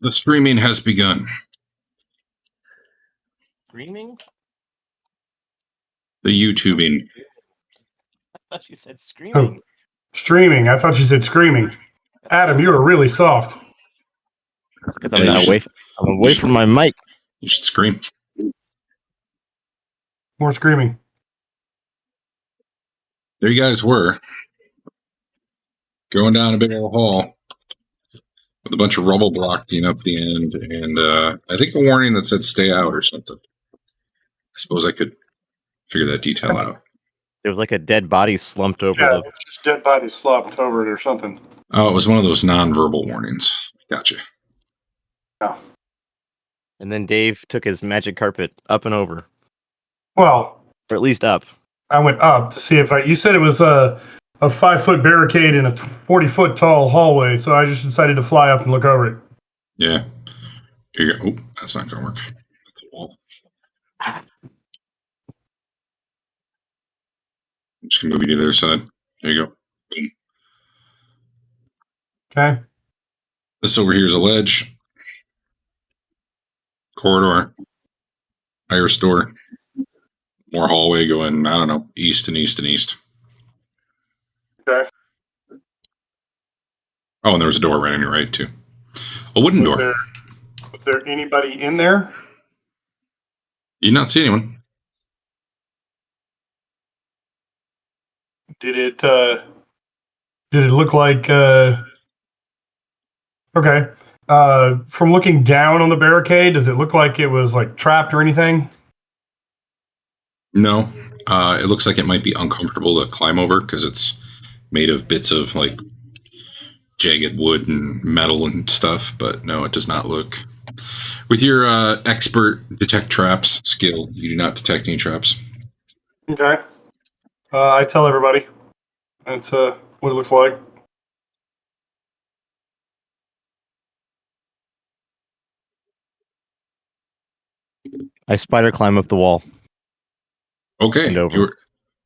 The streaming has begun. Screaming? The YouTubing. I thought you said screaming. Oh, streaming. I thought you said screaming. Adam, you were really soft. That's because I'm away from my mic. You should scream. More screaming. There you guys were. Going down a big old hall with a bunch of rubble blocking up the end, and I think a warning that said stay out or something. I suppose I could figure that detail out. There was like a dead body slumped over Yeah, just dead body slopped over it or something. Oh, it was one of those non-verbal warnings. Gotcha. Yeah. And then Dave took his magic carpet up and over. Well, Or at least up. I went up to see if you said it was a 5-foot barricade in a 40-foot tall hallway, so I just decided to fly up and look over it. Yeah. Here you go. Oh, that's not going to work. The wall. I'm just going to move you to the other side. There you go. Boom. Okay. This over here is a ledge. Corridor. Higher store. More hallway going, I don't know, east and east and east. Okay. Oh, and there was a door right on your right, too. A wooden door. Was there anybody in there? You did not see anyone. Did it look like okay. From looking down on the barricade, does it look like it was like trapped or anything? No. It looks like it might be uncomfortable to climb over because it's made of bits of like jagged wood and metal and stuff, but no, it does not look. With your expert detect traps skill, you do not detect any traps. Okay. I tell everybody. That's what it looks like. I spider climb up the wall. Okay. And over.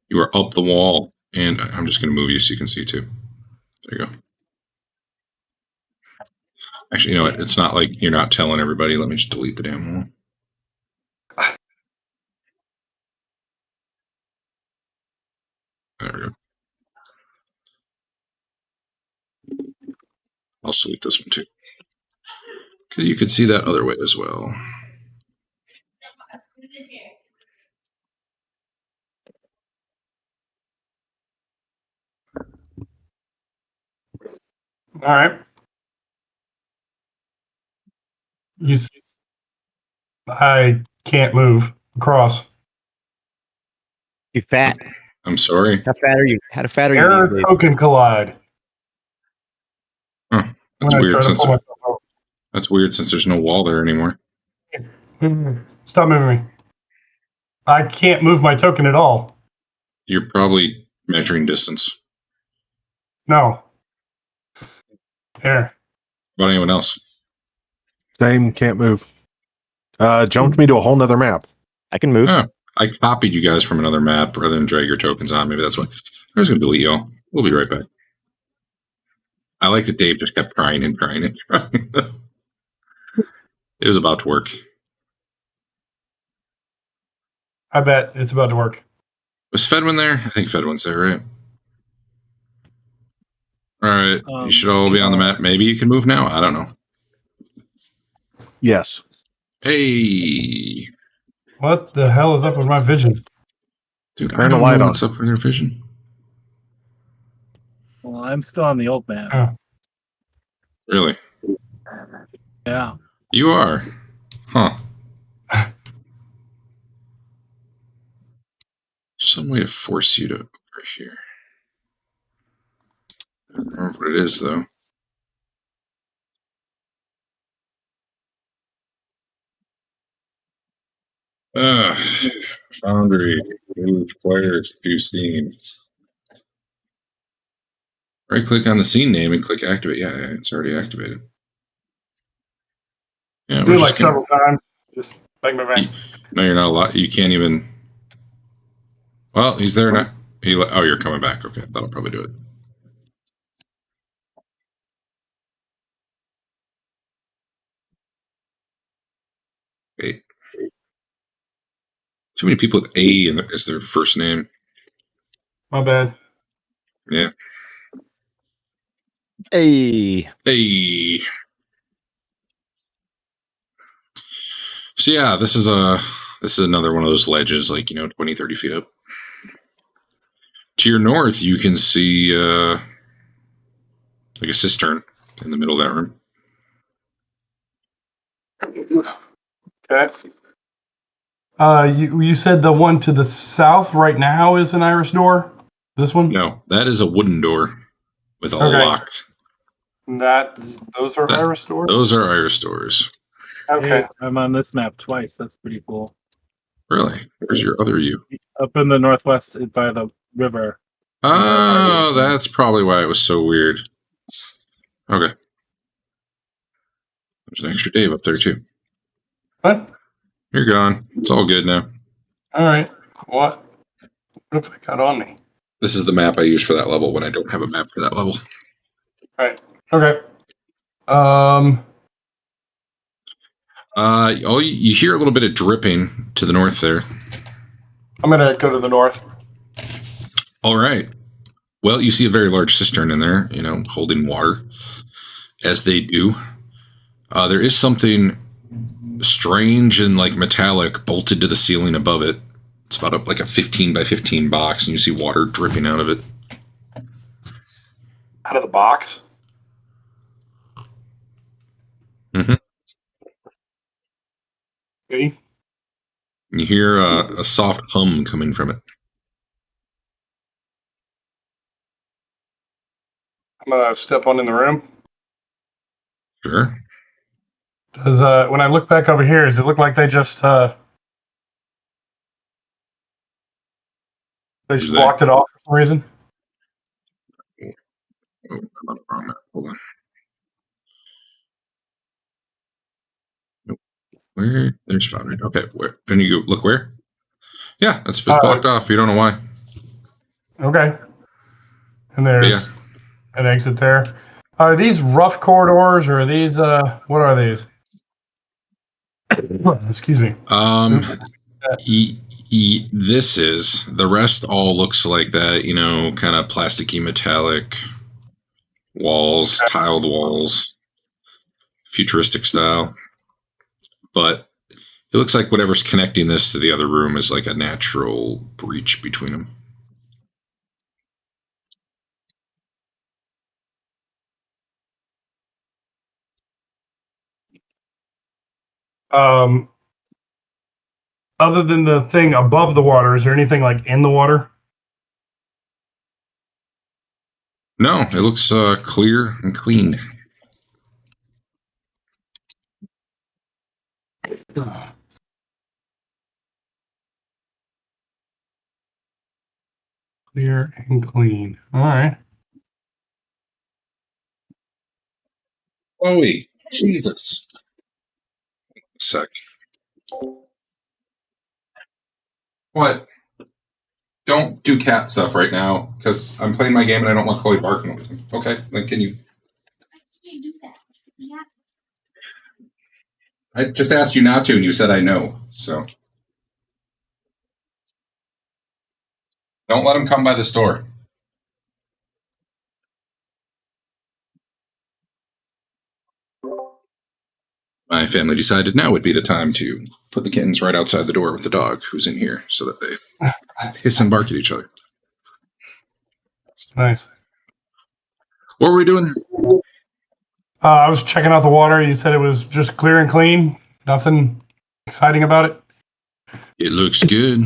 You are up the wall, and I'm just going to move you so you can see too. There you go. Actually, you know what? It's not like you're not telling everybody. Let me just delete the damn wall. There we go. I'll delete this one too. Because you could see that other way as well. All right. I can't move across. You fat. I'm sorry. How fat are you? How fat are you? Error these days? token collide. Huh. That's When I weird try to since pull myself over. that's weird since there's no wall there anymore. Stop moving me. I can't move my token at all. You're probably measuring distance. No. There. What about anyone else? Same, can't move. Jumped me to a whole nother map. I can move. Oh, I copied you guys from another map rather than drag your tokens on. Maybe that's why. I was going to delete you all. We'll be right back. I like that Dave just kept trying and trying and trying. It was about to work. I bet it's about to work. Was Fedwin there? I think Fedwin's there, right? All right. You should all be on the map. Maybe you can move now. I don't know. Yes. Hey. What the hell is up with my vision? Dude, Turn I the don't light know on. what's up with your vision. Well, I'm still on the old map. Oh. Really? Yeah. You are? Huh. Some way to force you to over here. I don't remember what it is, though. Foundry. Move players to scene. Right click on the scene name and click activate. Yeah, it's already activated. Yeah, Do it like several times. Just make my van. No, you're not allowed. You can't even. Well, he's there now. Oh, you're coming back. Okay, that'll probably do it. Too many people with A as their first name. My bad. Yeah. Hey. Hey. So yeah, this is another one of those ledges, like 20, 30 feet up. To your north, you can see like a cistern in the middle of that room. Okay. You said the one to the south right now is an iris door? This one? No, that is a wooden door with a Okay. lock. Those are iris doors? Those are iris doors. Okay. Hey, I'm on this map twice. That's pretty cool. Really? Where's your other you? Up in the northwest by the river. Oh, that's probably why it was so weird. Okay. There's an extra Dave up there, too. What? You're gone. It's all good now. All right. What have I got on me? This is the map I use for that level when I don't have a map for that level. Right. Okay. You hear a little bit of dripping to the north there. I'm gonna go to the north. All right. Well, you see a very large cistern in there, holding water, as they do. There is something strange and like metallic bolted to the ceiling above it. It's about like a 15 by 15 box, and you see water dripping out of it. Out of the box? Mm-hmm. Okay. You hear a soft hum coming from it. I'm gonna step on in the room. Sure. Does when I look back over here, does it look like they just blocked it off for some reason? Oh, I'm on the wrong map. Hold on. Nope. Where? There's Foundry. Okay, where? And you go, look where? Yeah, it's blocked off. You don't know why. Okay. And there's Yeah. an exit there. Are these rough corridors or are these what are these? Excuse me. This is the rest. All looks like that. Kind of plasticky, metallic walls, tiled walls, futuristic style. But it looks like whatever's connecting this to the other room is like a natural breach between them. Other than the thing above the water, is there anything like in the water? No, it looks clear and clean. Clear and clean. All right. Chloe, Jesus. A sec. What? Don't do cat stuff right now, because I'm playing my game and I don't want Chloe barking with me. Okay, then can you? I can't do that. Yeah. I just asked you not to, and you said I know. So don't let him come by this door. My family decided now would be the time to put the kittens right outside the door with the dog who's in here, so that they hiss and bark at each other. Nice. What were we doing? I was checking out the water. You said it was just clear and clean. Nothing exciting about it. It looks good.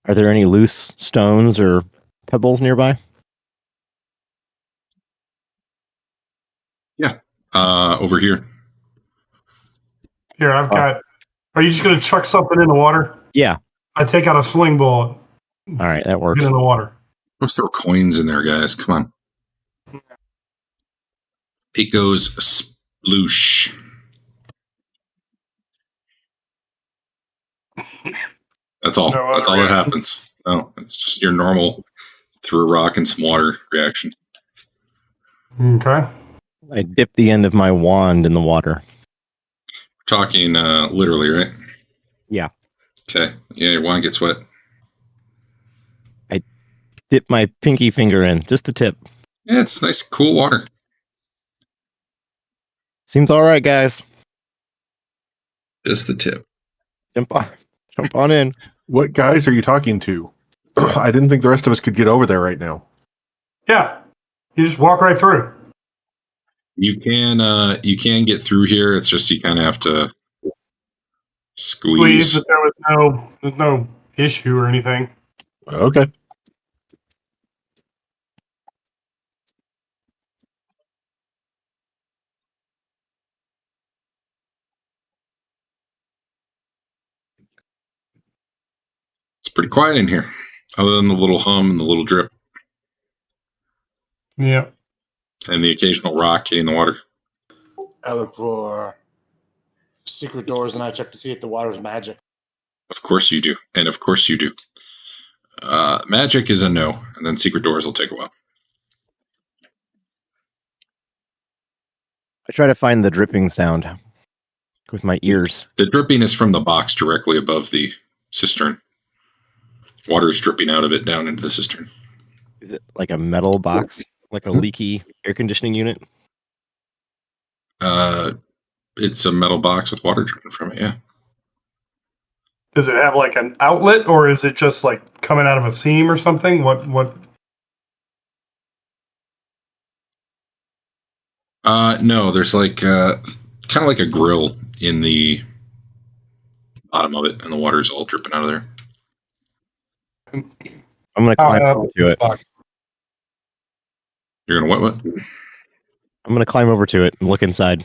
Are there any loose stones or pebbles nearby? Yeah. Over here. Here, I've got. Are you just going to chuck something in the water? Yeah. I take out a sling bullet. All right, that Put works. it in the water. Let's throw coins in there, guys. Come on. It goes sploosh. That's all. No That's all other that happens. No, it's just your normal through a rock and some water reaction. Okay. I dip the end of my wand in the water. talking literally, right? Yeah. Okay. Yeah, your wand gets wet. Dip my pinky finger in, just the tip. Yeah, it's nice, cool water. Seems all right, guys. Just the tip. Jump on in. What guys are you talking to? I didn't think the rest of us could get over there right now. Yeah, you just walk right through. You can get through here. It's just you kind of have to Squeeze, squeeze. but there's no issue or anything. Okay. It's pretty quiet in here, other than the little hum and the little drip Yeah. and the occasional rock hitting the water. I look for secret doors and I check to see if the water's magic. Of course you do, and of course you do. Magic is a no, and then secret doors will take a while. I try to find the dripping sound with my ears. The dripping is from the box directly above the cistern. Water is dripping out of it down into the cistern. Is it like a metal box, like a leaky air conditioning unit? It's a metal box with water dripping from it, yeah. Does it have like an outlet, or is it just like coming out of a seam or something? What? No, there's like kind of like a grill in the bottom of it, and the water's all dripping out of there. I'm gonna climb over to it. Box. You're gonna what? I'm gonna climb over to it and look inside.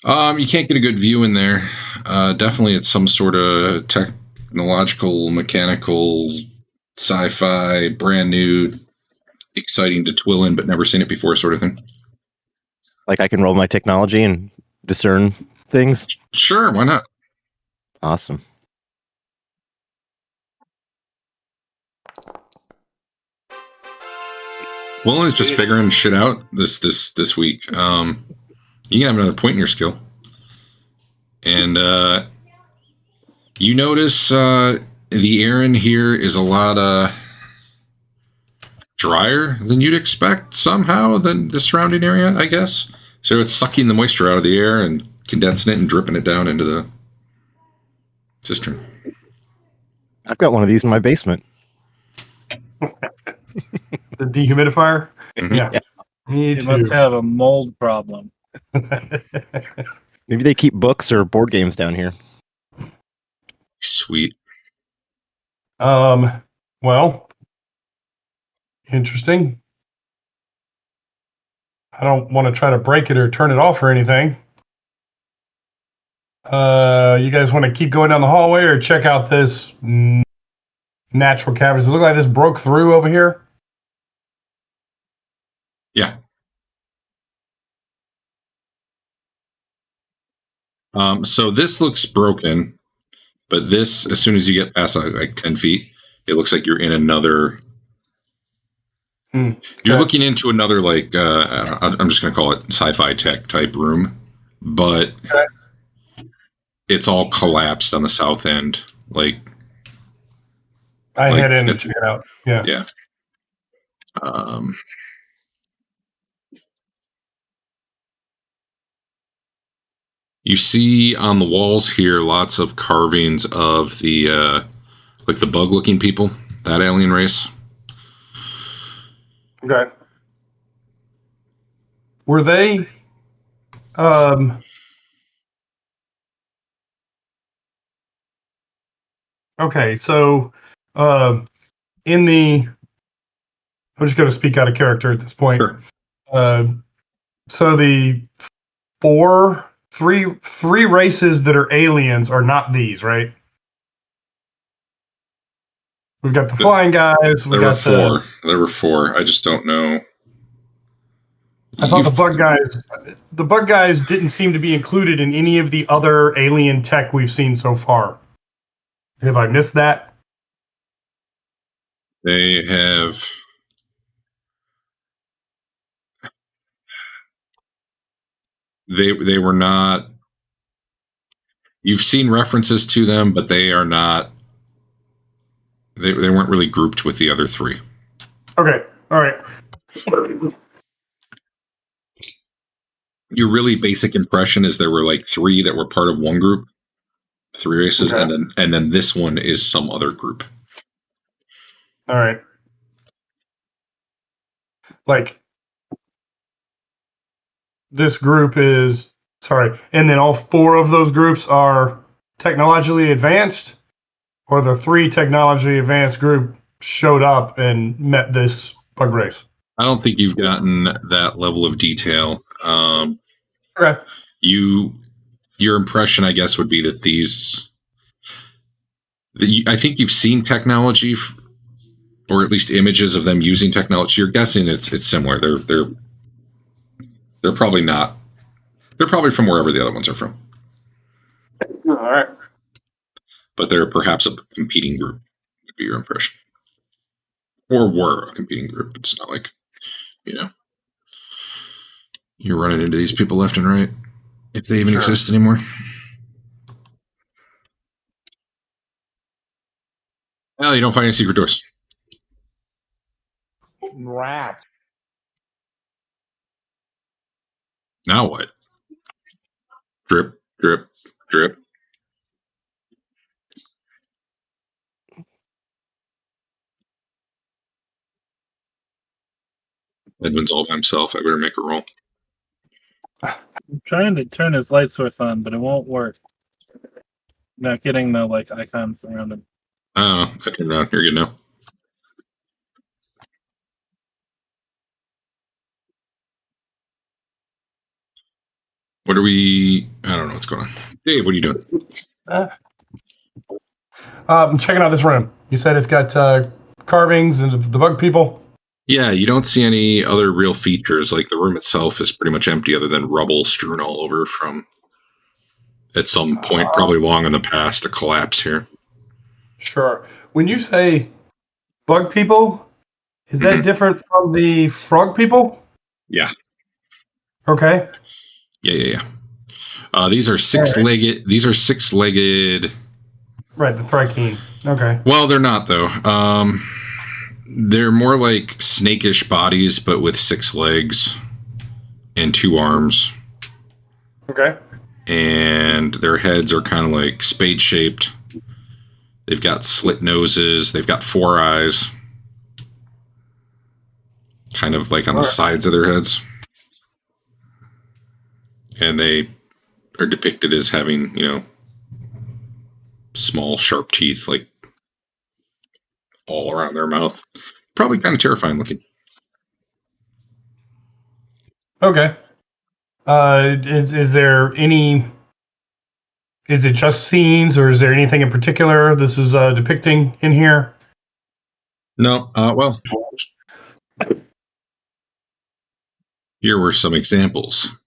You can't get a good view in there. Definitely, it's some sort of technological, mechanical, sci-fi, brand new, exciting to twill in, but never seen it before, sort of thing. Like I can roll my technology and discern things. Sure, why not? Awesome. Willen is just figuring shit out this week. You can have another point in your skill, and you notice the air in here is a lot drier than you'd expect somehow than the surrounding area, I guess. So it's sucking the moisture out of the air and condensing it and dripping it down into the cistern. I've got one of these in my basement. The dehumidifier. Mhm. Yeah. Me It must too. have a mold problem. Maybe they keep books or board games down here. Sweet. Well, interesting. I don't want to try to break it or turn it off or anything. You guys want to keep going down the hallway or check out this natural cavern? Does it look like this broke through over here? Yeah. So this looks broken, but this, as soon as you get past like 10 feet, it looks like you're in another. You're Okay. looking into another, like, I'm just going to call it sci-fi tech type room, but it's all collapsed on the south end. Like, I Like, head in and it's- check it out. Yeah. yeah. You see on the walls here lots of carvings of the like the bug-looking people, that alien race. Okay. Were they okay, so in the I'm just going to speak out of character at this point. Sure. So the three races that are aliens are not these, right? We've got the flying guys. We There were got four. There were four. I just don't know. I thought You- the bug guys didn't seem to be included in any of the other alien tech we've seen so far. Have I missed that? They have. They were not. You've seen references to them, but they are not. They weren't really grouped with the other three. Okay. All right. Your really basic impression is there were like three that were part of one group, three races, Okay. and then this one is some other group. All right. Like this group is sorry, and then all four of those groups are technologically advanced, or the three technologically advanced group showed up and met this bug race. I don't think you've gotten that level of detail. Okay. Your impression, I guess, would be that these. I think you've seen technology, or at least images of them using technology. You're guessing it's similar. They're probably not. They're probably from wherever the other ones are from. All right. But they're perhaps a competing group. Would be your impression, or were a competing group. It's not like, you're running into these people left and right, if they even exist anymore. Well, you don't find any secret doors. Rats. Now what? Drip, drip, drip. Edwin's all by himself. I better make a roll. I'm trying to turn his light source on, but it won't work. Not getting the icons around him. I turned it on. You're good now. What are we? I don't know what's going on. Dave, what are you doing? I'm checking out this room. You said it's got carvings and the bug people. Yeah, you don't see any other real features. Like the room itself is pretty much empty, other than rubble strewn all over from, at some point, probably long in the past, a collapse here. Sure. When you say bug people, is that different from the frog people? Yeah. Okay. Yeah. These are six-legged. Right. These are six-legged. Right, the Thrykean. Okay. Well, they're not though. They're more like snakish bodies, but with 6 legs and 2 arms. Okay. And their heads are kind of like spade-shaped. They've got slit noses. They've got 4 eyes. Kind of like on the sides of their heads. And they are depicted as having, small, sharp teeth, like all around their mouth. Probably kind of terrifying looking. Okay. Is there any? Is it just scenes, or is there anything in particular this is depicting in here? No. Well, here were some examples.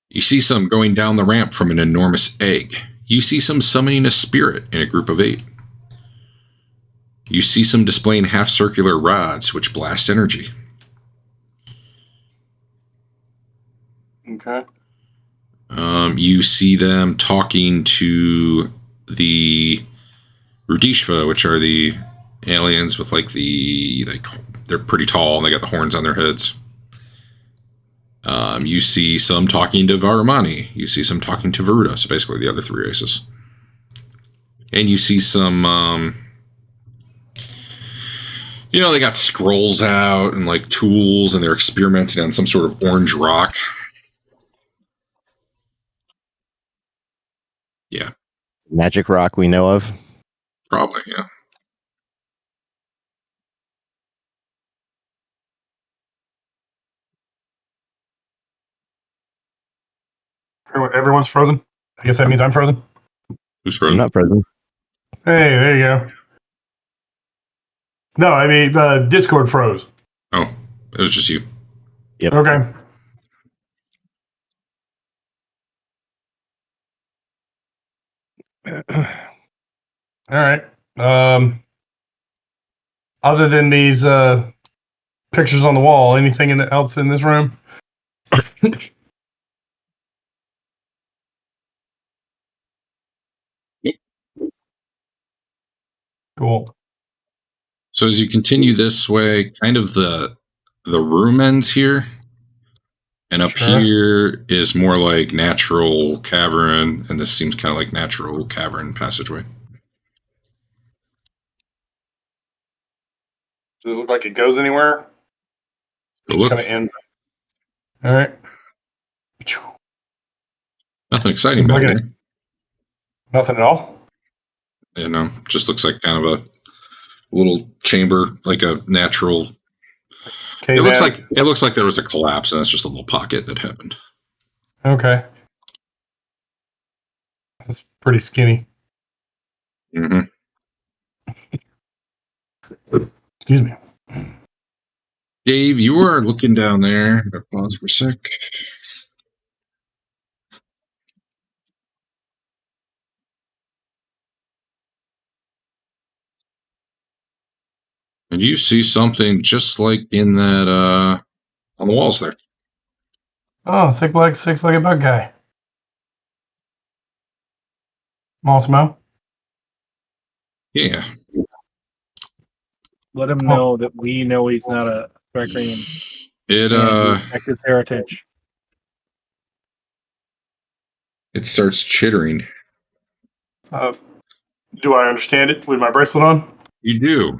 You see some going down the ramp from an enormous egg. You see some summoning a spirit in a group of 8. You see some displaying half-circular rods which blast energy. Okay. You see them talking to the Rudishva, which are the aliens with they're pretty tall and they got the horns on their heads. You see some talking to Varamani. You see some talking to Varuda, so basically the other 3 races. And you see some, they got scrolls out and like tools, and they're experimenting on some sort of orange rock. Yeah. Magic rock we know of? Probably, yeah. Everyone's frozen. I guess that means I'm frozen. Who's frozen? I'm not frozen. Hey, there you go. No, I mean Discord froze. Oh, it was just you. Yep. Okay. All right. Other than these pictures on the wall, anything else in this room? Cool. So as you continue this way, kind of the room ends here. And up Sure. here is more like natural cavern, and this seems kind of like natural cavern passageway. Does it look like it goes anywhere? But Just look, kind of ends. All right. nothing exciting back Look at there. Nothing at all. You know, just looks like kind of a little chamber, like a natural. Okay. It looks like there was a collapse, and that's just a little pocket that happened. Okay. That's pretty skinny. Mm-hmm. Excuse me. Dave, you are looking down there. Pause for a sec. And you see something just like in that on the walls there. Oh, six-legged bug guy. Awesome. Yeah. Let him know that we know he's not a Threakreen It and we respect his heritage. it starts chittering. Do I understand it with my bracelet on? You do.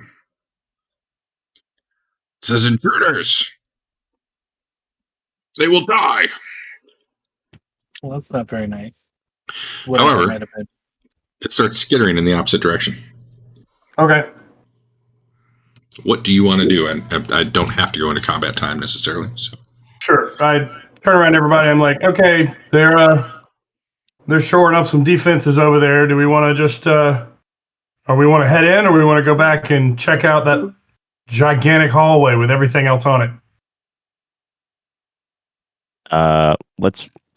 It says intruders. They will die. Well, that's not very nice. Whatever However, it might have been. it starts skittering in the opposite direction. Okay. What do you want to do? I don't have to go into combat time necessarily. So Sure. I turn around to everybody. I'm like, okay, they're shoring up some defenses over there. Do we want to just, or we want to head in, or we want to go back and check out that gigantic hallway with everything else on it?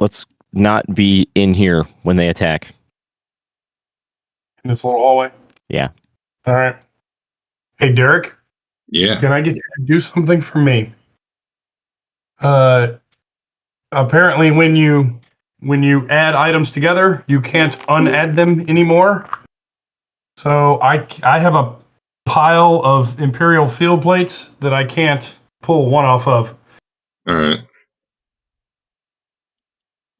Let's not be in here when they attack. In this little hallway. Yeah. All right. Hey, Derek, yeah. can I get you to do something for me? Apparently, when you add items together, you can't unadd them anymore. So I have a pile of Imperial field plates that I can't pull one off of. All right.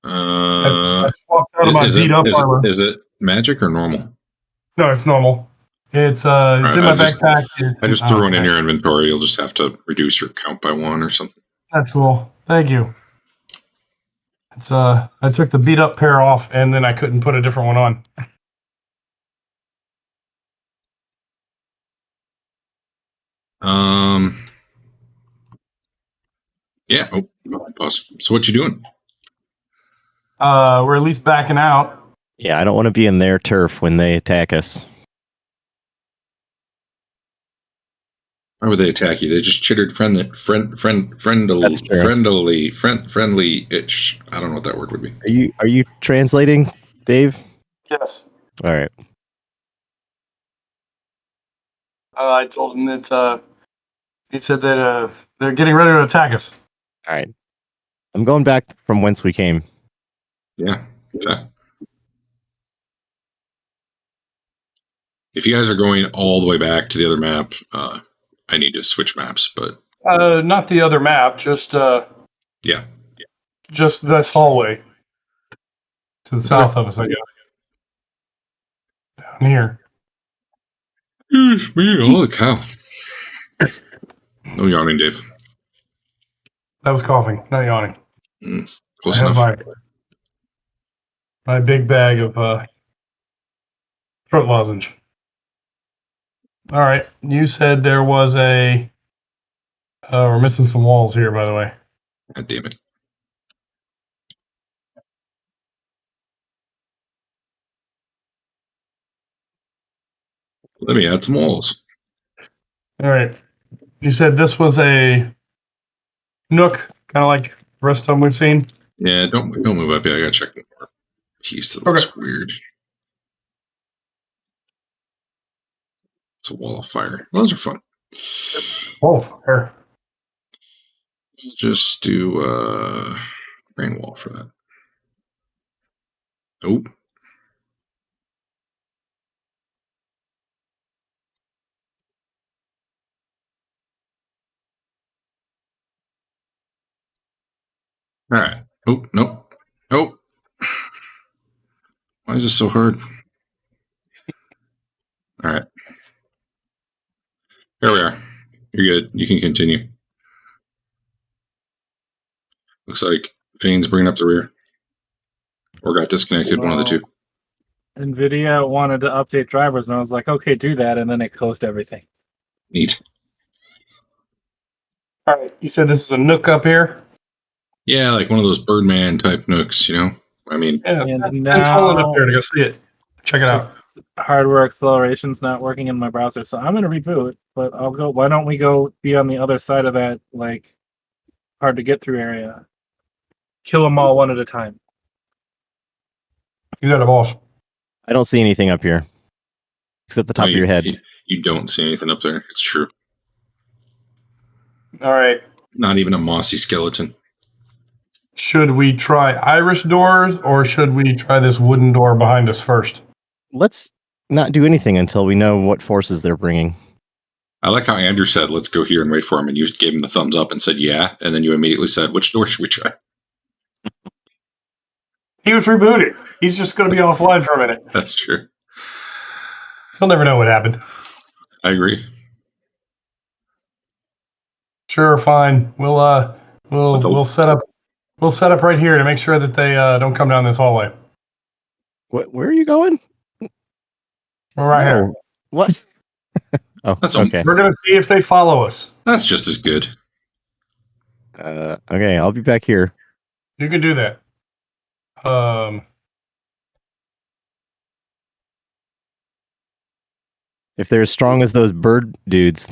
I swapped out of my beat up armor. Is it magic or normal? No, it's normal. It's in my backpack. I just threw one in your inventory. You'll just have to reduce your count by 1 or something. That's cool. Thank you. It's I took the beat up pair off and then I couldn't put a different one on. Yeah. Oh, pause. So what you doing? We're at least backing out. Yeah, I don't want to be in their turf when they attack us. Why would they attack you? They just chittered friendly. That's true. Friendly-ish. I don't know what that word would be. Are you translating, Dave? Yes. All right. I told him that he said that they're getting ready to attack us. All right. I'm going back from whence we came. Yeah. Okay. If you guys are going all the way back to the other map, I need to switch maps, but Not the other map, just yeah. just this hallway to the south of us, I guess. Down here. Holy cow. No yawning, Dave. That was coughing, not yawning. Close I have enough. my big bag of throat lozenge. All right, you said there was a. We're missing some walls here, by the way. God damn it. Let me add some walls. All right, you said this was a nook, kind of like the rest of them we've seen. Yeah, don't move up yet. I gotta check one more piece that looks weird. It's a wall of fire. Those are fun. Oh, fire. Just do brain wall for that. Nope. All right. Oh, nope. Nope. Why is this so hard? All right. Here we are. You're good. You can continue. Looks like Fane's bringing up the rear. Or got disconnected, one of the two. NVIDIA wanted to update drivers, and I was like, okay, do that, and then it closed everything. Neat. All right. You said this is a nook up here? Yeah, like one of those Birdman type nooks, you know? I mean, Yeah. And Send now- Colin up there to go see it. Check it out. Hardware acceleration's not working in my browser, so I'm gonna reboot. But I'll go. Why don't we go be on the other side of that, like, hard to get through area? Kill them all one at a time. You got a boss. I don't see anything up here except the top no, of your head. You don't see anything up there. It's true. All right. Not even a mossy skeleton. Should we try iris doors or should we try this wooden door behind us first? Let's not do anything until we know what forces they're bringing. I like how Andrew said, let's go here and wait for him. And you gave him the thumbs up and said, yeah. And then you immediately said, which door should we try? He was rebooted. He's just going to be offline for a minute. That's true. He'll never know what happened. I agree. Sure, fine. We'll set up. We'll set up right here to make sure that they don't come down this hallway. Where are you going? We're right here. Oh, what? Oh, That's okay. We're going to see if they follow us. That's just as good. Okay, I'll be back here. You can do that. If they're as strong as those bird dudes,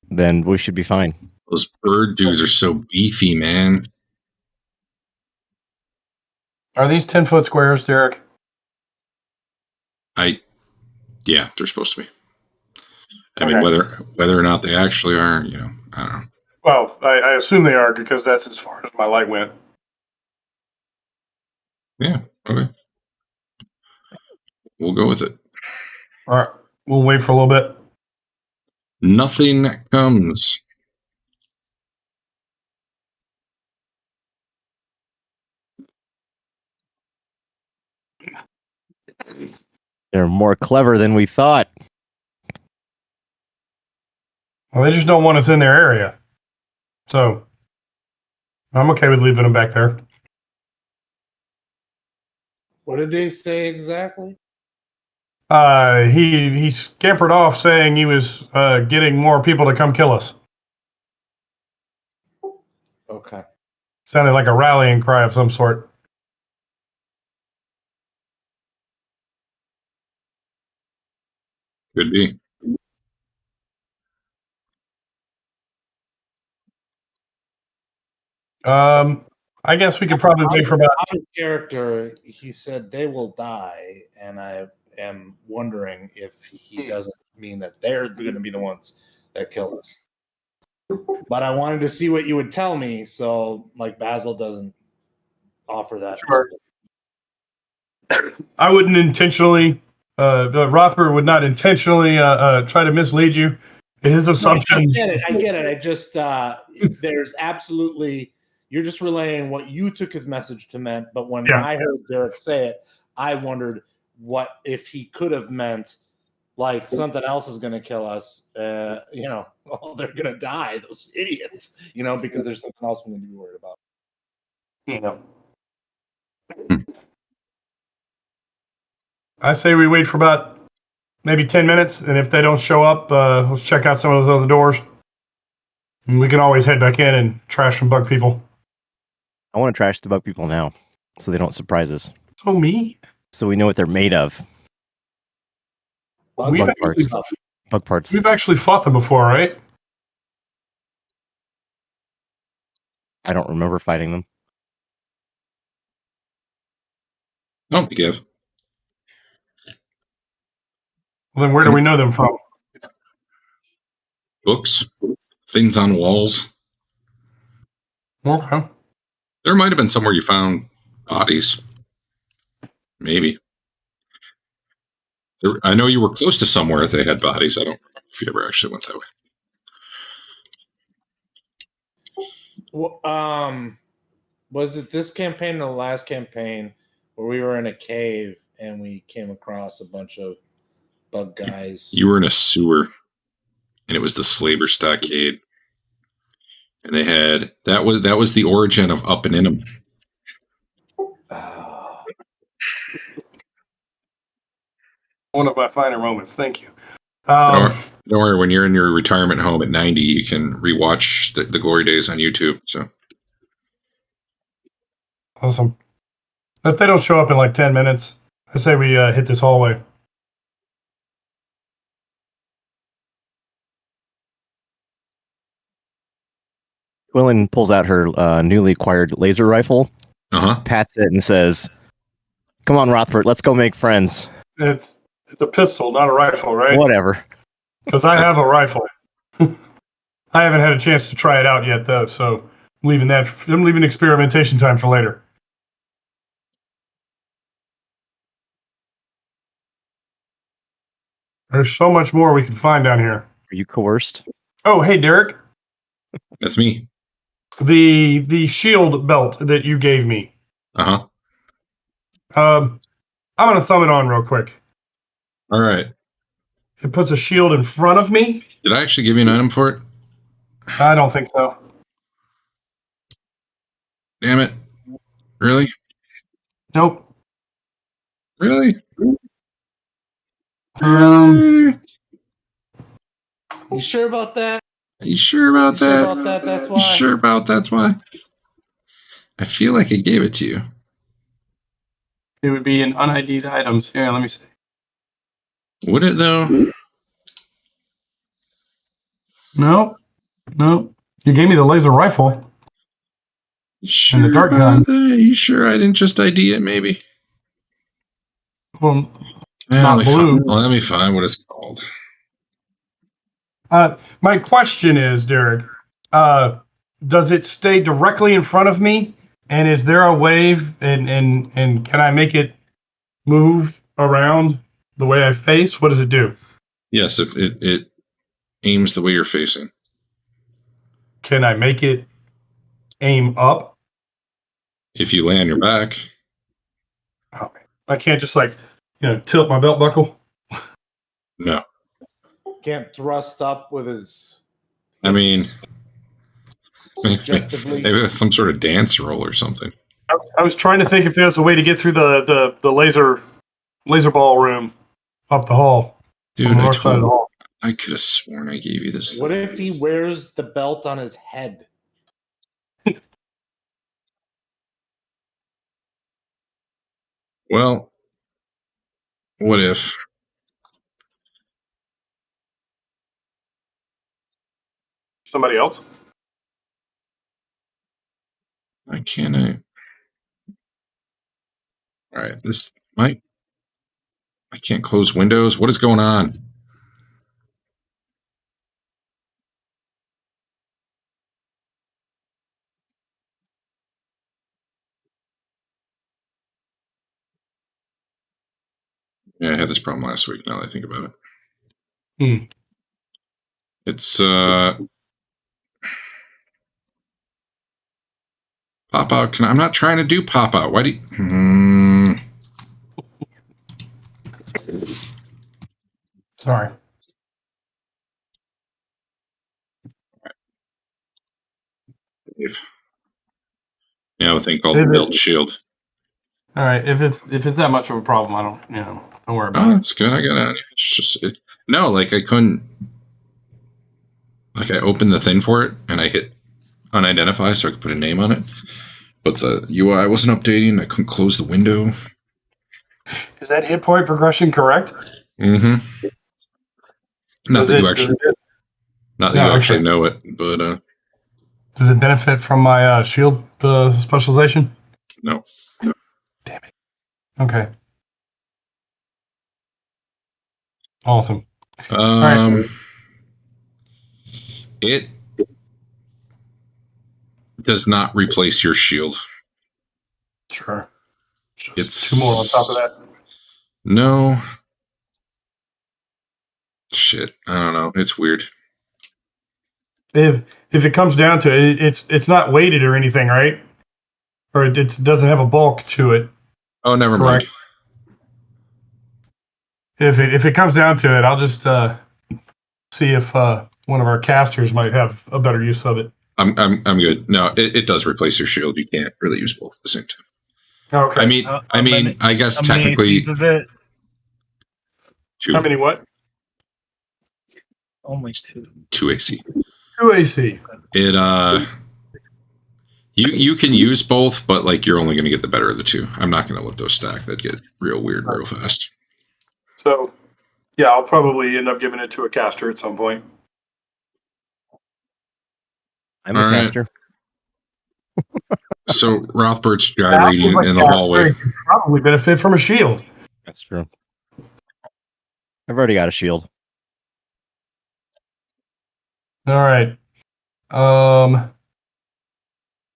then we should be fine. Those bird dudes are so beefy, man. Are these 10-foot squares, Derek? Yeah, they're supposed to be. I mean, Okay. whether or not they actually are, you know, I don't know. Well, I assume they are because that's as far as my light went. Yeah, okay. We'll go with it. All right. We'll wait for a little bit. Nothing comes. They're more clever than we thought. Well, they just don't want us in their area. So I'm okay with leaving them back there. What did they say exactly? He scampered off saying he was getting more people to come kill us. Okay. Sounded like a rallying cry of some sort. Could be. I guess we could probably wait for about. Out of character, he said they will die, and I am wondering if he doesn't mean that they're going to be the ones that kill us. But I wanted to see what you would tell me, so like Basil doesn't offer that. Sure. I wouldn't intentionally. Rothberg would not intentionally try to mislead you. His assumption. I get it. I just there's absolutely. You're just relaying what you took his message to meant, but when I heard Derek say it, I wondered what if he could have meant like something else is going to kill us. You know, oh, they're going to die, those idiots. You know, because there's something else we need to be worried about. You know. I say we wait for about maybe 10 minutes, and if they don't show up, let's check out some of those other doors. And we can always head back in and trash some bug people. I want to trash the bug people now, so they don't surprise us. So me? So we know what they're made of. We've Bug actually, parts. Bug parts. we've actually fought them before, right? I don't remember fighting them. I don't think you have. Well, then where do we know them from? Books, things on walls. Okay. There might have been somewhere you found bodies. Maybe. I know you were close to somewhere they had bodies. I don't remember if you ever actually went that way. Well, was it this campaign or the last campaign where we were in a cave and we came across a bunch of bug guys? You were in a sewer, and it was the Slaver Stockade, and they had that was the origin of Up and In 'em. One of my finer moments. Thank you. Don't worry, when you're in your retirement home at 90, you can rewatch the glory days on YouTube. So Awesome. If they don't show up in like 10 minutes, I say we hit this hallway. Quillen pulls out her newly acquired laser rifle, pats it, and says, "Come on, Rothbard, let's go make friends." It's a pistol, not a rifle, right? Whatever. Because I have a rifle. I haven't had a chance to try it out yet, though. So I'm leaving experimentation time for later. There's so much more we can find down here. Are you coerced? Oh, hey, Derek. That's me. The shield belt that you gave me. I'm gonna thumb it on real quick. All right. It puts a shield in front of me. Did I actually give you an item for it? I don't think so. Damn it. Really? Nope. Really? You sure about that? Are you sure about Sure that? about that? That's why. You sure about that's why? I feel like I gave it to you. It would be in unID'd items. Yeah, let me see. Would it though? Nope. You gave me the laser rifle. Sure And the dark about gun. that? You sure I didn't just ID it? Maybe. Well, Yeah, not blue. let me find what it's called. My question is, Derek, does it stay directly in front of me? And is there a wave? And can I make it move around the way I face? What does it do? Yes, if it aims the way you're facing. Can I make it aim up? If you lay on your back. Oh, I can't just tilt my belt buckle. No. Can't thrust up with his. I mean, Suggestively. maybe that's some sort of dance roll or something. I was trying to think if there's a way to get through the laser ball room up the hall. Dude, on the north side of the hall. I could have sworn I gave you this. What if he wears the belt on his head? Well, what if? Somebody else? Why can't I? All right, I can't close windows. What is going on? Yeah, I had this problem last week. Now that I think about it, it's pop out. I'm not trying to do pop out. Why do you? Sorry. Now a thing called the belt shield. All right. If it's that much of a problem, I don't worry about Oh, it. it's good. I got it. It's just no. Like I couldn't. Like I opened the thing for it and I hit unidentify so I could put a name on it, but the UI wasn't updating. I couldn't close the window. Is that hit point progression correct? Mm-hmm. Not that you actually know it, but does it benefit from my shield specialization? No. Damn it. Okay. Awesome. Right. It does not replace your shield. Sure. Just It's 2 more on top of that. No. Shit, I don't know. It's weird. If it comes down to it, it's not weighted or anything, right? Or it doesn't have a bulk to it. Oh, never Correct. mind. If it comes down to it, I'll just see if one of our casters might have a better use of it. I'm good. No, it does replace your shield. You can't really use both at the same time. Okay. I mean, I guess how many technically ACs is it? 2. How many what? Only 2. 2 AC. 2 AC. It you can use both, but like you're only going to get the better of the 2. I'm not going to let those stack. That get real weird real fast. So, yeah, I'll probably end up giving it to a caster at some point. I'm a caster. So Rothbert's gyrating in the hallway. Could probably benefit from a shield. That's true. I've already got a shield. All right. I'm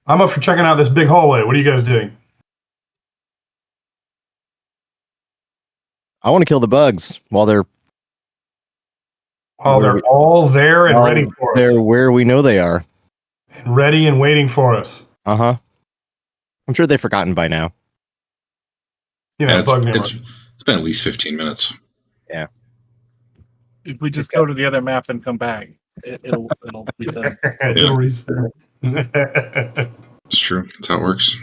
up for checking out this big hallway. What are you guys doing? I want to kill the bugs while they're all there and ready for us. They're where we know they are. And ready and waiting for us. Uh-huh. I'm sure they've forgotten by now. You know, it's been at least 15 minutes. Yeah. If we just go to the other map and come back, it'll reset. It'll reset. It's true. That's how it works.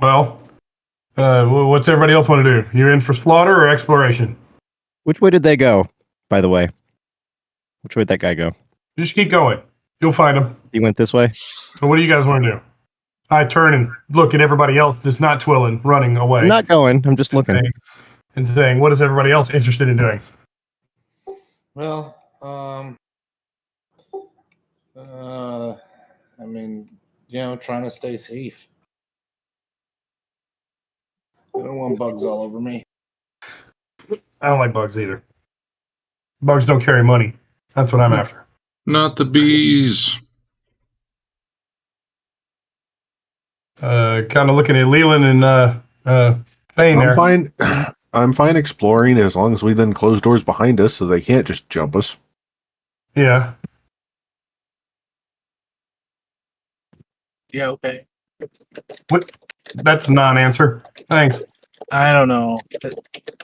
Well, what's everybody else want to do? You in for slaughter or exploration? Which way did they go, by the way? Which way did that guy go? Just keep going. You'll find him. He went this way? So what do you guys want to do? I turn and look at everybody else that's not twilling, running away. I'm not going. I'm just looking. And saying, what is everybody else interested in doing? Well, I mean, trying to stay safe. I don't want bugs all over me. I don't like bugs either. Bugs don't carry money. That's what I'm after. Not the bees. Kind of looking at Leland and Fane there. I'm fine exploring as long as we then close doors behind us so they can't just jump us. Yeah. Yeah, okay. What? That's a non-answer. Thanks. I don't know.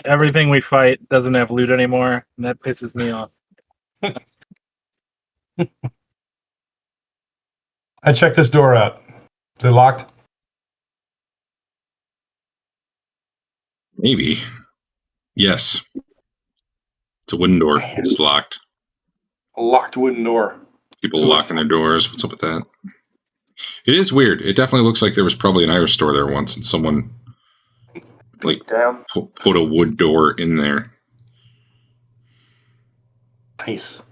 Everything we fight doesn't have loot anymore, and that pisses me off. I checked this door out. Is it locked? Maybe. Yes. It's a wooden door. It is locked. A locked wooden door. People locking their doors. What's up with that? It is weird. It definitely looks like there was probably an Irish store there once, and someone put a wood door in there. Nice.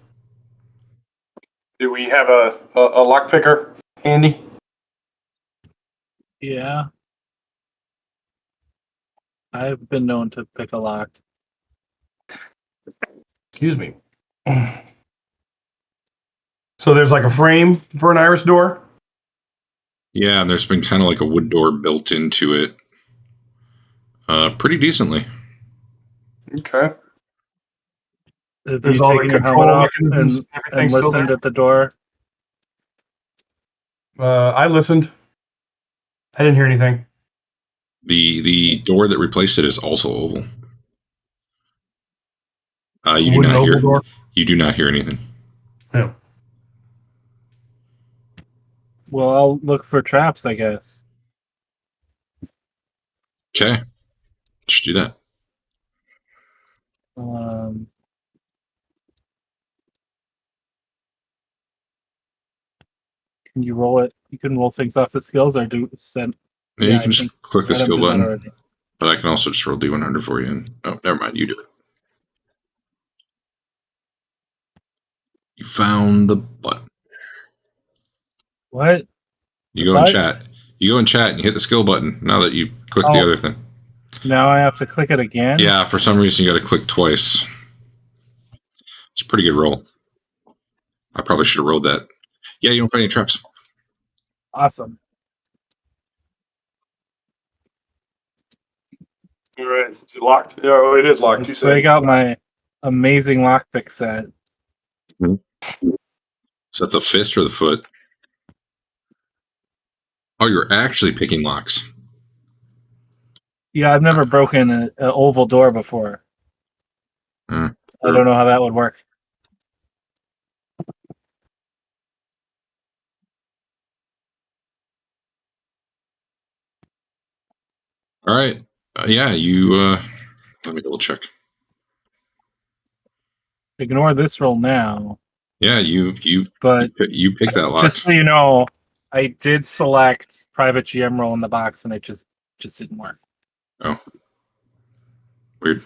Do we have a lock picker handy? Yeah. I've been known to pick a lock. Excuse me. So there's like a frame for an Irish door? Yeah, and there's been kind of like a wood door built into it. Pretty decently. Okay. If There's you all take the your control helmet off mechanisms, and everything's still listened there? at the door. I listened. I didn't hear anything. The door that replaced it is also oval. You do Wooden not oval hear. door? You do not hear anything. Yeah. Well, I'll look for traps, I guess. Okay, just do that. Can you roll it? You can roll things off the skills, or do send. Yeah, you can just click the skill button. Already. But I can also just roll D100 for you. And, oh, never mind. You do it. You found the button. What? You go in chat. You go in chat and you hit the skill button. Now that you click the other thing. Now I have to click it again? Yeah, for some reason you got to click twice. It's a pretty good roll. I probably should have rolled that. Yeah, you don't find any traps. Awesome. All right. Is it locked? Yeah, well, it is locked. You said. Break out my amazing lockpick set. Is that the fist or the foot? Oh, you're actually picking locks. Yeah, I've never broken an oval door before. I don't know how that would work. All right. Yeah, you. Let me double check. Ignore this roll now. Yeah, you pick that lock. Just so you know, I did select private GM roll in the box, and it just didn't work. Oh, weird.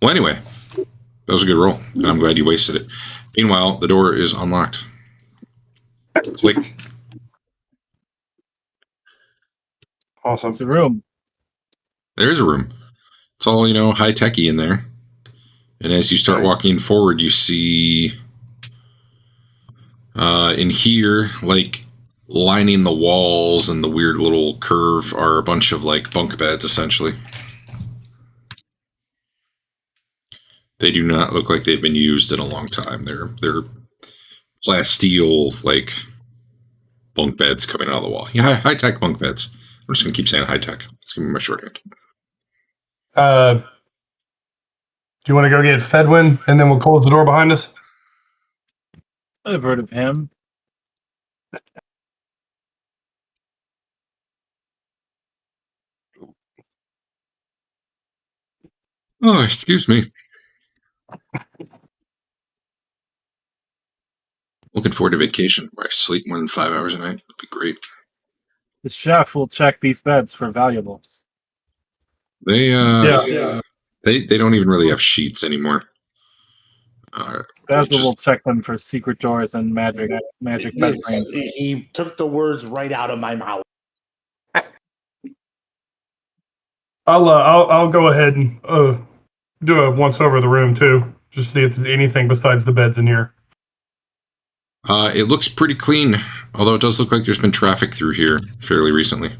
Well, anyway, that was a good roll, and I'm glad you wasted it. Meanwhile, the door is unlocked. Click. Awesome. It's a room. There is a room. It's all, high techy in there. And as you start walking forward, you see in here, like lining the walls and the weird little curve are a bunch of like bunk beds, essentially. They do not look like they've been used in a long time. They're plasteel like bunk beds coming out of the wall. Yeah, high tech bunk beds. I'm just gonna keep saying high tech. It's gonna be my shorthand. Do you want to go get Fedwin and then we'll close the door behind us? I've heard of him. Oh, excuse me. Looking forward to vacation where I sleep more than 5 hours a night. That'd be great. The chef will check these beds for valuables. They they don't even really have sheets anymore. Basil will check them for secret doors and magic bed frames. He took the words right out of my mouth. I'll go ahead and do a once over the room too, just to see if there's anything besides the beds in here. It looks pretty clean, although it does look like there's been traffic through here fairly recently.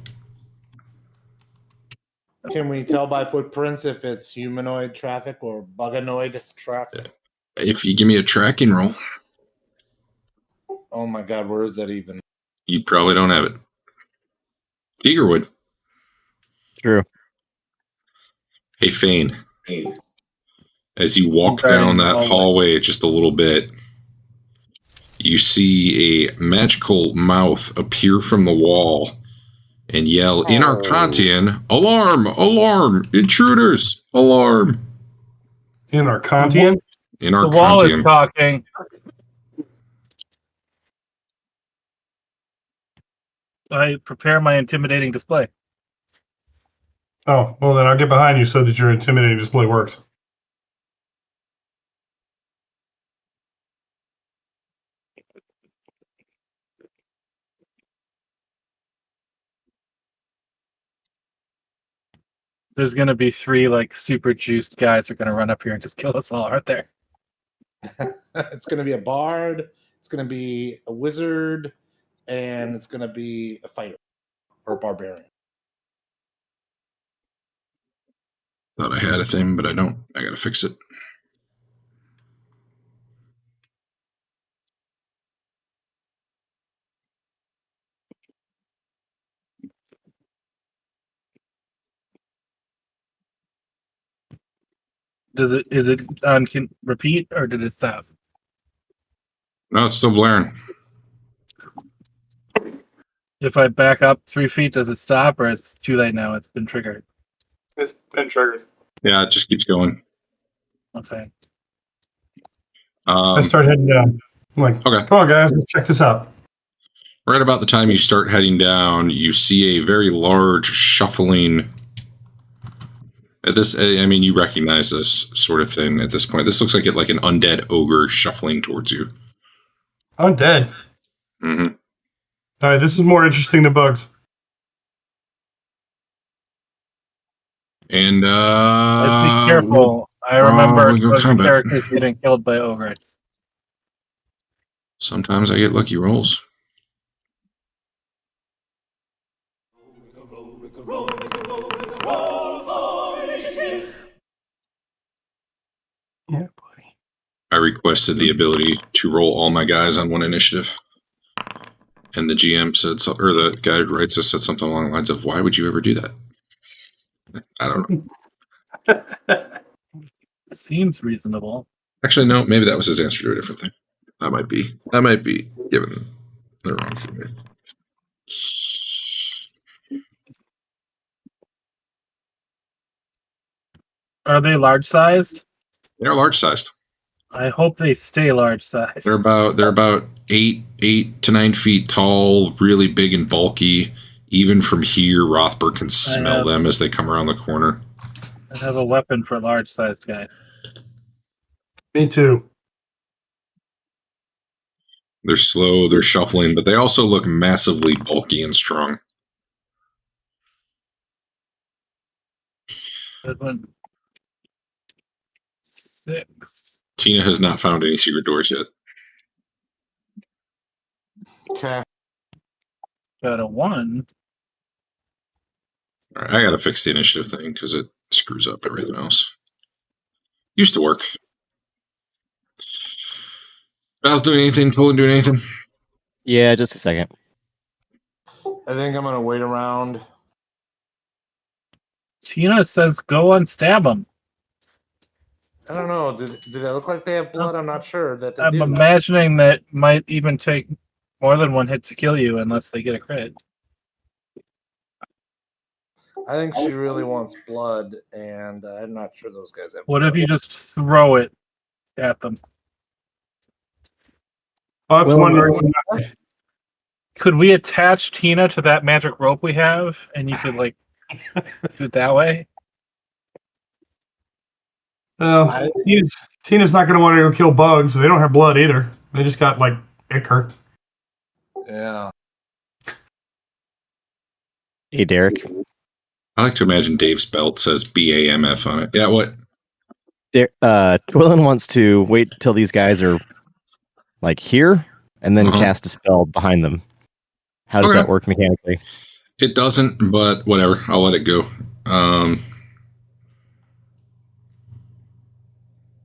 Can we tell by footprints if it's humanoid traffic or buganoid traffic? If you give me a tracking roll. Oh my god, where is that even? You probably don't have it. Eager would. True. Hey, Fane. As you walk down that hallway just a little bit, you see a magical mouth appear from the wall and yell in Arcantian, "Alarm! Alarm! Intruders! Alarm!" In Arcantian? In Arcantian. The wall is talking. I prepare my intimidating display. Oh, well then I'll get behind you so that your intimidating display works. There's gonna be 3 like super juiced guys who are gonna run up here and just kill us all, aren't there? It's gonna be a bard, it's gonna be a wizard, and it's gonna be a fighter or a barbarian. Thought I had a thing, but I don't. I gotta fix it. Is it on repeat or did it stop? No, it's still blaring. If I back up 3 feet, does it stop or it's too late now? It's been triggered. It's been triggered. Yeah, it just keeps going. Okay. I start heading down. I'm like, okay, come on, guys, let's check this out. Right about the time you start heading down, you see a very large shuffling. At this, I mean, you recognize this sort of thing at this point. This looks like an undead ogre shuffling towards you. Undead? Mm-hmm. All right, this is more interesting than bugs. And be careful. I remember the characters getting killed by ogres. Sometimes I get lucky rolls. Roll for I requested the ability to roll all my guys on one initiative. And the GM said, or the guy who writes this said something along the lines of, why would you ever do that? I don't know. Seems reasonable. Actually, no, maybe that was his answer to a different thing. I might be giving the wrong thing. Are they large sized? They're large sized. I hope they stay large sized. They're about 8 to 9 feet tall, really big and bulky. Even from here, Rothberg can smell them as they come around the corner. I have a weapon for large sized guys. Me too. They're slow, they're shuffling, but they also look massively bulky and strong. Good one. 6. Tina has not found any secret doors yet. Okay. Got a 1. All right, I gotta fix the initiative thing because it screws up everything else. Used to work. Val's doing anything? Colin doing anything? Yeah, just a second. I think I'm gonna wait around. Tina says go unstab them. I don't know. Do they look like they have blood? I'm not sure that they I'm do. imagining that might even take more than one hit to kill you unless they get a crit. I think she really wants blood, and I'm not sure those guys have. What blood. if you just throw it at them? Oh, that's one reason. Could we attach Tina to that magic rope we have, and you could like do it that way? Tina's not going to want to go kill bugs. They don't have blood either. They just got like ichor. Yeah. Hey, Derek. I like to imagine Dave's belt says BAMF on it. Yeah, what? Quillen wants to wait till these guys are like here and then cast a spell behind them. How does that work mechanically? It doesn't, but whatever. I'll let it go.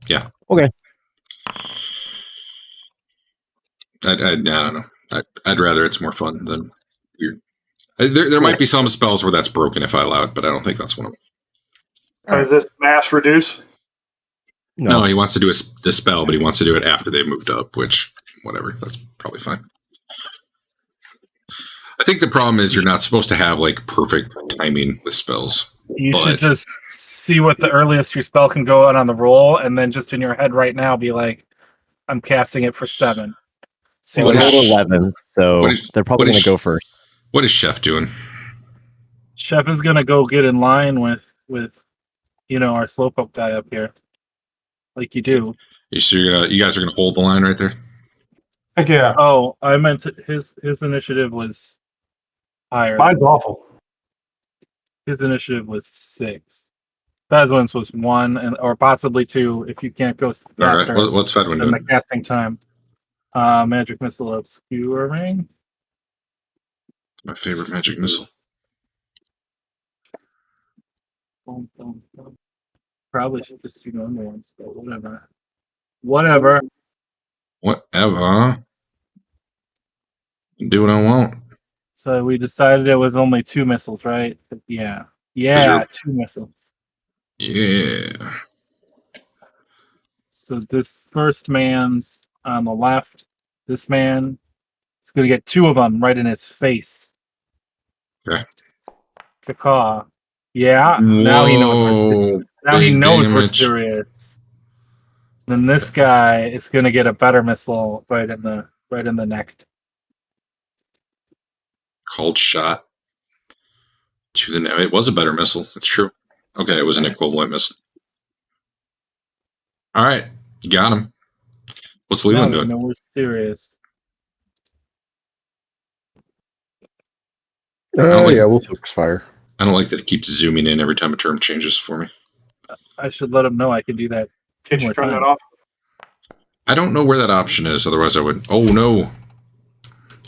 Yeah. Okay. I don't know. I'd rather it's more fun than weird. There might be some spells where that's broken if I allow it, but I don't think that's one of them. Is this mass reduce? No, he wants to do the spell, but he wants to do it after they've moved up, which, whatever. That's probably fine. I think the problem is you're not supposed to have like perfect timing with spells. You should just see what the earliest your spell can go on the roll, and then just in your head right now be like, I'm casting it for 7. See what 11, so they're probably going to go first. What is Chef doing? Chef is going to go get in line with our slowpoke guy up here, like you do. You sure you guys are going to hold the line right there? Heck yeah. Oh, I meant his initiative was higher. Mine's awful. His initiative was 6. Fedwin's was 1, or possibly 2 if you can't go faster. All right, what's Fedwin doing? The casting time. Magic missile of skewering. My favorite magic missile. Probably should just do normal ones, but whatever. Do what I want. So we decided it was only 2 missiles, right? Yeah, 2 missiles. Yeah. So this first man's on the left. This man is going to get 2 of them right in his face. Okay. Caw. Yeah. Whoa, now he knows. Now he knows we're serious. Then this guy is going to get a better missile right in the neck. Called shot to the neck. It was a better missile. That's true. Okay, it was an equivalent missile. All right, you got him. What's Leland doing? No, we're serious. We'll focus fire. I don't like that it keeps zooming in every time a term changes for me. I should let him know I can do that. Can't you turn that off? I don't know where that option is. Otherwise, I would. Oh no!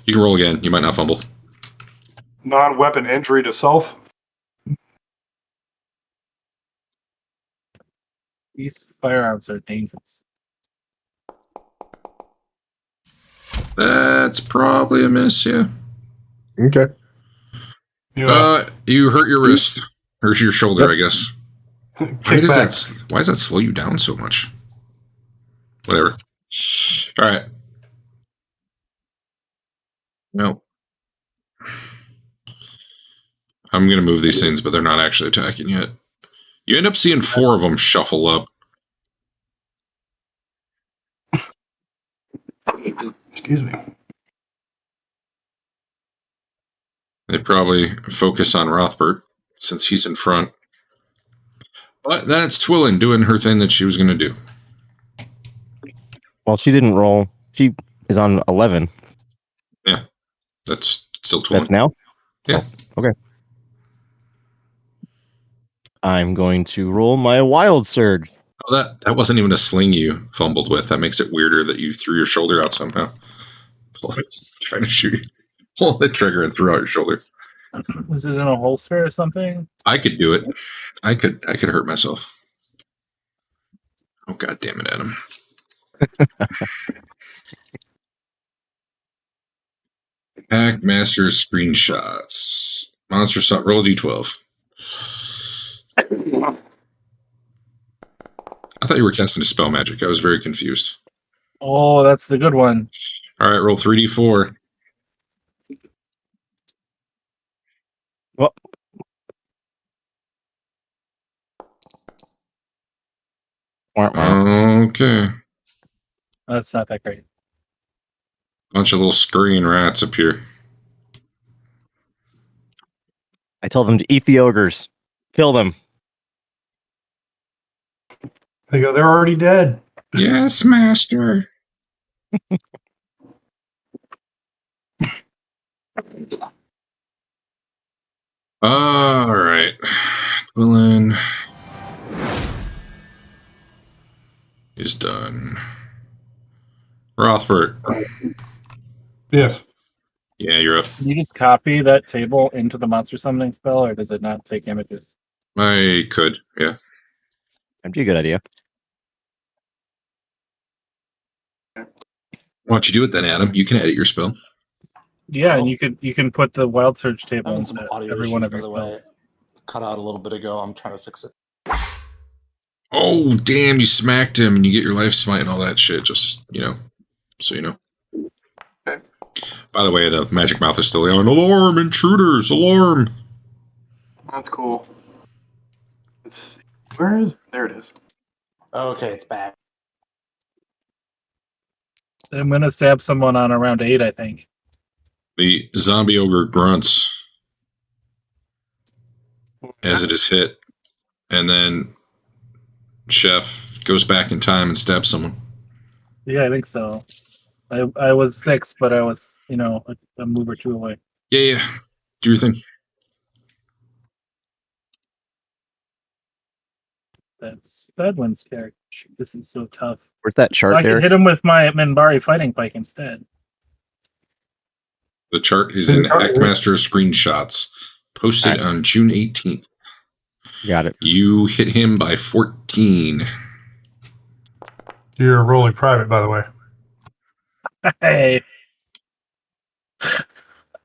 You can roll again. You might not fumble. Non-weapon injury to self. These firearms are dangerous. That's probably a miss, yeah. Okay. You hurt your wrist. Hurt your shoulder, Yep. I guess. Why does that slow you down so much? Whatever. All right. Well, I'm going to move these things, but they're not actually attacking yet. You end up seeing 4 of them shuffle up. Excuse me. They probably focus on Rothbert since he's in front. But then it's Twillin doing her thing that she was going to do. Well, she didn't roll. She is on 11. Yeah. That's still Twillin. That's now? Yeah. Oh, okay. I'm going to roll my Wild Surge. Oh, that wasn't even a sling you fumbled with. That makes it weirder that you threw your shoulder out somehow. Trying to shoot you. Pull the trigger and threw out your shoulder. Was it in a holster or something? I could do it. I could hurt myself. Oh, God damn it, Adam. Hackmaster screenshots. Monster shot. Roll a d12. I thought you were casting a spell magic. I was very confused. Oh, that's the good one. All right, roll 3d4. Well, okay. That's not that great. Bunch of little scurrying rats up here. I tell them to eat the ogres. Kill them. They go, they're already dead. Yes, master. All right. Gwilyn is done. Rothbert. Yes. Yeah, you're up. Can you just copy that table into the monster summoning spell, or does it not take images? I could, yeah. That'd be a good idea. Why don't you do it then, Adam? You can edit your spell. Yeah, and you can put the wild surge table Having into some audio every issues, one of by your the way. spells. Cut out a little bit ago. I'm trying to fix it. Oh, damn, you smacked him and you get your life smite and all that shit, just, so you know. Okay. By the way, the magic mouth is still on. Alarm, intruders, alarm. That's cool. Let's see. Where is it? There it is. Okay, it's back. I'm gonna stab someone on around 8, I think. The zombie ogre grunts as it is hit, and then Chef goes back in time and stabs someone. Yeah, I think so. I was 6, but I was, a move or 2 away. Yeah. Do your thing. That's Bedwin's character. This is so tough. Where's that chart I there? could hit him with my Minbari fighting pike instead. The chart is in Hackmaster screenshots, posted on June 18th. Got it. You hit him by 14. You're rolling private, by the way. Hey.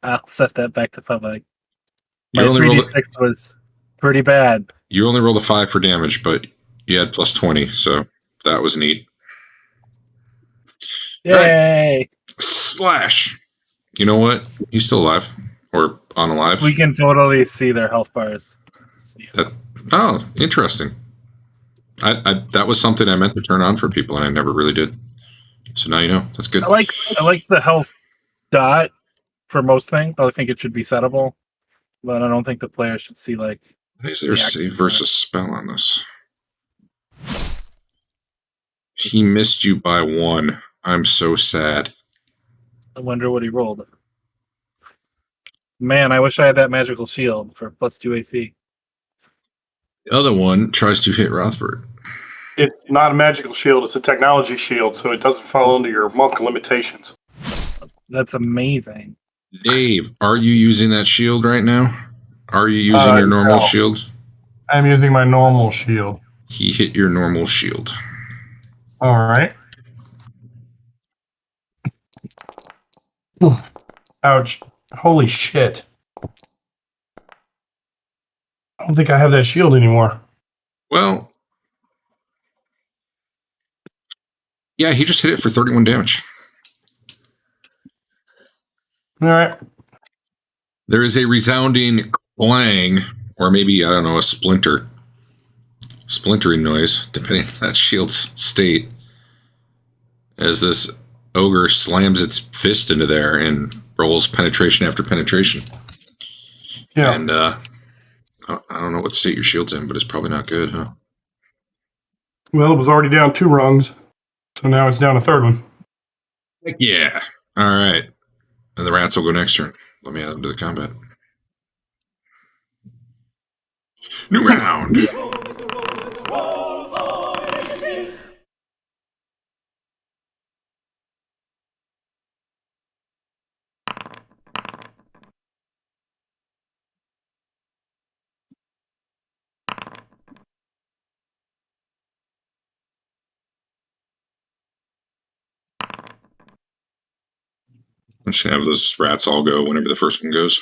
I'll set that back to public. My You only 3d6 was pretty bad. You only rolled a 5 for damage, but you had plus 20, so that was neat. Yay! Right. Slash. You know what? He's still alive. Or unalive. We can totally see their health bars. Oh, interesting. I that was something I meant to turn on for people, and I never really did. So now you know. That's good. I like the health dot for most things. I think it should be settable, but I don't think the player should see Is there save versus spell on this? He missed you by 1. I'm so sad. I wonder what he rolled. Man, I wish I had that magical shield for plus 2 AC. The other one tries to hit Rothbert. It's not a magical shield, it's a technology shield, so it doesn't fall under your monk limitations. That's amazing. Dave, are you using that shield right now? Are you using your normal shield? I'm using my normal shield. He hit your normal shield. All right. Ouch. Holy shit. I don't think I have that shield anymore. Well, yeah, he just hit it for 31 damage. All right. There is a resounding clang, or maybe, I don't know, a splintering noise, depending on that shield's state, as this ogre slams its fist into there and rolls penetration after penetration. Yeah. And I don't know what state your shield's in, but it's probably not good, huh? Well, it was already down 2 rungs, so now it's down a 3rd one. Yeah. All right. And the rats will go next turn. Let me add them to the combat. New round. I'm just going to have those rats all go whenever the first one goes.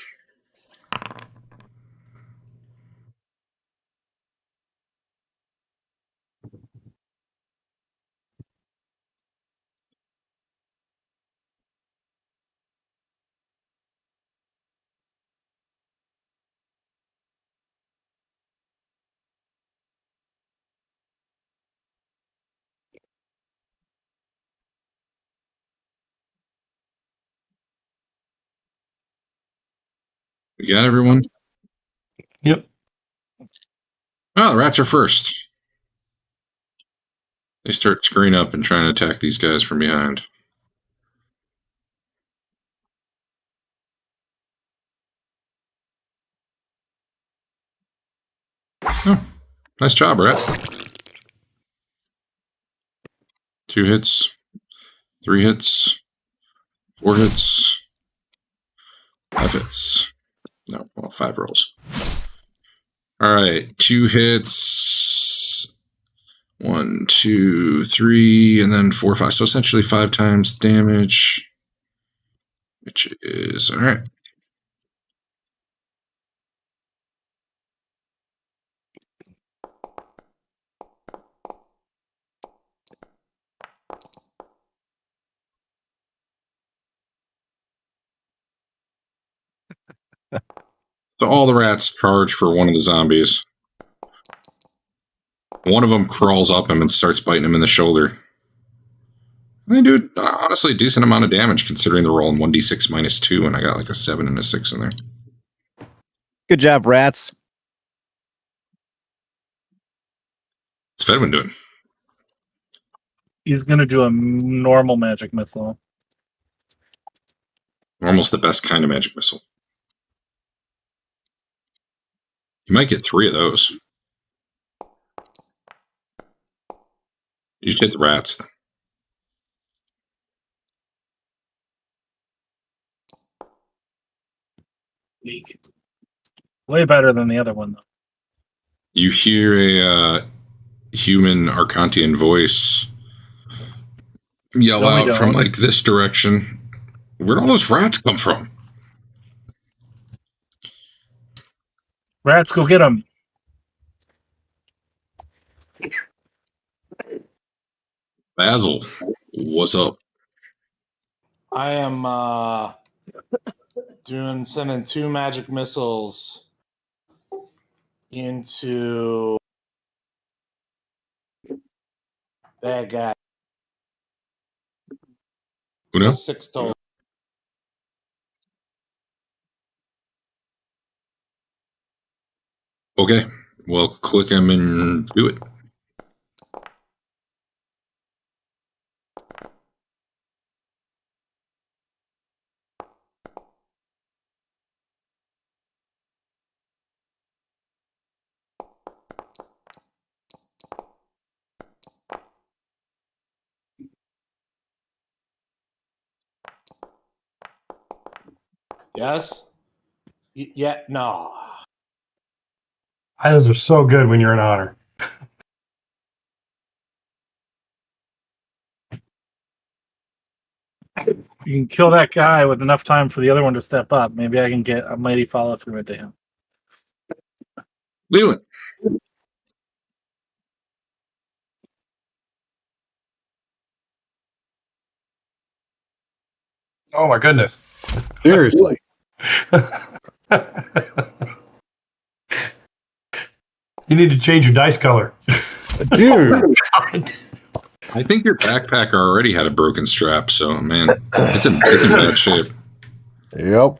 We got everyone? Yep. Oh, the rats are first. They start screwing up and trying to attack these guys from behind. Oh, nice job, rat. 2 hits, 3 hits, 4 hits, 5 hits. No, well, 5 rolls. All right, 2 hits. 1, 2, 3, and then 4, 5. So essentially 5 times damage, which is all right. So all the rats charge for one of the zombies. One of them crawls up him and starts biting him in the shoulder. They do, honestly, a decent amount of damage considering they're rolling 1d6 minus 2, and I got like a 7 and a 6 in there. Good job, rats. What's Fedwin doing? He's going to do a normal magic missile. Normal's the best kind of magic missile. You might get 3 of those. You should hit the rats. Weak. Way better than the other one, though. You hear a human Arcantian voice yell out from like this direction. Where'd all those rats come from? Rats, go get them. Basil, what's up? I am sending 2 magic missiles into that guy. Who knows? 6 total. Okay, well, click him and do it. Yes? Yeah, no. Those are so good when you're in honor. You can kill that guy with enough time for the other one to step up. Maybe I can get a mighty follow through into him. Leland. Oh my goodness. Seriously. You need to change your dice color. Dude. I think your backpacker already had a broken strap, so man, it's in bad shape. Yep.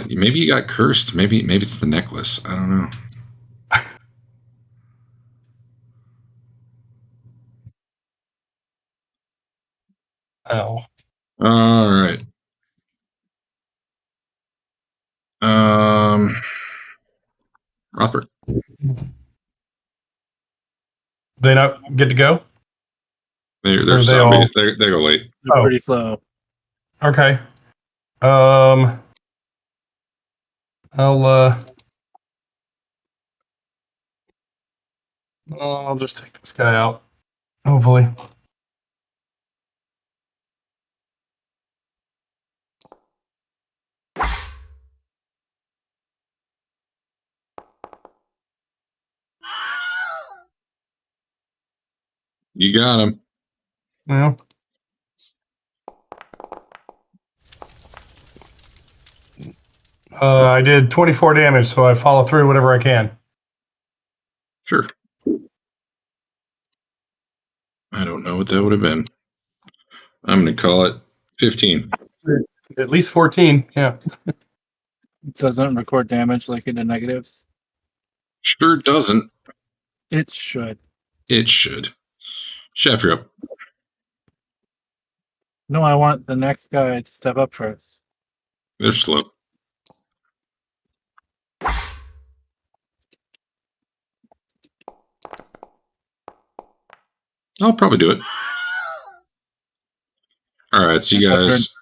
Maybe you got cursed. Maybe it's the necklace. I don't know. Oh. All right. Rothbard. They not get to go? They're zombies. They go late. They're pretty slow. Okay. I'll just take this guy out. Hopefully. You got him. Yeah. I did 24 damage, so I follow through whatever I can. Sure. I don't know what that would have been. I'm going to call it 15. At least 14, yeah. It doesn't record damage like in the negatives. Sure doesn't. It should. It should. Chef, you're up. No, I want the next guy to step up first. They're slow. I'll probably do it. All right, so you guys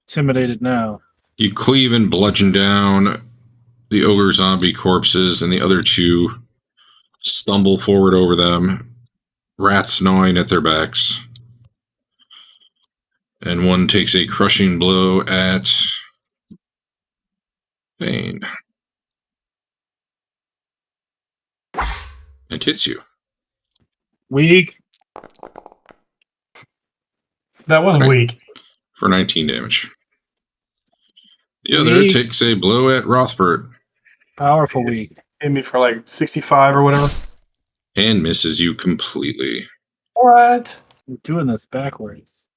intimidated now. You cleave and bludgeon down the ogre zombie corpses, and the other two stumble forward over them, rats gnawing at their backs. And one takes a crushing blow at Bane. And hits you. Weak. That was weak. For 19 damage. The other takes a blow at Rothbard. Powerful weak. Hit me for like 65 or whatever. And misses you completely. What? You're doing this backwards.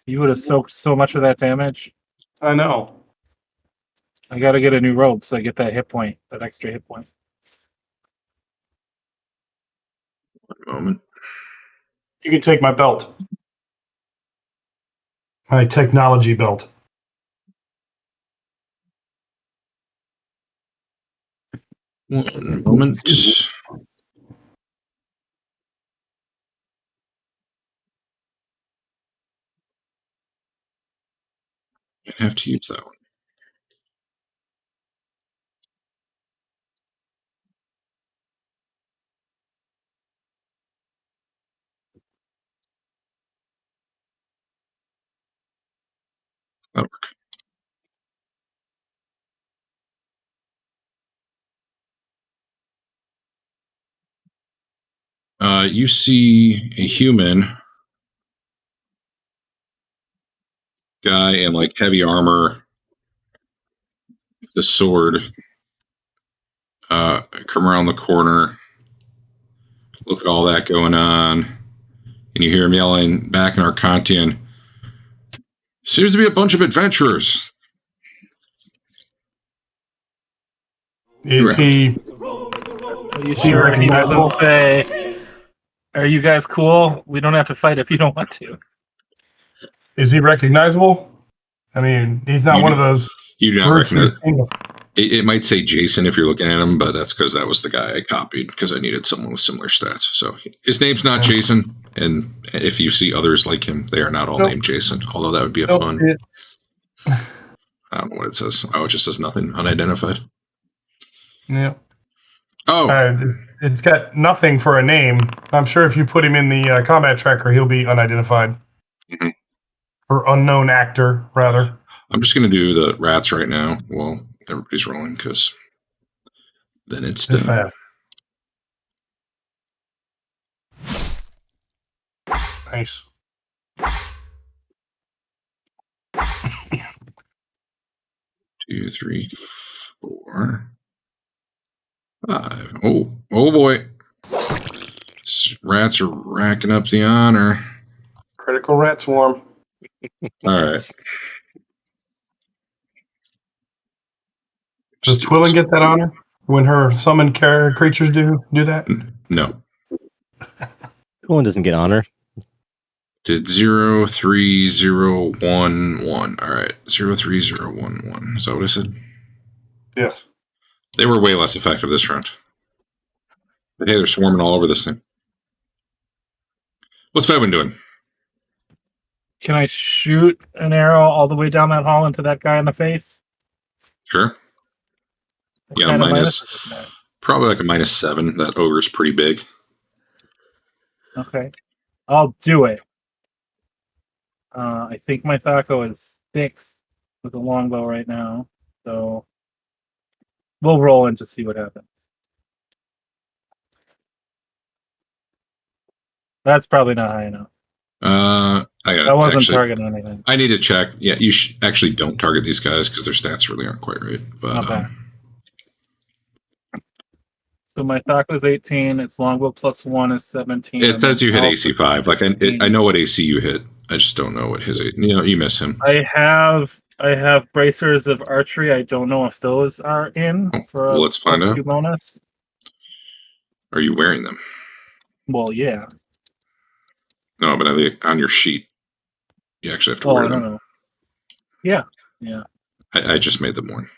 You would have soaked so much of that damage. I know. I gotta get a new rope so I get that hit point, that extra hit point. One moment. You can take my belt. My technology belt. One moment. I have to use that one. That'll work. You see a human guy in like heavy armor, the sword, come around the corner, look at all that going on, and you hear him yelling back in Arcantian, "Seems to be a bunch of adventurers." Is he? You should recognize and say, "Are you guys cool? We don't have to fight if you don't want to." Is he recognizable? I mean, he's not one of those. You do not recognize. It might say Jason if you're looking at him, but that's because that was the guy I copied because I needed someone with similar stats. So his name's not Jason, and if you see others like him, they are not all named Jason. Although that would be a fun. I don't know what it says. Oh, it just says nothing, unidentified. Yeah. Oh, it's got nothing for a name. I'm sure if you put him in the combat tracker, he'll be unidentified. Mm-hmm. Or unknown actor, rather. I'm just going to do the rats right now while everybody's rolling, because then it's done. Fast. Nice. Two, 3, 4, 5. Oh boy. Rats are racking up the honor. Critical rat swarm. All right. Does Twillin get that honor when her summoned creatures do that? No. Twillin doesn't get honor. Did 0, 3, 0, 1, 1. All right. 0, 3, 0, 1, 1. Is that what I said? Yes. They were way less effective this round. But hey, they're swarming all over this thing. What's Fedwin doing? Can I shoot an arrow all the way down that hall into that guy in the face? Sure. Yeah, probably like a -7. That ogre's pretty big. Okay. I'll do it. I think my Thaco is 6 with a longbow right now. So we'll roll in to see what happens. That's probably not high enough. I wasn't targeting anything. I need to check. Yeah, you actually don't target these guys because their stats really aren't quite right. But okay. So my Thaco is 18. Its longbow +1 is 17. It says you hit AC 5. Like I know what AC you hit. I just don't know what his. You miss him. I have bracers of archery. I don't know if those are in for let's find out. Bonus. Are you wearing them? Well, yeah. No, but on your sheet, you actually have to wear them. I don't know. Yeah. I just made them worn.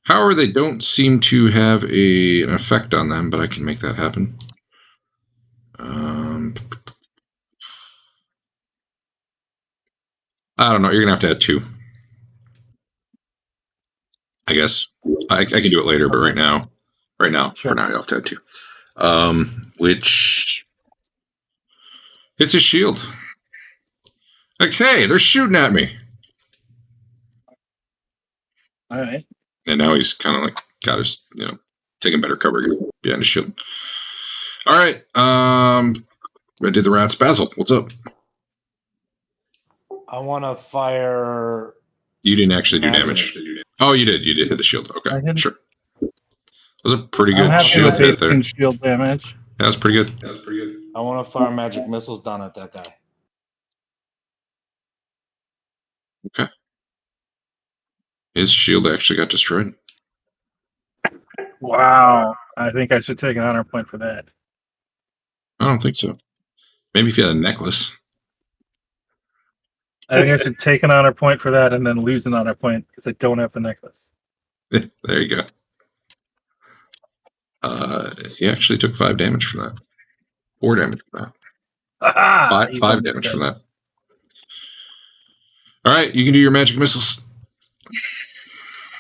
However, they don't seem to have an effect on them, but I can make that happen. I don't know. You're going to have to add 2. I guess. I can do it later, but right now, sure. For now, you'll have to add 2. Which... It's a shield. Like, hey, they're shooting at me. All right. And now he's kind of like got his, taking better cover behind his shield. All right. I did the rats. Basil, what's up? I want to fire. You didn't actually do damage. Oh, you did. You did hit the shield. Okay, sure. That was a pretty good shield hit there. Shield damage. Yeah, that's pretty good. I want to fire magic missiles down at that guy. Okay. His shield actually got destroyed. Wow. I think I should take an honor point for that. I don't think so. Maybe if you had a necklace. I think I should take an honor point for that and then lose an honor point because I don't have the necklace. There you go. He actually took 5 damage for that. 4 damage for that. Aha! 5 damage for that. All right, you can do your magic missiles.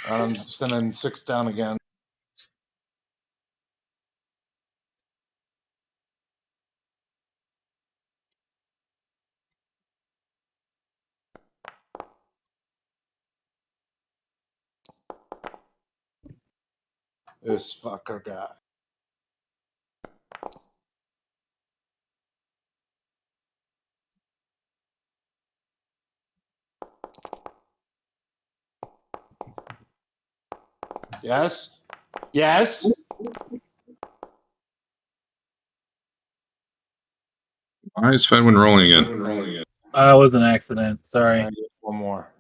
I'm sending 6 down again. This fucker guy. Yes. Why is Fedwin rolling again? It was an accident. Sorry. One more.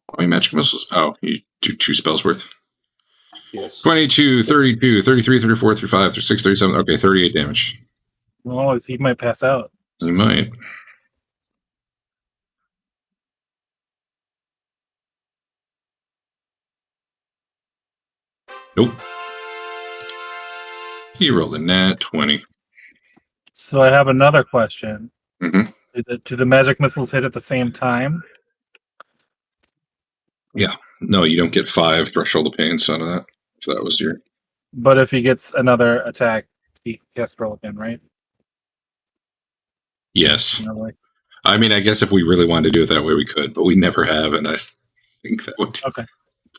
How many magic missiles? Oh, you do 2 spells worth. Yes. 22, 32, 33, 34, 35, 36, 37. Okay, 38 damage. Well, he might pass out. You might. Nope. He rolled a nat 20. So I have another question. Mm-hmm. Do the magic missiles hit at the same time? Yeah. No, you don't get 5 threshold of pains out of that. If that was your... But if he gets another attack, he has to roll again, right? Yes. Like... I mean, I guess if we really wanted to do it that way, we could, but we never have, and I think that would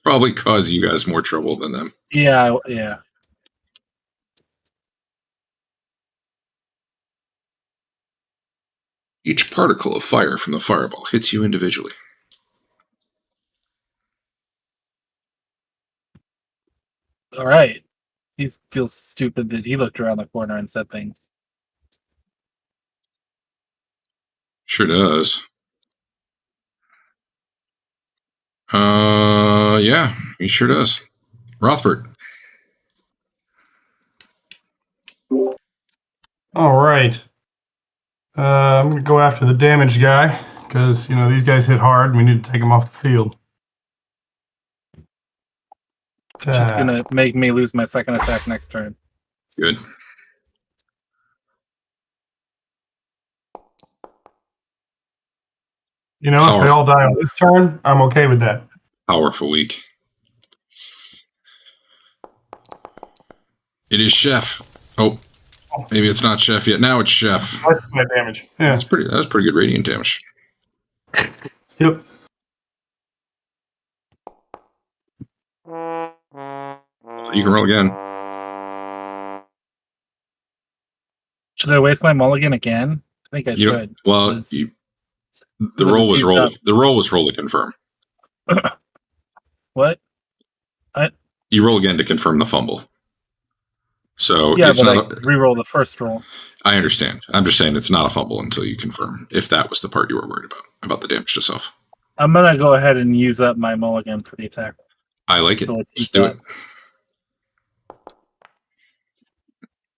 probably cause you guys more trouble than them. Yeah. Each particle of fire from the fireball hits you individually. All right. He feels stupid that he looked around the corner and said things. Sure does. Yeah, he sure does. Rothbert. All right. I'm going to go after the damaged guy because, these guys hit hard and we need to take them off the field. She's going to make me lose my second attack next turn. Good. If they all die on this turn, I'm okay with that. Powerful week. It is Chef. Oh, maybe it's not Chef yet. Now it's Chef. That's my damage. Yeah. That's pretty good radiant damage. Yep. You can roll again. Should I waste my mulligan again? I think I should. Well, the roll was rolled. The roll was rolled to confirm. What? You roll again to confirm the fumble. So yeah, it's but not I re-roll the first roll. I understand. I'm just saying it's not a fumble until you confirm. If that was the part you were worried about the damage to self. I'm gonna go ahead and use up my mulligan for the attack. I like it. Let's do it.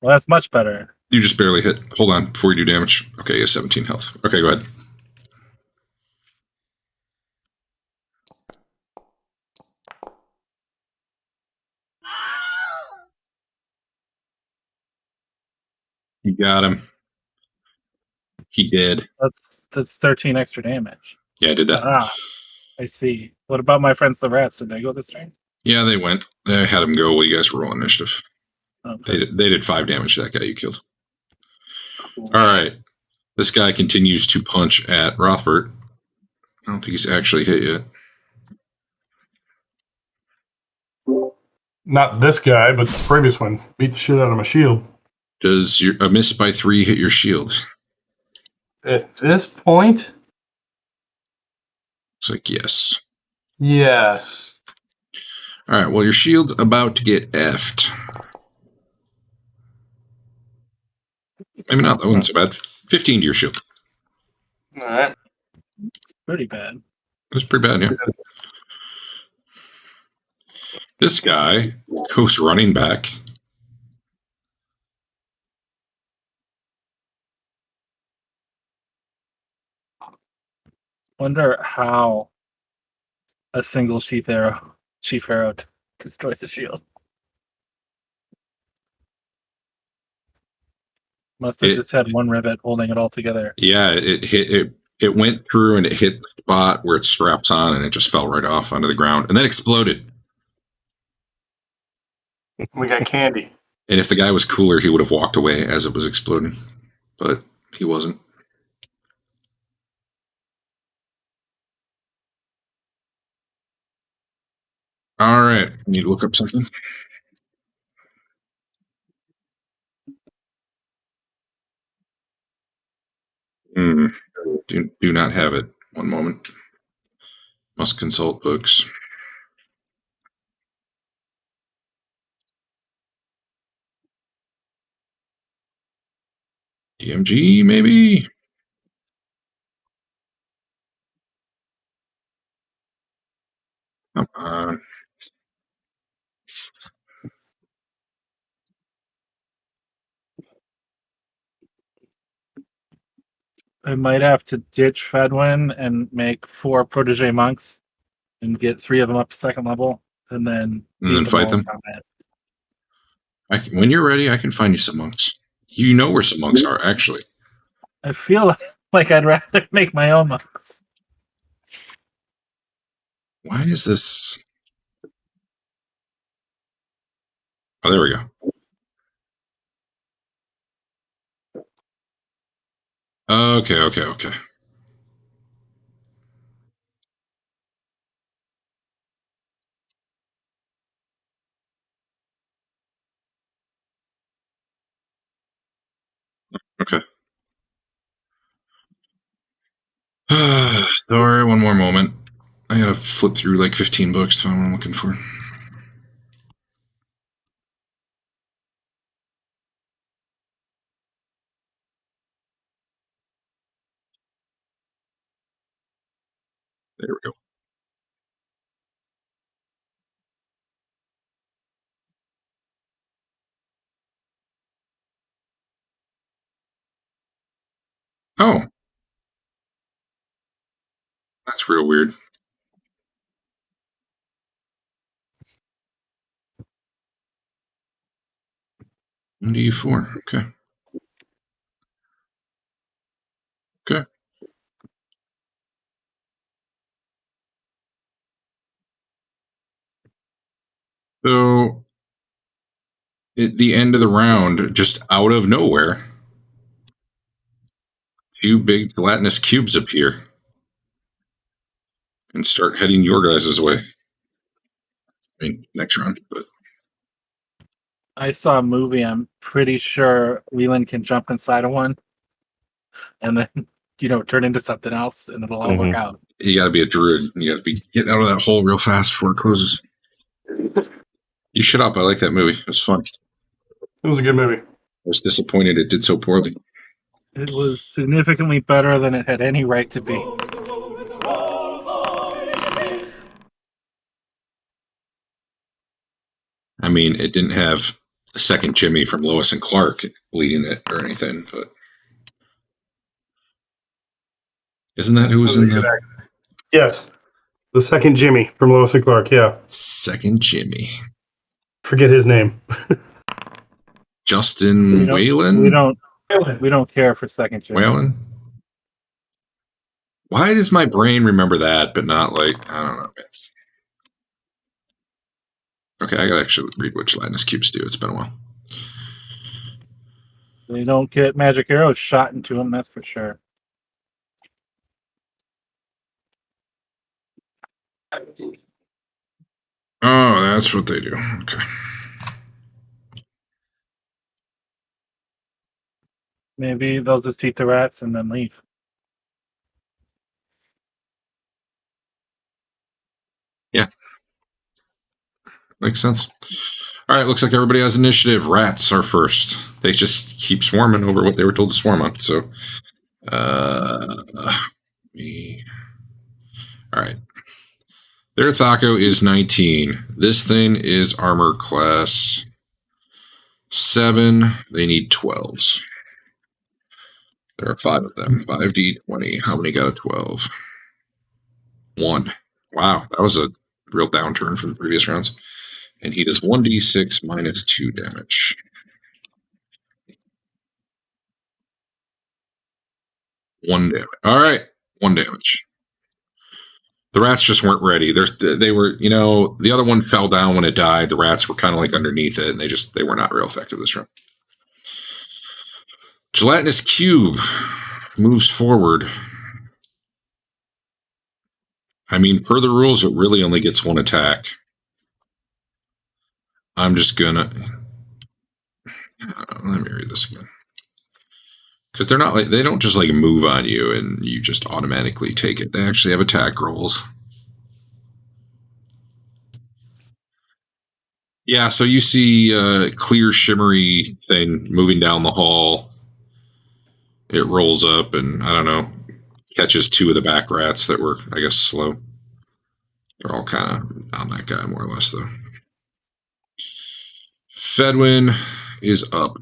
Well, that's much better. You just barely hit. Hold on before you do damage. Okay, you have 17 health. Okay, go ahead. You got him. He did. That's 13 extra damage. Yeah, I did that. I see. What about my friends the rats? Did they go this turn? Yeah, they went. They had him go while you guys were rolling initiative. Okay. They did 5 damage to that guy you killed. Cool. All right. This guy continues to punch at Rothbert. I don't think he's actually hit yet. Not this guy, but the previous one. Beat the shit out of my shield. Does a miss by 3 hit your shield? At this point? It's like, yes. Yes. All right, well, your shield's about to get effed. Maybe not. That wasn't so bad. 15 to your shield. All right. It's pretty bad. That's pretty bad, yeah. This guy goes running back. Wonder how a single chief arrow destroys a shield. Must have just had one rivet holding it all together. Yeah, it went through and it hit the spot where it straps on and it just fell right off onto the ground and then exploded. We got candy. And if the guy was cooler, he would have walked away as it was exploding. But he wasn't. All right. Need to look up something. Do not have it. One moment. Must consult books. DMG, maybe? Come on. I might have to ditch Fedwin and make 4 protege monks and get 3 of them up to 2nd level and then fight them. When you're ready, I can find you some monks. You know where some monks are, actually. I feel like I'd rather make my own monks. Why is this? Oh, there we go. Okay. Okay. Sorry, one more moment. I gotta flip through like 15 books to find what I'm looking for. There we go. Oh. That's real weird. D4. Okay. Okay. So, at the end of the round, just out of nowhere, 2 big gelatinous cubes appear and start heading your guys' way. I mean, next round, but I saw a movie. I'm pretty sure Leland can jump inside of one, and then turn into something else, and it'll all work out. You got to be a druid. You got to be getting out of that hole real fast before it closes. You shut up. I like that movie. It was fun. It was a good movie. I was disappointed it did so poorly. It was significantly better than it had any right to be. I mean, it didn't have second Jimmy from Lois and Clark leading it or anything, but isn't that who was in the... Yes. The second Jimmy from Lois and Clark, yeah. Second Jimmy. Forget his name. Justin Whalen? We don't care for second Jimmy. Whalen? Why does my brain remember that, but not like, I don't know. Okay, I gotta actually read what gelatinous cubes do. It's been a while. They don't get magic arrows shot into them, that's for sure. Oh, that's what they do. Okay. Maybe they'll just eat the rats and then leave. Yeah. Makes sense. All right, looks like everybody has initiative. Rats are first. They just keep swarming over what they were told to swarm on. So, me. All right. Their Thaco is 19. This thing is armor class 7. They need 12s. There are 5 of them. 5d20. How many got a 12? 1. Wow, that was a real downturn from the previous rounds. And he does 1d6 minus 2 damage. One damage. All right, 1 damage. The rats just weren't ready. They were, the other one fell down when it died. The rats were kind of like underneath it, and they were not real effective this round. Gelatinous cube moves forward. I mean, per the rules, it really only gets 1 attack. I'm just gonna... let me read this again. Because they don't just move on you and you just automatically take it. They actually have attack rolls. Yeah, so you see a clear, shimmery thing moving down the hall. It rolls up and, I don't know, catches 2 of the back rats that were, I guess, slow. They're all kind of on that guy, more or less, though. Fedwin is up.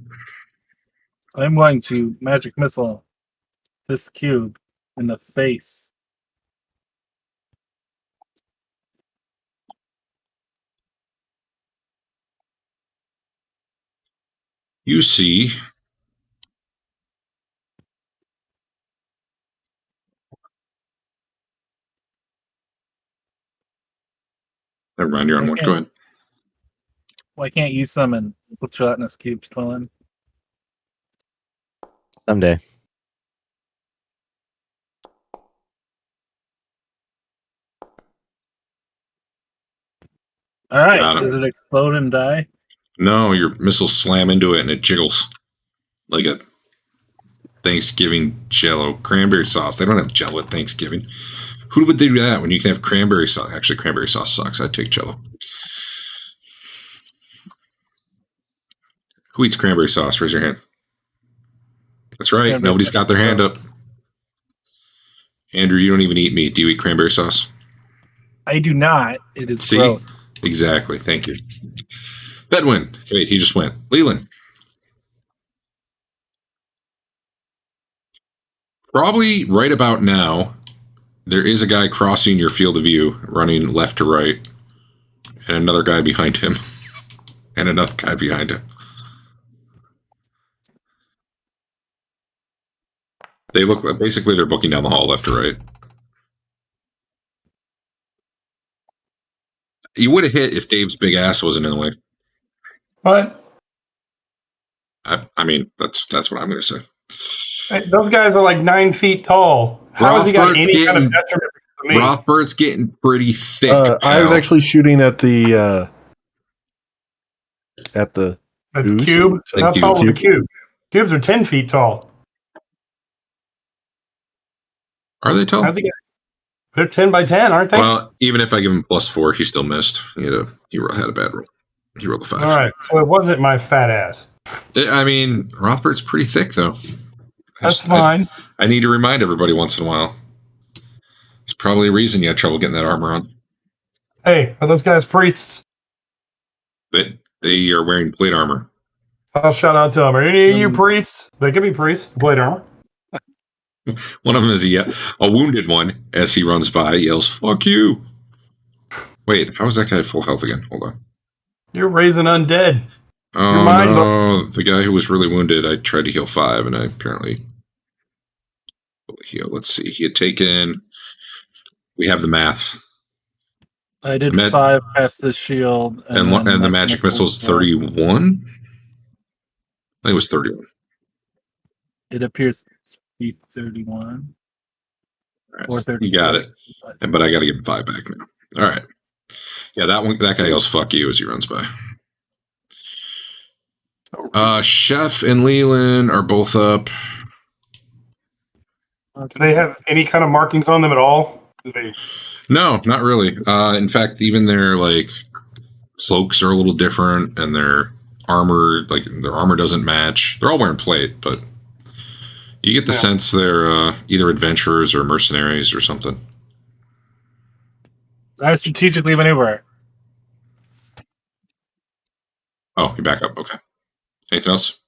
I'm going to magic missile this cube in the face. You see never mind, you're on 1. Go ahead. Why can't you summon with gelatinous cubes, Twillin? Someday. All right. Does it explode and die? No, your missiles slam into it and it jiggles like a Thanksgiving Jello cranberry sauce. They don't have Jello at Thanksgiving. Who would do that when you can have cranberry sauce? Actually, cranberry sauce sucks. I'd take Jello. Who eats cranberry sauce? Raise your hand. That's right. Nobody's got their hand up. Andrew, you don't even eat meat. Do you eat cranberry sauce? I do not. It is gross. Exactly. Thank you. Bedwin. Wait, he just went. Leland. Probably right about now, there is a guy crossing your field of view, running left to right, and another guy behind him, and another guy behind him. They look basically they're booking down the hall left to right. You would have hit if Dave's big ass wasn't in the way. What? I mean, that's what I'm going to say. Hey, those guys are like 9 feet tall. How has he got any kind of detriment to me? Rothbert's getting pretty thick. I was actually shooting at the cube. How tall is the cube? Cubes are 10 feet tall. Are they tall? They're 10 by 10, aren't they? Well, even if I give him +4, he still missed. He had a bad roll. He rolled a 5. All right, so it wasn't my fat ass. I mean, Rothbert's pretty thick, though. That's fine. I need to remind everybody once in a while. There's probably a reason you had trouble getting that armor on. Hey, are those guys priests? They are wearing plate armor. I'll shout out to them. Are any of you priests? They could be priests. Plate armor. One of them is a wounded one. As he runs by, yells, "Fuck you!" Wait, how is that guy full health again? Hold on. You're raising undead. Oh no, the guy who was really wounded, I tried to heal 5, and I apparently heal. Let's see. He had taken. We have the math. I did 5 past the shield, and the magic missile's 31. I think it was 31. It appears to be 31. Right. Or 36. You got it. But I got to give him 5 back now. All right. Yeah, that guy yells "fuck you" as he runs by. Chef and Leland are both up. Do they have any kind of markings on them at all? No, not really. In fact, even their cloaks are a little different, and their armor doesn't match. They're all wearing plate, but you get the sense they're either adventurers or mercenaries or something. I strategically maneuver. Oh, you're back up. Okay. Anything else?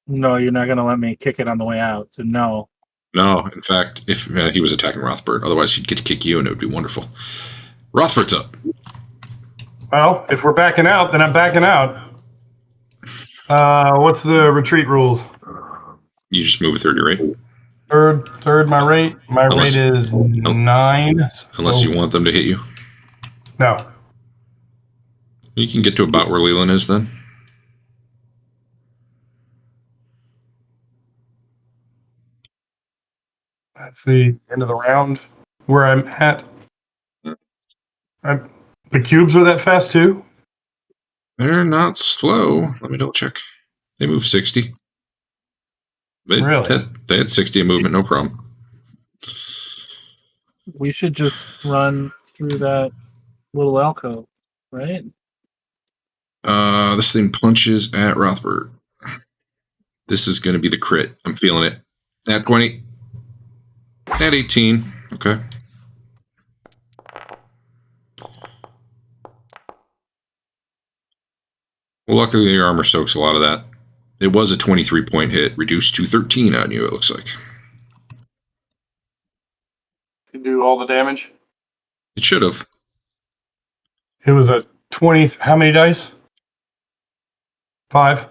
No, you're not going to let me kick it on the way out, so no. No, in fact, if he was attacking Rothbert, otherwise he'd get to kick you, and it would be wonderful. Rothbert's up. Well, if we're backing out, then I'm backing out. What's the retreat rules? You just move a third your rate. Third, my rate. My rate is 9. Unless you want them to hit you. No. You can get to about where Leland is then. That's the end of the round where I'm at. The cubes are that fast too? They're not slow. Let me double check. They move 60. Really? They had 60 in movement, no problem. We should just run through that little alcove, right? This thing punches at Rothbert. This is going to be the crit. I'm feeling it. At 20. At 18. Okay. Well, luckily your armor soaks a lot of that. It was a 23-point hit, reduced to 13 on you, it looks like. You do all the damage? It should have. It was a 20. How many dice? 5.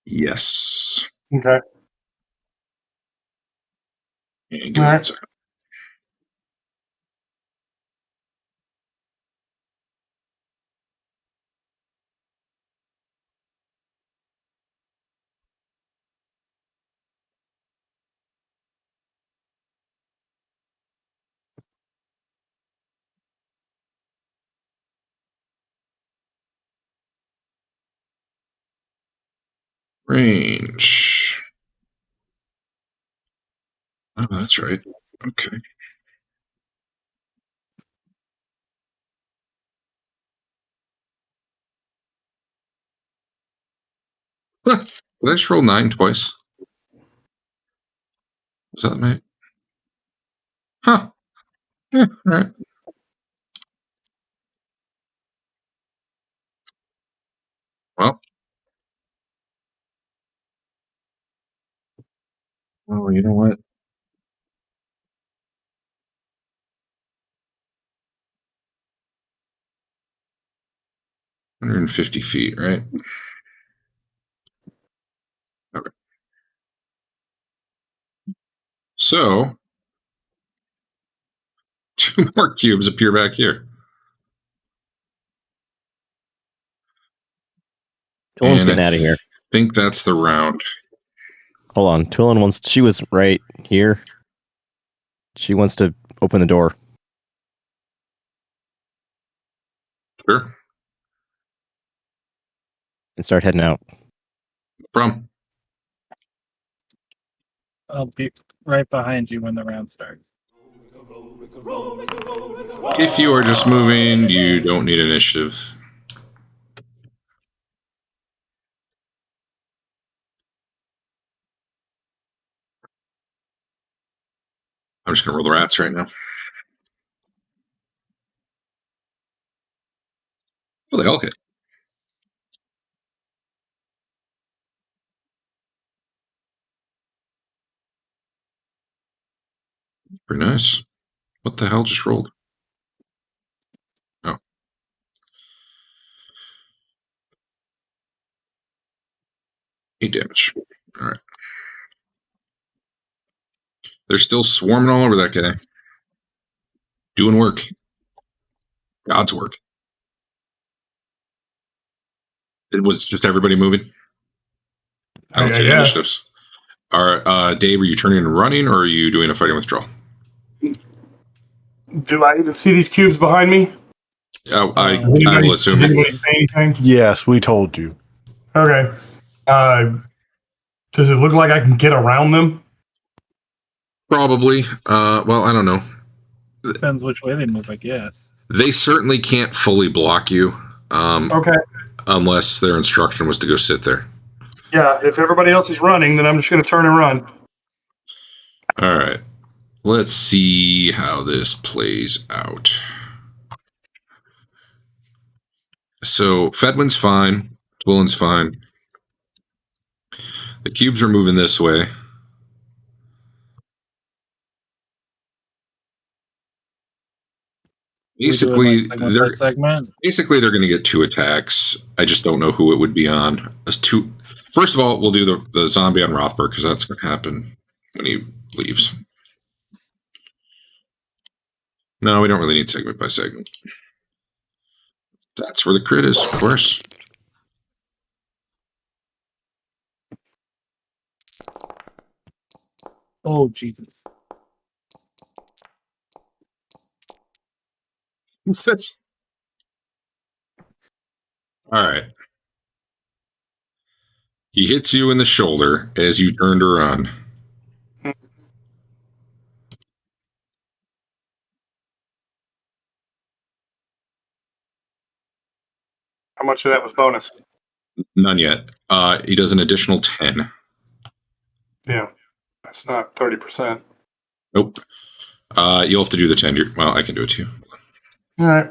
Yes. Okay. And give me 1 second. Range. Oh, that's right. Okay. Huh. Did I just roll 9 twice? Was that mate? Huh. Yeah, all right. Well. Oh, you know what? $150 right? Okay. So 2 more cubes appear back here. Twillin's getting out of here. I think that's the round. Hold on. Twillin wants. She was right here. She wants to open the door. Sure. And start heading out. No problem. I'll be right behind you when the round starts. If you are just moving, you don't need initiative. I'm just going to roll the rats right now. Oh, they all hit. Very nice. What the hell just rolled? Oh. 8 damage. All right. They're still swarming all over that guy. Doing work. God's work. It was just everybody moving. I don't see any initiatives. Dave, are you turning and running, or are you doing a fighting withdrawal? Do I even see these cubes behind me? I will assume. Does anybody say anything? Yes, we told you. Okay. Does it look like I can get around them? Probably. Well, I don't know. Depends which way they move, I guess. They certainly can't fully block you. Okay. Unless their instruction was to go sit there. Yeah, if everybody else is running, then I'm just going to turn and run. All right. Let's see how this plays out. So Fedwin's fine. Twillin's fine. The cubes are moving this way. Basically, they're going to get 2 attacks. I just don't know who it would be on. First of all, we'll do the zombie on Rothberg, because that's going to happen when he leaves. No, we don't really need segment by segment. That's where the crit is, of course. Oh, Jesus. All right. He hits you in the shoulder as you turn to run. How much of that was bonus? None yet. He does an additional 10. Yeah. That's not 30%. Nope. You'll have to do the 10. Well, I can do it too. All right.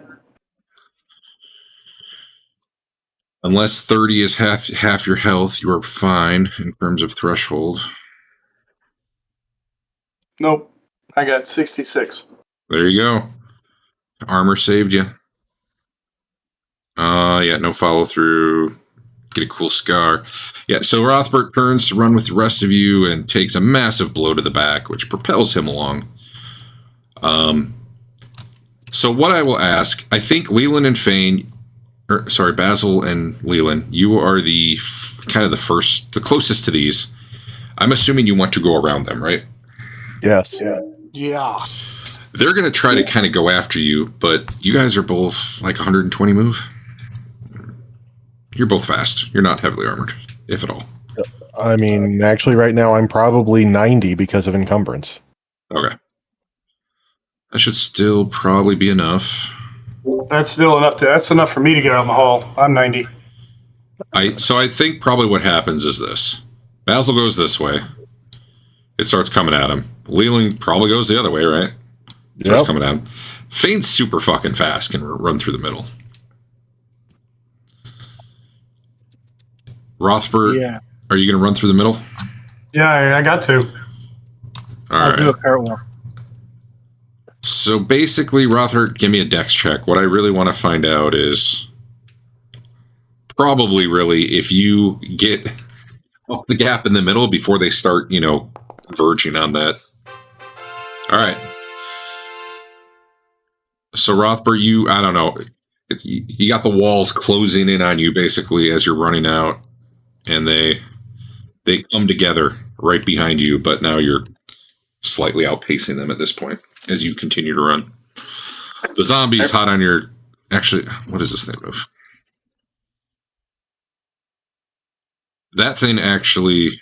Unless 30 is half your health, you are fine in terms of threshold. Nope. I got 66. There you go. Armor saved you. Yeah, no follow through. Get a cool scar. Yeah, so Rothberg turns to run with the rest of you and takes a massive blow to the back, which propels him along. So what I will ask, I think Leland and Fane, Basil and Leland, you are the closest to these. I'm assuming you want to go around them, right? Yes. Yeah. They're going to try to kind of go after you, but you guys are both like 120 move. You're both fast. You're not heavily armored, if at all. I mean, actually, right now I'm probably 90 because of encumbrance. Okay. That should still probably be enough. That's still enough. That's enough for me to get out in the hall. I'm 90. So I think probably what happens is this. Basil goes this way. It starts coming at him. Leland probably goes the other way, right? Starts coming at him. Fane's super fucking fast, can run through the middle. Rothbert, are you going to run through the middle? Yeah, I got to. I'll do a cartwheel. So basically, Rothbert, give me a dex check. What I really want to find out is probably really if you get off the gap in the middle before they start, verging on that. All right. So Rothbert, I don't know. You got the walls closing in on you basically as you're running out, and they come together right behind you, but now you're slightly outpacing them at this point as you continue to run. The zombie's hot on your... Actually, what is this thing move? That thing actually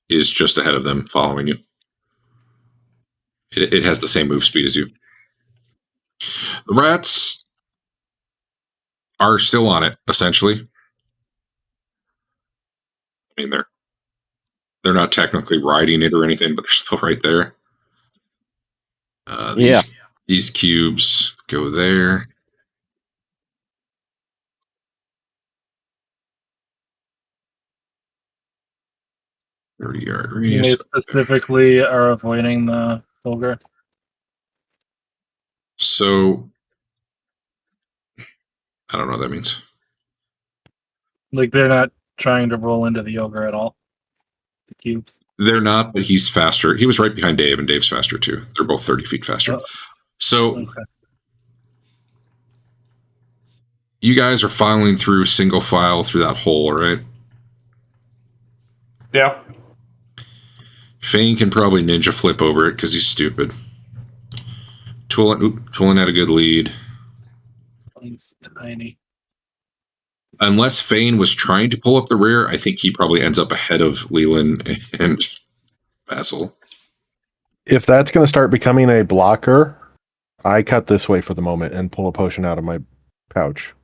is just ahead of them, following you. It has the same move speed as you. The rats are still on it, essentially. I mean, they're not technically riding it or anything, but they're still right there. These cubes go there. .30-yard radius. They specifically are avoiding the ogre. So, I don't know what that means. Like, they're not trying to roll into the ogre at all. The cubes. They're not, but he's faster. He was right behind Dave, and Dave's faster too. They're both 30 feet faster. So, you guys are filing through single file through that hole, right? Yeah. Fane can probably ninja flip over it because he's stupid. Toolin had a good lead. He's tiny. Unless Fane was trying to pull up the rear, I think he probably ends up ahead of Leland and Basil. If that's going to start becoming a blocker, I cut this way for the moment and pull a potion out of my pouch.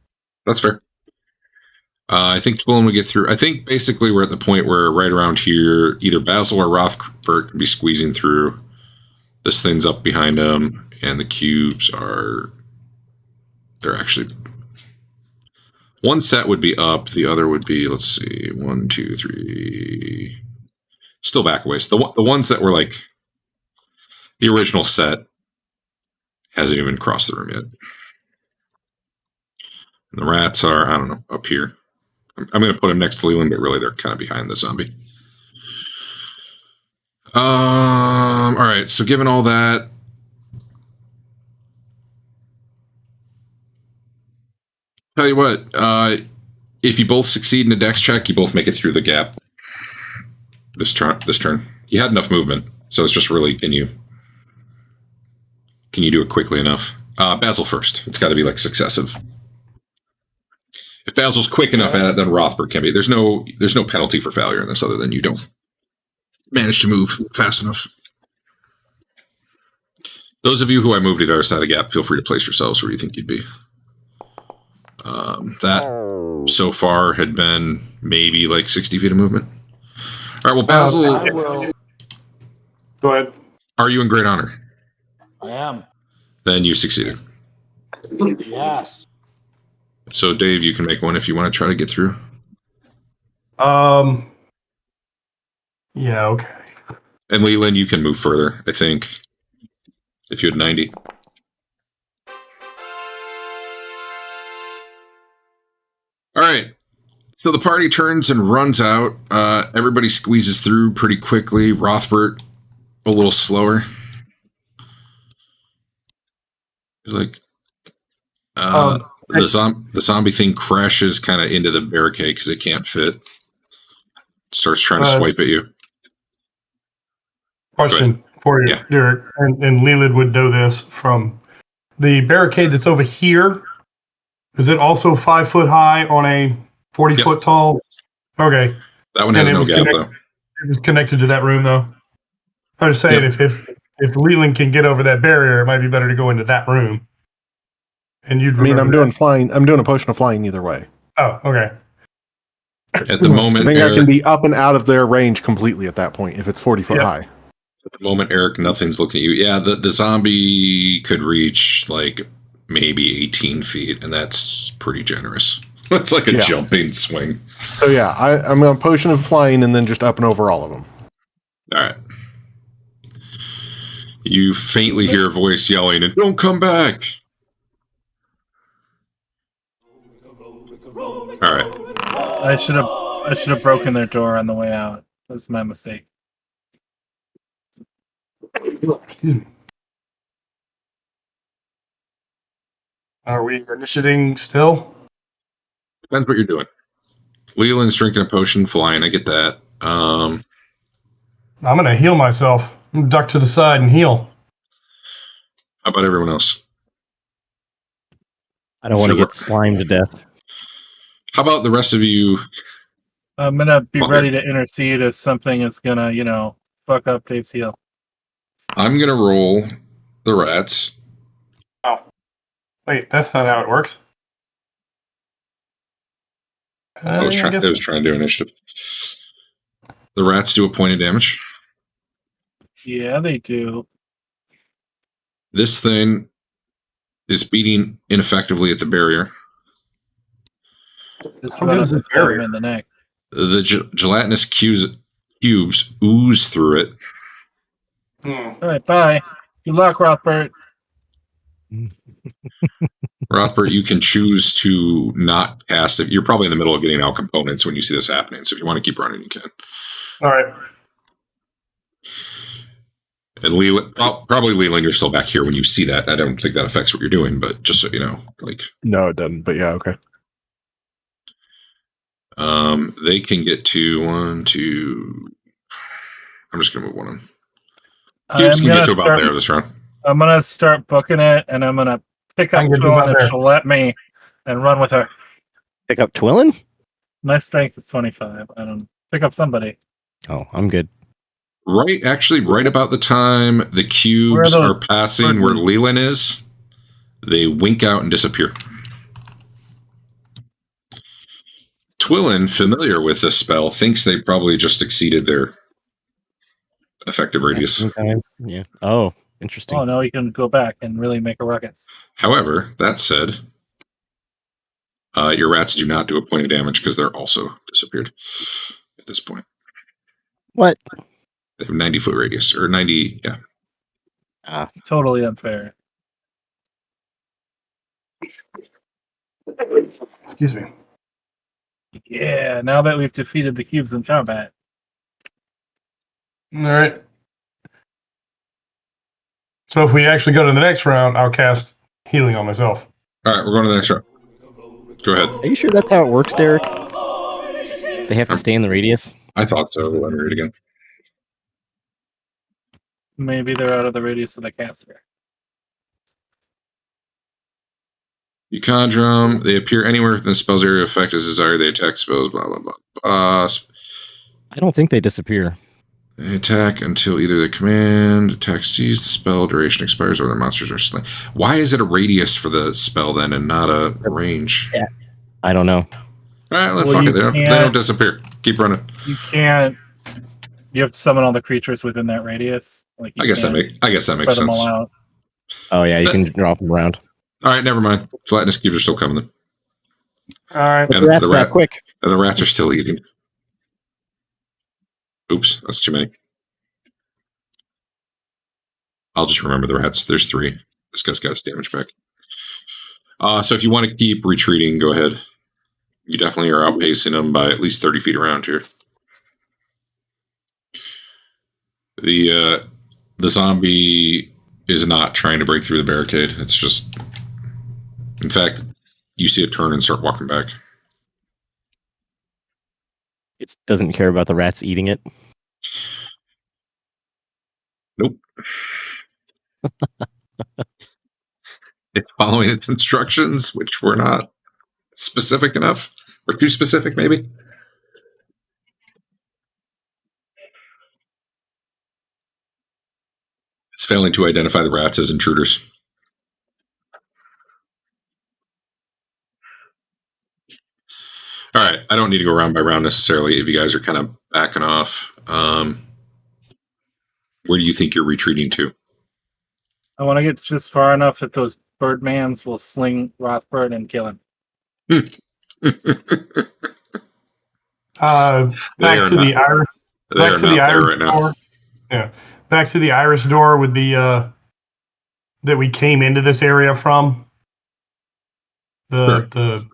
That's fair. I think Toolin would get through. I think basically we're at the point where right around here, either Basil or Rothbert can be squeezing through. This thing's up behind them, and the cubes they're actually... One set would be up, the other would be, let's see, 1, 2, 3... Still back a ways. The ones that were like... The original set hasn't even crossed the room yet. And the rats are, I don't know, up here. I'm going to put them next to Leland, but really they're kind of behind the zombie. All right, so given all that, tell you what, if you both succeed in a dex check, you both make it through the gap this turn. You had enough movement, so it's just really, can you do it quickly enough? Basil first. It's got to be like successive. If Basil's quick enough at it, then Rothbert can be. There's no penalty for failure in this other than you don't manage to move fast enough. Those of you who I moved to the other side of the gap, feel free to place yourselves where you think you'd be. That so far had been maybe like 60 feet of movement. All right, well, Basil... Go ahead. Are you in great honor? I am. Then you succeeded. Yes. So, Dave, you can make one if you want to try to get through. Yeah, okay. And Leland, you can move further, I think, if you had 90. All right. So the party turns and runs out. Everybody squeezes through pretty quickly. Rothbert, a little slower. He's like... The zombie thing crashes kind of into the barricade because it can't fit. Starts trying to swipe at you. Question for you, Derek, and Leland would know this from the barricade that's over here. Is it also 5 foot high on a 40 foot tall? Okay. That one has no gap, though. It was connected to that room, though. I was saying, if Leland can get over that barrier, it might be better to go into that room. And you'd. I mean, I'm doing flying. I'm doing a potion of flying either way. Oh, okay. At the moment, I think Eric, I can be up and out of their range completely at that point if it's 40 foot high. At the moment, Eric, nothing's looking at you. Yeah, the zombie could reach like maybe 18 feet, and that's pretty generous. That's like a jumping swing. So yeah, I'm going to potion of flying and then just up and over all of them. All right. You faintly hear a voice yelling, and don't come back. All right. I should have broken their door on the way out. That's my mistake. Excuse me. Are we initiating still? Depends what you're doing. Leland's drinking a potion, flying. I get that. I'm gonna heal myself. I'm duck to the side and heal. How about everyone else? I don't want to get slimed to death. How about the rest of you? I'm gonna be ready to intercede if something is gonna, fuck up Dave's heal. I'm gonna roll the rats. Oh, wait, that's not how it works. I was trying to do initiative. The rats do a point of damage. Yeah, they do. This thing is beating ineffectively at the barrier. Just run up and stab him in the neck. The gelatinous cubes ooze through it. All right, bye. Good luck, Rothbert. Rothbert, you can choose to not cast it. You're probably in the middle of getting out components when you see this happening. So if you want to keep running, you can. All right. And Leland, probably Leland, you're still back here when you see that. I don't think that affects what you're doing, but just so you know, no, it doesn't. But yeah, okay. They can get to 1, 2. I'm just gonna move one of them. Cubes can get to about there this round. I'm gonna start booking it, and I'm gonna pick up Twillin if she'll let me, and run with her. Pick up Twillin? My strength is 25. I don't pick up somebody. Oh, I'm good. Right about the time the cubes are passing where Leland is, they wink out and disappear. Twillin, familiar with this spell, thinks they probably just exceeded their effective radius. Yeah. Oh, interesting. Oh, no, you can go back and really make a ruckus. However, that said, your rats do not do a point of damage because they're also disappeared at this point. What? They have 90-foot radius, or 90, yeah. Totally unfair. Excuse me. Yeah, now that we've defeated the cubes in combat. All right. So if we actually go to the next round, I'll cast healing on myself. All right, we're going to the next round. Go ahead. Are you sure that's how it works, Derek? They have to stay in the radius? I thought so. Let me read again. Maybe they're out of the radius of the caster. You conjure them. They appear anywhere within the spell's area of effect as desired. They attack spells, blah, blah, blah. I don't think they disappear. They attack until either the command attack sees the spell, duration expires, or the monsters are slain. Why is it a radius for the spell then and not a range? Yeah. I don't know. All right, fuck it. They don't disappear. Keep running. You can't. You have to summon all the creatures within that radius. I guess that makes sense. Oh yeah, you can drop them around. All right, never mind. Gelatinous cubes are still coming then. All right. And the rats back quick. And the rats are still eating. Oops, that's too many. I'll just remember the rats. There's 3. This guy's got his damage back. So if you want to keep retreating, go ahead. You definitely are outpacing them by at least 30 feet around here. The zombie is not trying to break through the barricade. It's just... In fact, you see it turn and start walking back. It doesn't care about the rats eating it. Nope. It's following its instructions, which were not specific enough. Or too specific, maybe. It's failing to identify the rats as intruders. All right, I don't need to go round by round necessarily if you guys are kind of backing off. Where do you think you're retreating to? I want to get just far enough that those birdmans will sling Rothbard and kill him. Back to the iris. Back to the iris right door. Yeah, back to the iris door with the that we came into this area from. The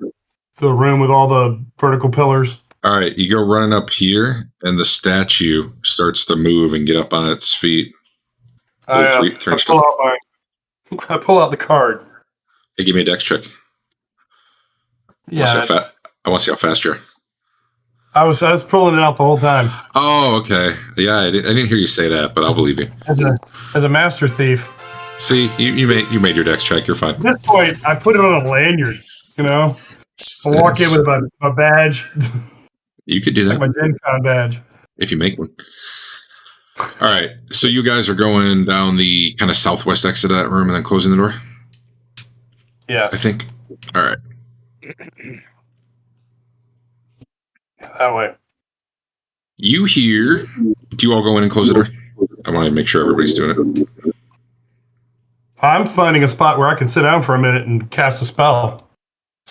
room with all the vertical pillars. All right, you go running up here, and the statue starts to move and get up on its feet. I pull out the card. Hey, give me a dex check. Yeah. I want to see how fast you are. I was pulling it out the whole time. Oh, okay. Yeah, I didn't hear you say that, but I'll believe you. As a master thief. See, you made your dex check. You're fine. At this point, I put it on a lanyard. You know, I walk in with a badge. You could do that. Like my Gen Con badge. If you make one. All right. So you guys are going down the kind of southwest exit of that room and then closing the door? Yes. I think. All right. That way. You hear. Do you all go in and close the door? I want to make sure everybody's doing it. I'm finding a spot where I can sit down for a minute and cast a spell.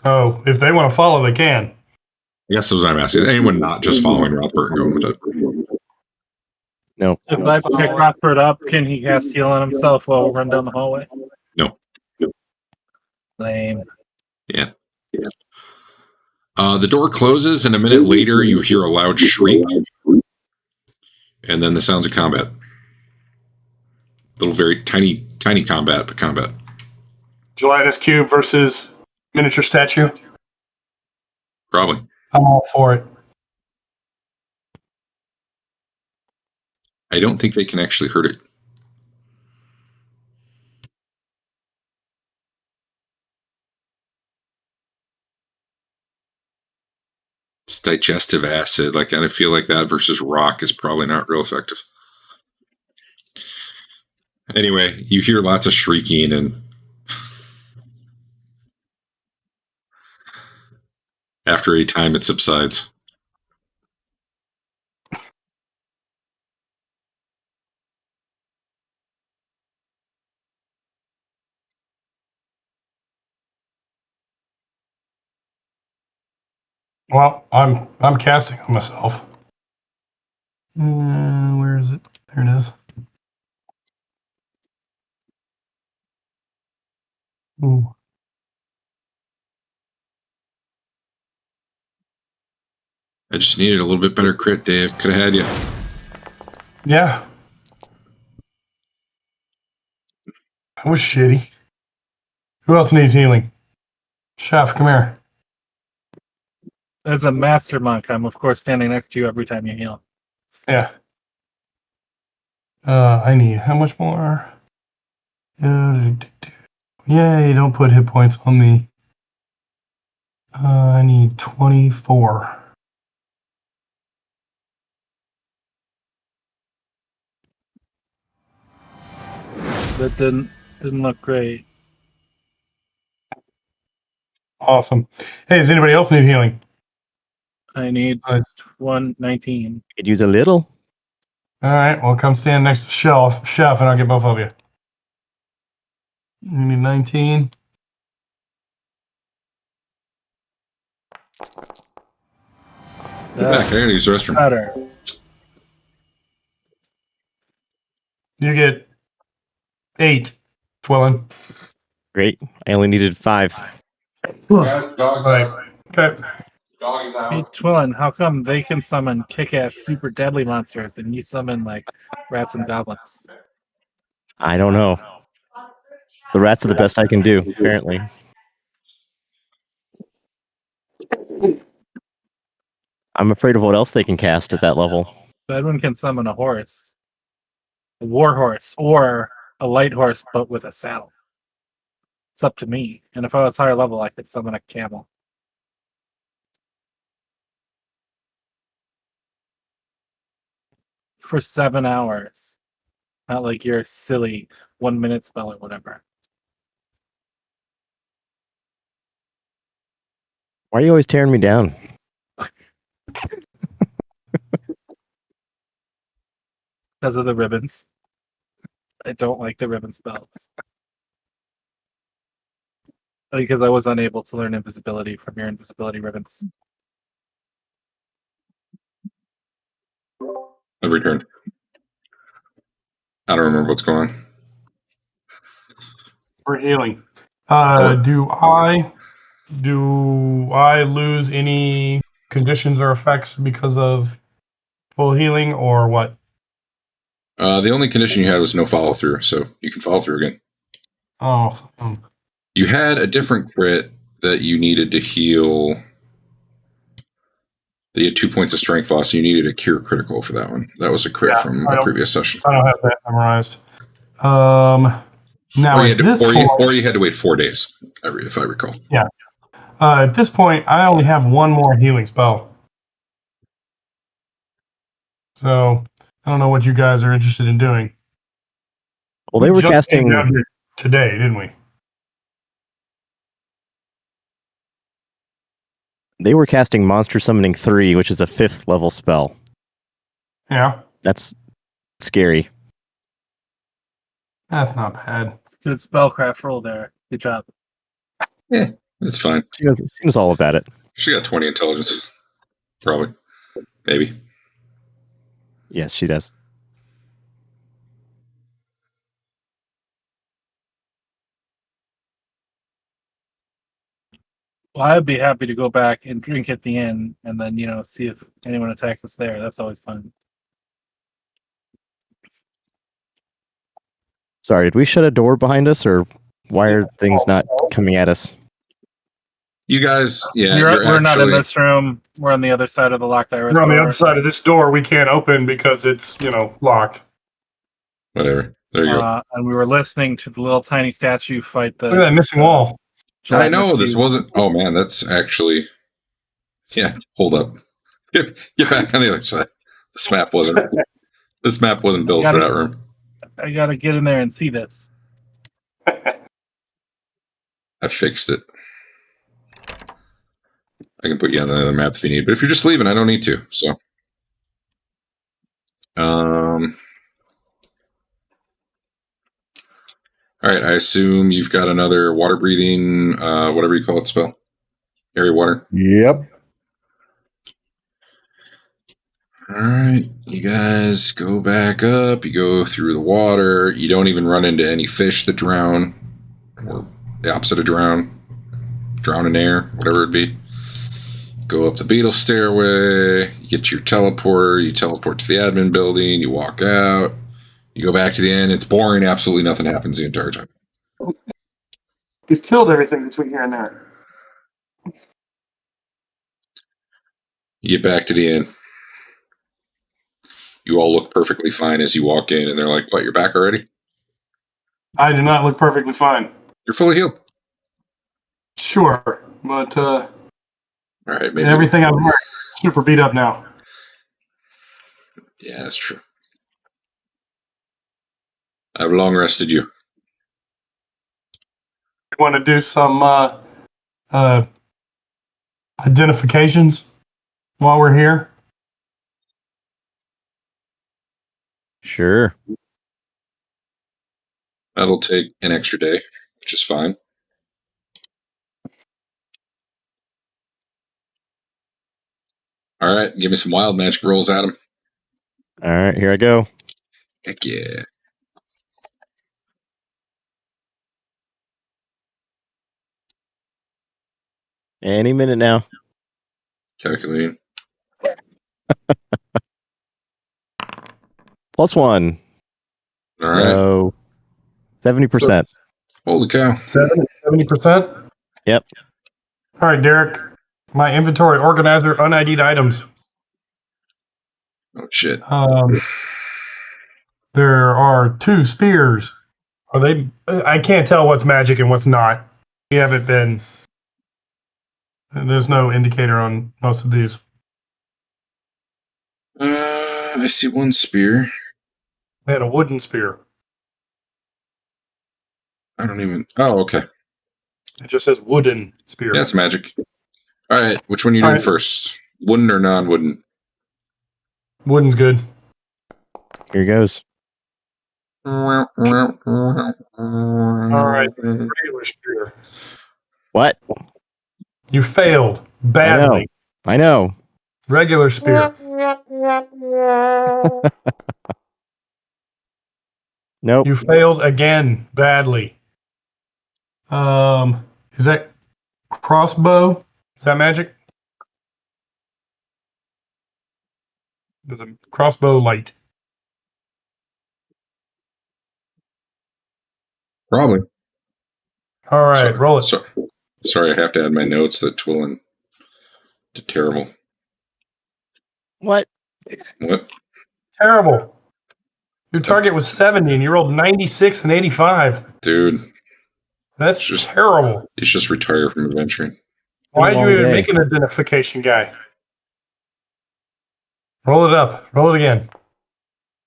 So if they want to follow, they can. I guess that's what I'm asking. Anyone not just following Rothbard and going with it? No. If I pick Rothbard up, can he cast heal on himself while we run down the hallway? No. Lame. Yeah. The door closes, and a minute later, you hear a loud shriek, and then the sounds of combat. Little, very tiny combat, but combat. Gelatinous cube versus miniature statue. Probably. I'm all for it. I don't think they can actually hurt it. It's digestive acid. Like, I feel like that versus rock is probably not real effective. Anyway, you hear lots of shrieking and after a time it subsides. Well, I'm casting on myself. Where is it? There it is. Ooh. I just needed a little bit better crit, Dave. Could have had you. Yeah. That was shitty. Who else needs healing? Chef, come here. As a master monk, I'm of course standing next to you every time you heal. Yeah. I need how much more? Yay, don't put hit points on me. I need 24. That didn't look great. Awesome. Hey, does anybody else need healing? I need 119. Could use a little. All right, well, come stand next to Chef, and I'll get both of you. You need 19. Get back. I gotta use the restroom. Better. You get 8, Twillin. Great. I only needed 5. Guys, dogs. Right. Okay. Dog's out. Hey, Twillin, how come they can summon kick-ass super deadly monsters and you summon like rats and goblins? I don't know. The rats are the best I can do, apparently. I'm afraid of what else they can cast at that level. Bedouin can summon a horse, a war horse, or a light horse, but with a saddle. It's up to me. And if I was higher level, I could summon a camel. For 7 hours. Not like your silly 1 minute spell or whatever. Why are you always tearing me down? Because of the ribbons. I don't like the ribbon spells. Because I was unable to learn invisibility from your invisibility ribbons. I've returned. I don't remember what's going on. For healing. Do I lose any conditions or effects because of full healing or what? The only condition you had was no follow through, so you can follow through again. Oh, You had a different crit that you needed to heal. You had 2 points of strength loss, and you needed a cure critical for that one. That was a crit from a previous session. I don't have that memorized. Now or you had to wait 4 days, if I recall. Yeah. At this point, I only have one more healing spell. So I don't know what you guys are interested in doing. Well, they were just casting came down here today, didn't we? They were casting Monster Summoning 3, which is a 5th level spell. Yeah. That's scary. That's not bad. Good spellcraft roll there. Good job. Yeah, that's fine. She knows all about it. She got 20 intelligence. Probably. Maybe. Yes, she does. Well, I'd be happy to go back and drink at the inn and then, see if anyone attacks us there. That's always fun. Sorry, did we shut a door behind us, or why are things not coming at us? You guys, we're not in this room. We're on the other side of the locked iris. We're on the other side of this door. We can't open because it's, locked. Whatever. There you go. And we were listening to the little tiny statue fight the... Look at that missing wall. I know, this wasn't... Oh, man, that's actually... Yeah, hold up. Get back on the other side. This map wasn't built for that room. I gotta get in there and see this. I fixed it. I can put you on the other map if you need, but if you're just leaving, I don't need to. So, all right. I assume you've got another water breathing, whatever you call it, spell. Airy water. Yep. All right, you guys go back up. You go through the water. You don't even run into any fish that drown, or the opposite of drown in air, whatever it be. Go up the beetle stairway. You get to your teleporter. You teleport to the admin building. You walk out. You go back to the inn. It's boring. Absolutely nothing happens the entire time. You've killed everything between here and there. You get back to the inn. You all look perfectly fine as you walk in, and they're like, "What? You're back already?" I do not look perfectly fine. You're fully healed. Sure, but all right, maybe everything I've learned is super beat up now. Yeah, that's true. I've long rested you. You want to do some identifications while we're here? Sure. That'll take an extra day, which is fine. All right, give me some wild magic rolls, Adam. All right, here I go. Heck yeah. Any minute now. Calculating. +1. All right. So 70%. Holy cow. 70%? Yep. All right, Derek. My inventory organizer, unID'd items. Oh, shit. There are 2 spears. Are they? I can't tell what's magic and what's not. We haven't been. There's no indicator on most of these. I see one spear. And a wooden spear. I don't even. Oh, okay. It just says wooden spear. Yeah, it's magic. All right, which one are you doing first? Wooden or non-wooden? Wooden's good. Here goes. All right, regular spear. What? You failed badly. I know. Regular spear. Nope. You failed again badly. Is that crossbow? Is that magic? There's a crossbow light. Probably. All right, roll it. Sorry, I have to add my notes that Twillin did terrible. What? What? Terrible. Your target was 70 and you rolled 96 and 85. Dude. That's terrible. You should just retire from adventuring. Why did you even make an identification guy? Roll it up. Roll it again.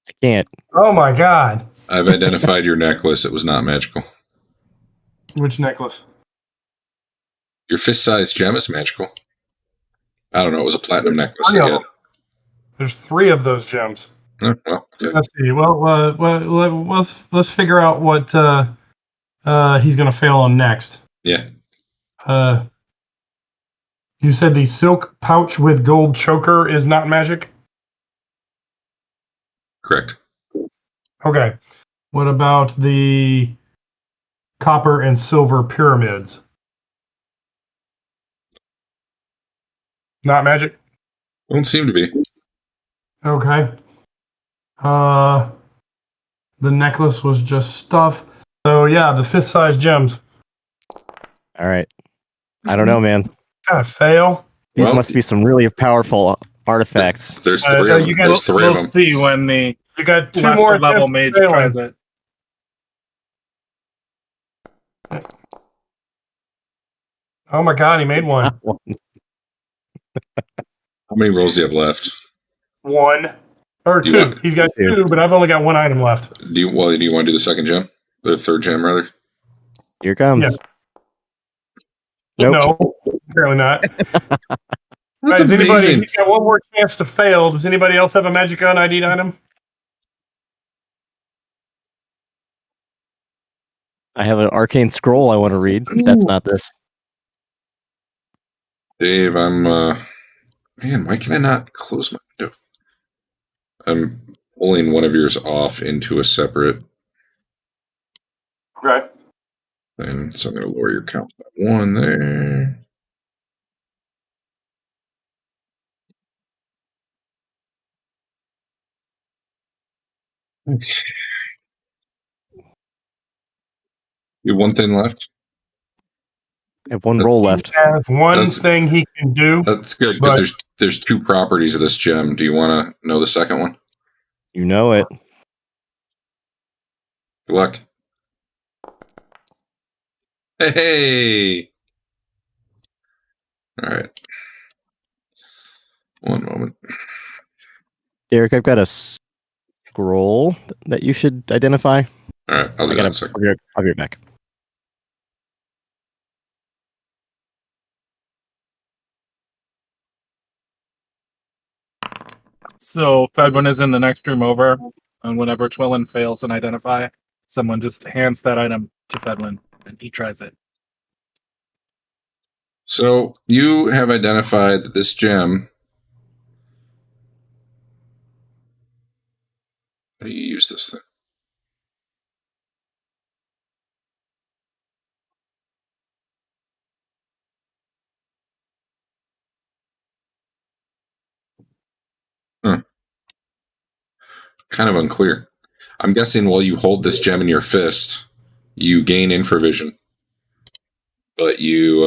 I can't. Oh my god. I've identified your necklace. It was not magical. Which necklace? Your fist-sized gem is magical. I don't know. It was a platinum necklace. Again. There's 3 of those gems. Oh, well, okay. Let's see. Well, let's figure out what he's going to fail on next. Yeah. You said the silk pouch with gold choker is not magic? Correct. Okay. What about the copper and silver pyramids? Not magic? Don't seem to be. Okay. The necklace was just stuff. So yeah, the fist-sized gems. All right. I don't know, man. Gotta fail. These must be some really powerful artifacts. There's 3 of them. There's 3 of them. We'll see when the You got 2 lesser more level attempts mage failing. tries it. Oh my god, he made one. How many rolls do you have left? 1 or 2. He's got 2, but I've only got 1 item left. Do you want to do the second gem? The third gem, rather? Here comes. Yeah. Nope. No, apparently not. Right, does anybody? He's got 1 more chance to fail. Does anybody else have a magic gun ID item? I have an arcane scroll I want to read. That's not this. Dave, I'm man, why can I not close my window? I'm pulling one of yours off into a separate Right. thing, so I'm going to lower your count by 1 there. Okay. You have 1 thing left? I have 1 roll left. He has 1 thing he can do. That's good, because there's 2 properties of this gem. Do you want to know the second one? You know it. Good luck. Hey! All right. 1 moment. Derek, I've got a scroll that you should identify. All right, I'll do that in a second. I'll be right back. So Fedwin is in the next room over, and whenever Twillin fails and identify, someone just hands that item to Fedwin, and he tries it. So you have identified that this gem. How do you use this thing? Kind of unclear. I'm guessing while you hold this gem in your fist, you gain infravision, but you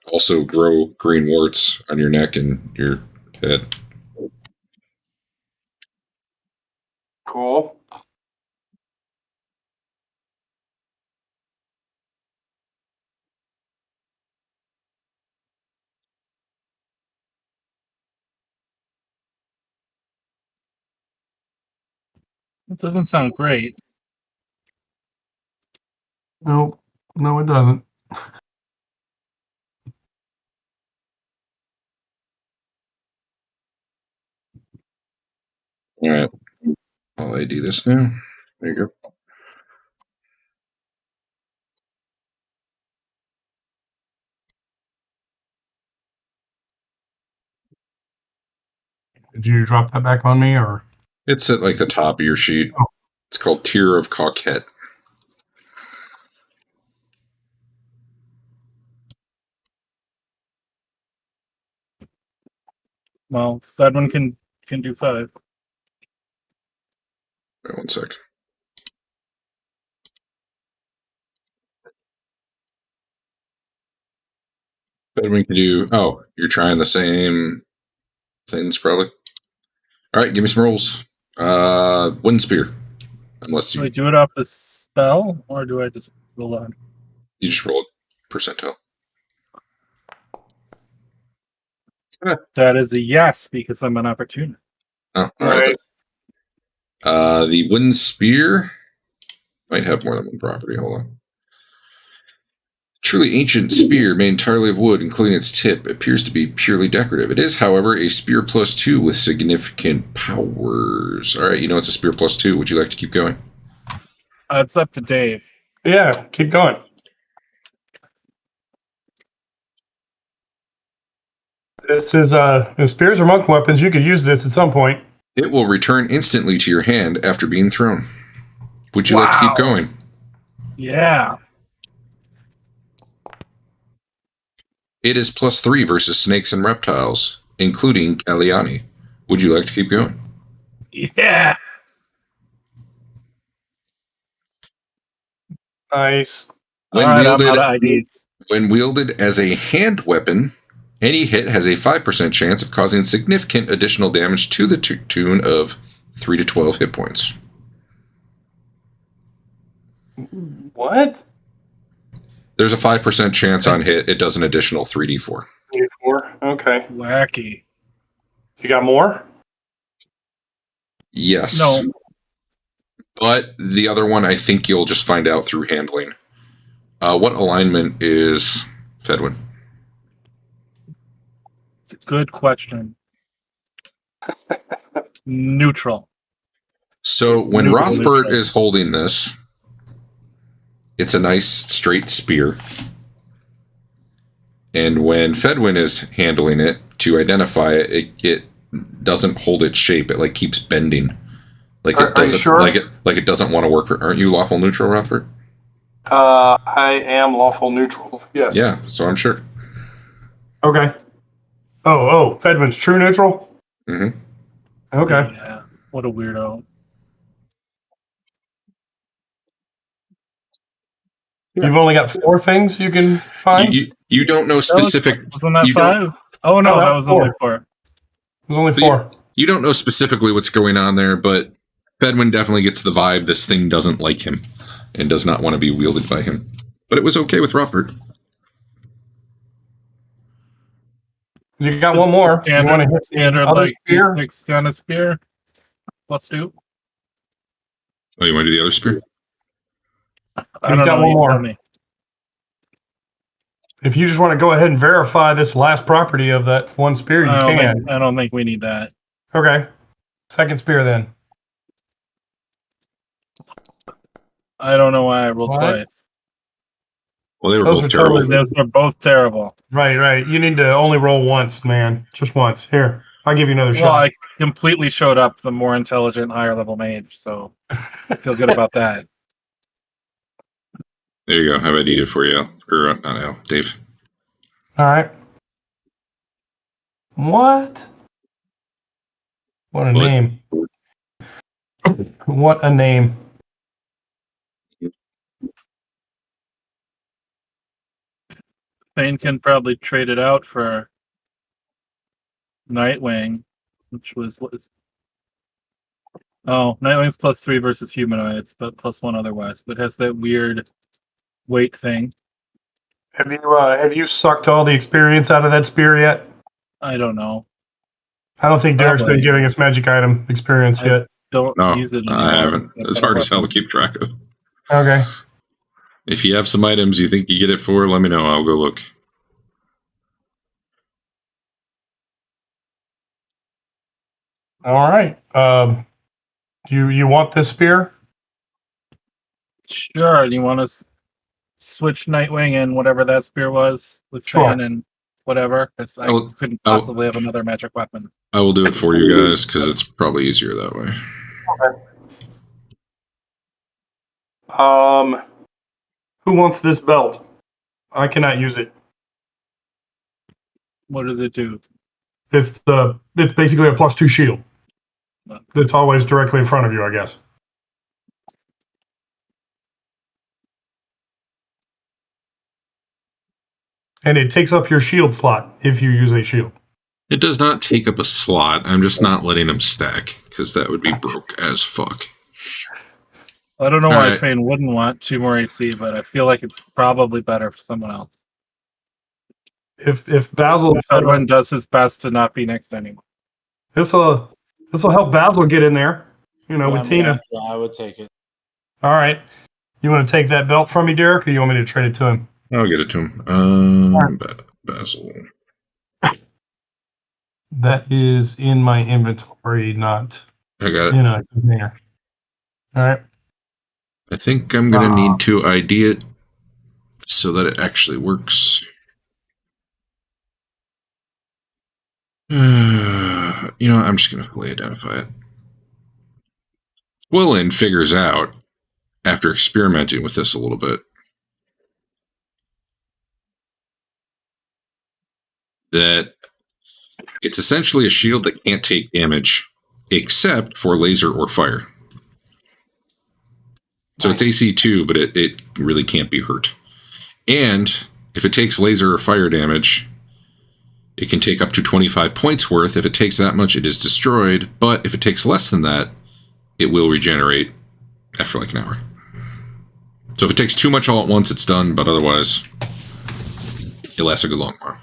also grow green warts on your neck and your head. Cool. It doesn't sound great. No, it doesn't. All right. I'll AD this now. There you go. Did you drop that back on me, or? It's at like the top of your sheet. Oh. It's called Tier of Coquette. Well, Fedwin can do 5. Wait 1 sec. Fedwin can do. Oh, you're trying the same things, probably. All right, give me some rolls. Wind Spear. Unless Do you I do it off the spell, or do I just roll on? you just roll a percentile. That is a yes, because I'm an opportunist. Oh, all right. The Wind Spear might have more than one property. Hold on. Truly ancient spear made entirely of wood, including its tip, appears to be purely decorative. It is, however, a spear +2 with significant powers. All right, you know it's a spear +2. Would you like to keep going? It's up to Dave. Yeah, keep going. This is spears or monk weapons. You could use this at some point. It will return instantly to your hand after being thrown. Would you like to keep going? Yeah. It is +3 versus snakes and reptiles, including Galliani. Would you like to keep going? Yeah. Nice. When All right, wielded, I'm out of IDs. When wielded as a hand weapon, any hit has a 5% chance of causing significant additional damage to the tune of 3 to 12 hit points. What? There's a 5% chance on hit. It does an additional 3d4. 4. Okay. Wacky. You got more? Yes. No. But the other one, I think you'll just find out through handling. What alignment is Fedwin? It's a good question. Neutral. So when Rothbert is holding this, it's a nice straight spear. And when Fedwin is handling it, to identify it, it doesn't hold its shape. It like keeps bending. Like it doesn't. Sure? Like it doesn't want to work. Aren't you lawful neutral, Rothbert? I am lawful neutral. Yes. Yeah. So I'm sure. Okay. Oh, Fedwin's true neutral? Mm-hmm. Okay. Yeah. What a weirdo. You've only got 4 things you can find? You don't know specific. Wasn't that 5? Oh, no, that was only 4. It was only 4. You don't know specifically what's going on there, but Fedwin definitely gets the vibe this thing doesn't like him and does not want to be wielded by him. But it was okay with Rothbert. You got one more. Standard, you want to hit standard other like spear? D6 kind of spear. +2. Oh, you want to do the other spear? I don't got know. one You more. tell me. If you just want to go ahead and verify this last property of that one spear, you can. I don't think we need that. Okay. Second spear then. I don't know why I rolled What? twice. Well, they were Those both are terrible. totally- Those were both terrible. Right. You need to only roll once, man. Just once. Here, I'll give you another Well, shot. I completely showed up the more intelligent, higher level mage, so I feel good about that. There you go. How about I eat it for you, Al? Or not Al, Dave. All right. What? What a name. What a name. Thane can probably trade it out for Nightwing, which was what is. Oh, Nightwing's +3 versus humanoids, but +1 otherwise. But has that weird weight thing. Have you sucked all the experience out of that spear yet? I don't know. I don't think Derek's Probably. been giving us magic item experience yet. don't No, use it anymore. I haven't. It's hard as hell to keep track of. Okay. If you have some items you think you get it for, let me know. I'll go look. All right. You want this spear? Sure. Do you want to switch Nightwing and whatever that spear was with Sure. Fan and whatever? Because I couldn't possibly have another magic weapon. I will do it for you guys because it's probably easier that way. Okay. Who wants this belt? I cannot use it. What does it do? It's basically a +2 shield. It's always directly in front of you, I guess. And it takes up your shield slot if you use a shield. It does not take up a slot. I'm just not letting them stack because that would be broke as fuck. I don't know why Fane wouldn't want 2 more AC, but I feel like it's probably better for someone else. If Basil Edwin does his best to not be next to anyone. This will help Basil get in there. With Tina. Yeah, I would take it. All right. You want to take that belt from me, Derek, or you want me to trade it to him? I'll get it to him. Basil. That is in my inventory, not I got it. in a container. All right. I think I'm going to need to ID it so that it actually works. I'm just going to fully identify it. Willin figures out, after experimenting with this a little bit, that it's essentially a shield that can't take damage except for laser or fire. So it's AC 2, but it really can't be hurt. And if it takes laser or fire damage, it can take up to 25 points worth. If it takes that much, it is destroyed. But if it takes less than that, it will regenerate after like an hour. So if it takes too much all at once, it's done. But otherwise, it lasts a good long while.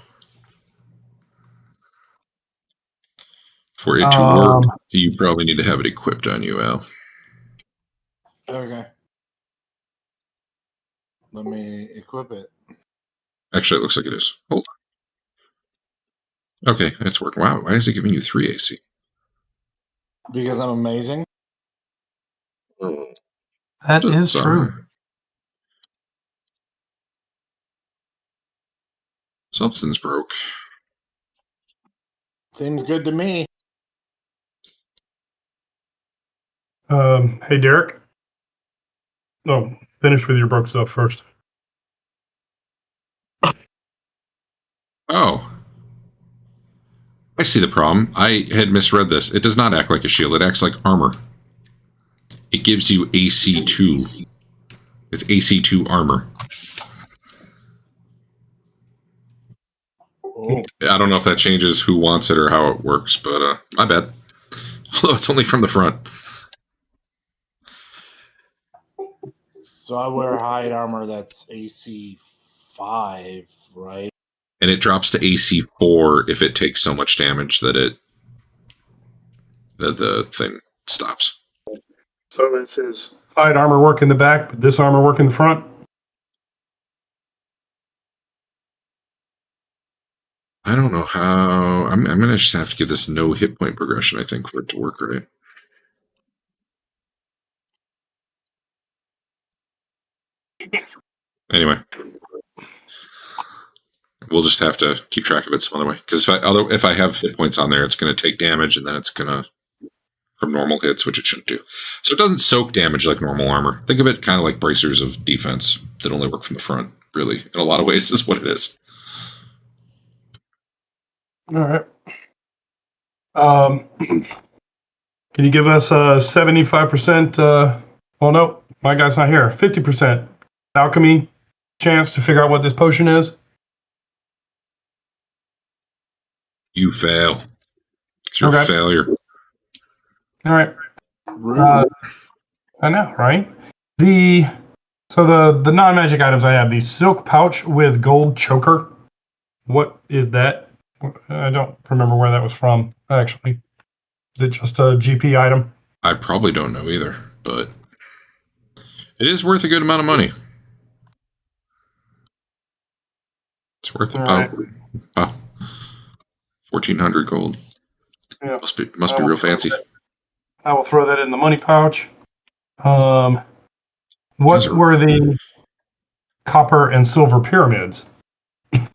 For it to work, you probably need to have it equipped on you, Al. Okay. Let me equip it. Actually, it looks like it is. Hold on. Okay, that's working. Wow, why is it giving you 3 AC? Because I'm amazing. That is true. Something's broke. Seems good to me. Hey, Derek. No, finish with your broke stuff first. Oh. I see the problem. I had misread this. It does not act like a shield. It acts like armor. It gives you AC 2. It's AC 2 armor. Oh. I don't know if that changes who wants it or how it works, but my bad. Although it's only from the front. So I wear hide armor that's AC 5, right? And it drops to AC 4 if it takes so much damage that the thing stops. So this is hide armor work in the back, but this armor work in the front? I don't know how... I'm going to just have to give this no hit point progression, I think, for it to work right. Anyway. We'll just have to keep track of it some other way. Because if I have hit points on there, it's going to take damage, and then it's going to... from normal hits, which it shouldn't do. So it doesn't soak damage like normal armor. Think of it kind of like bracers of defense that only work from the front, really. In a lot of ways, is what it is. All right. Can you give us a 75%? Well, no, my guy's not here. 50% alchemy chance to figure out what this potion is? You fail. You're a failure. All right. I know, right? The non-magic items I have, the silk pouch with gold choker. What is that? I don't remember where that was from, actually. Is it just a GP item? I probably don't know either, but it is worth a good amount of money. It's worth about 1,400 gold. Yeah. Must be real fancy. I will throw that in the money pouch. What were the copper and silver pyramids?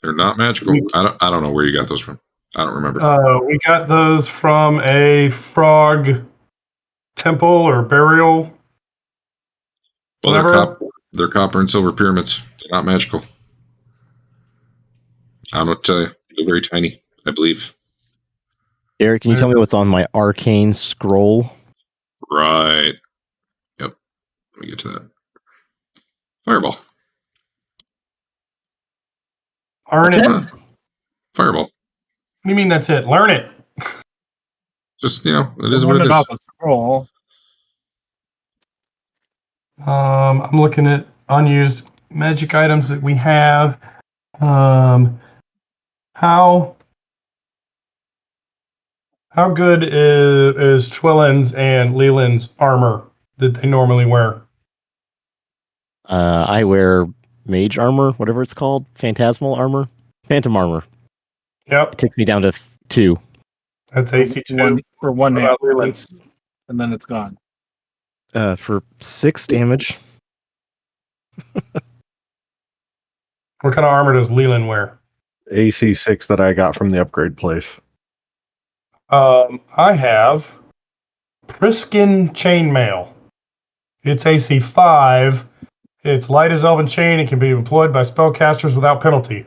They're not magical. I don't know where you got those from. I don't remember. We got those from a frog temple or burial. Well, they're copper and silver pyramids. They're not magical. I don't know what to tell you. They're very tiny, I believe. Eric, can you tell me what's on my arcane scroll? Right. Yep. Let me get to that. Fireball. Learn it. Fireball. What do you mean that's it? Learn it. Just, it is what it is. About the scroll. I'm looking at unused magic items that we have. How good is Twillin's and Leland's armor that they normally wear? I wear mage armor, whatever it's called, phantasmal armor, phantom armor. Yep. It takes me down to 2. That's AC 2 for 1 hit, Leland's? and then it's gone. For 6 damage. What kind of armor does Leland wear? AC 6 that I got from the upgrade place. I have Priskin Chainmail. It's AC 5. It's light as elven chain. It can be employed by spellcasters without penalty.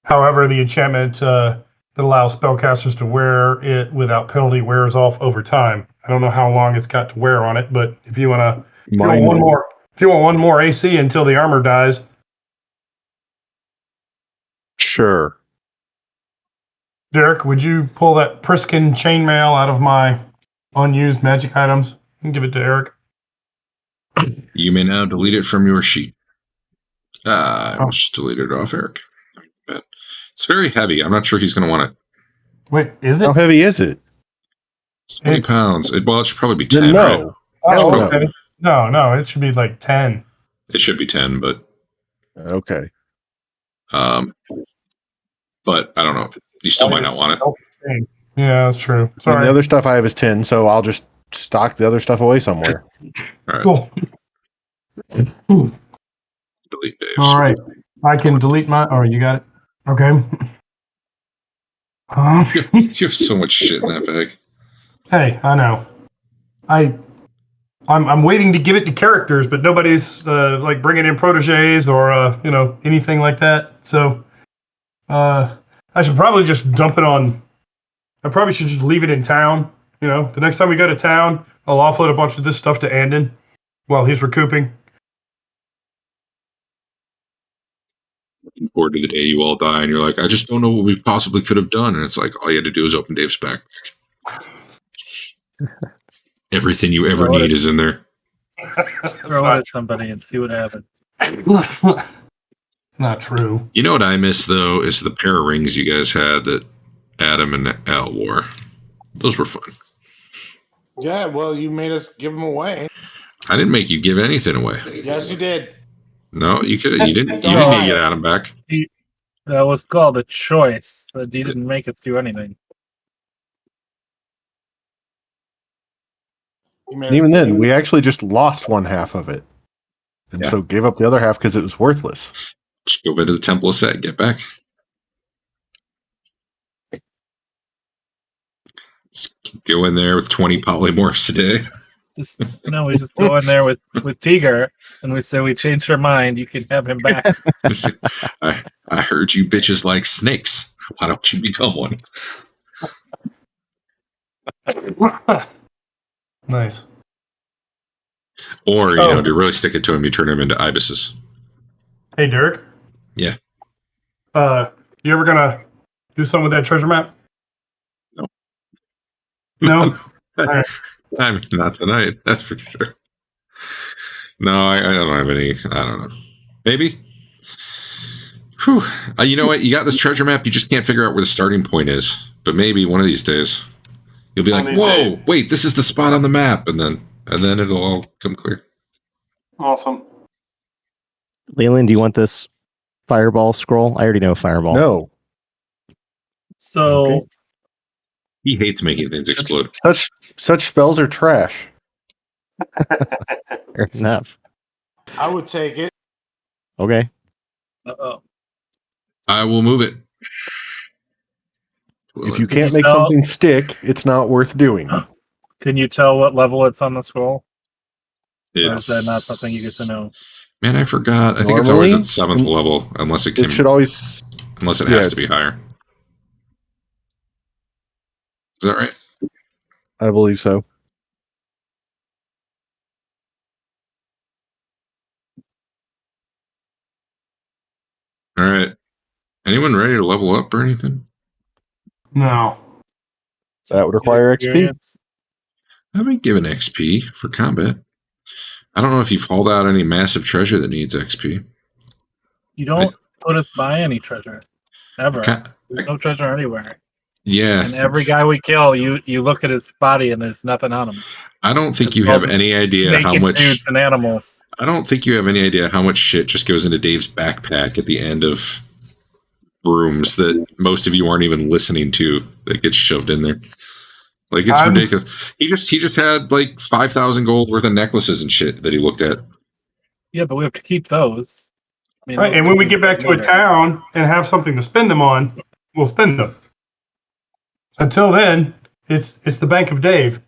However, the enchantment that allows spellcasters to wear it without penalty wears off over time. I don't know how long it's got to wear on it, but if you want one more AC until the armor dies. Sure. Derek, would you pull that Priskin chainmail out of my unused magic items and give it to Eric? You may now delete it from your sheet. I almost deleted it off, Eric. It's very heavy. I'm not sure he's going to want it. Wait, is it? How heavy is it? 20 pounds. It should probably be 10. No. Right? Okay. No, it should be like 10. It should be 10, but... Okay. But I don't know. You still might not want it. Yeah, that's true. Sorry. And the other stuff I have is 10, so I'll just stock the other stuff away somewhere. All right. Cool. Delete Dave's. All right. I can delete my... Oh, you got it? Okay. You have so much shit in that bag. Hey, I know. I'm waiting to give it to characters, but nobody's like bringing in proteges or anything like that. So I should probably just dump it on. I probably should just leave it in town. The next time we go to town, I'll offload a bunch of this stuff to Andon while he's recouping. Looking forward to the day you all die, and you're like, I just don't know what we possibly could have done. And it's like, all you had to do is open Dave's backpack. Everything you ever need is in there. Just throw it at somebody and see what happens. Not true. You know what I miss, though, is the pair of rings you guys had that Adam and Al wore. Those were fun. Yeah, well, you made us give them away. I didn't make you give anything away. Yes, you did. No, you could. You didn't. You didn't need to get Adam back. That was called a choice. That he didn't make us do anything. And even then, we actually just lost one half of it, and so gave up the other half because it was worthless. Just go back to the Temple of Set. Get back. Just go in there with 20 polymorphs a day. We just go in there with Tiger, and we say we changed our mind. You can have him back. I heard you bitches like snakes. Why don't you become one? Nice. Or, to really stick it to him, you turn him into ibises. Hey, Derek. Yeah. You ever gonna do something with that treasure map? No. No? Right. I mean, not tonight, that's for sure. No, I don't have any. I don't know. Maybe. Whew. You know what? You got this treasure map. You just can't figure out where the starting point is. But maybe one of these days, You'll be like, "Whoa, wait, this is the spot on the map," and then it'll all come clear. Awesome. Leland, do you want this fireball scroll? I already know fireball. No. So Okay. He hates making things explode. Such spells are trash. Fair enough. I would take it. Okay. uh-oh. I will move it. If you can't make something stick, it's not worth doing. Can you tell what level it's on the scroll? Or It's, is that not something you get to know? Man, I forgot. I think it's always at 7th level, unless it should always, unless it has to be higher. Is that right? I believe so. All right. Anyone ready to level up or anything? No. That would require XP. I've been given XP for combat. I don't know if you've hauled out any massive treasure that needs XP. You don't put us by any treasure. Ever. There's no treasure anywhere. Yeah. And every guy we kill, you look at his body and there's nothing on him. I don't think you have any idea how much dudes and animals. I don't think you have any idea how much shit just goes into Dave's backpack at the end of rooms that most of you aren't even listening to that gets shoved in there. Like, it's ridiculous. He just had like 5,000 gold worth of necklaces and shit that he looked at. Yeah, but we have to keep those. I mean, right, and when we get back to a town and have something to spend them on, we'll spend them. Until then, it's the Bank of Dave.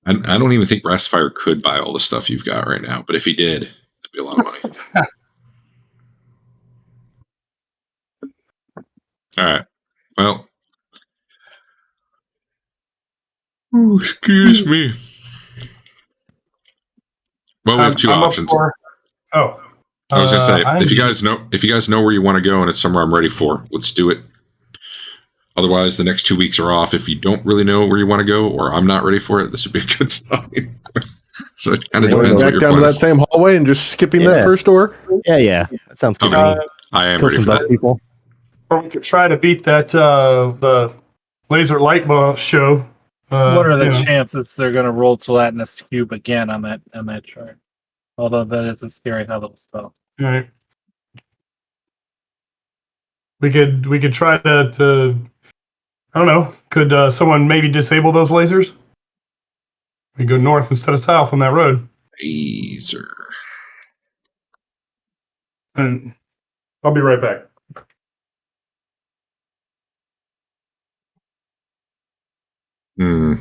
I don't even think Rastfire could buy all the stuff you've got right now, but if he did, it'd be a lot of money. All right. Well. Oh, excuse me. Well, we have two options. I was gonna say, if you guys know where you want to go and it's somewhere I'm ready for, let's do it. Otherwise, the next 2 weeks are off. If you don't really know where you want to go, or I'm not ready for it, this would be a good sign. So it kind of depends what your down to that same hallway and just skipping that first door. Yeah, that sounds good. I am Kill ready some for that. people. Or we could try to beat that the laser light bulb show. What are the chances they're going to roll gelatinous cube again on that chart? Although that is a scary hell of a spell. All right. We could try to I don't know. Could someone maybe disable those lasers? We go north instead of south on that road. Laser. And I'll be right back. Hmm.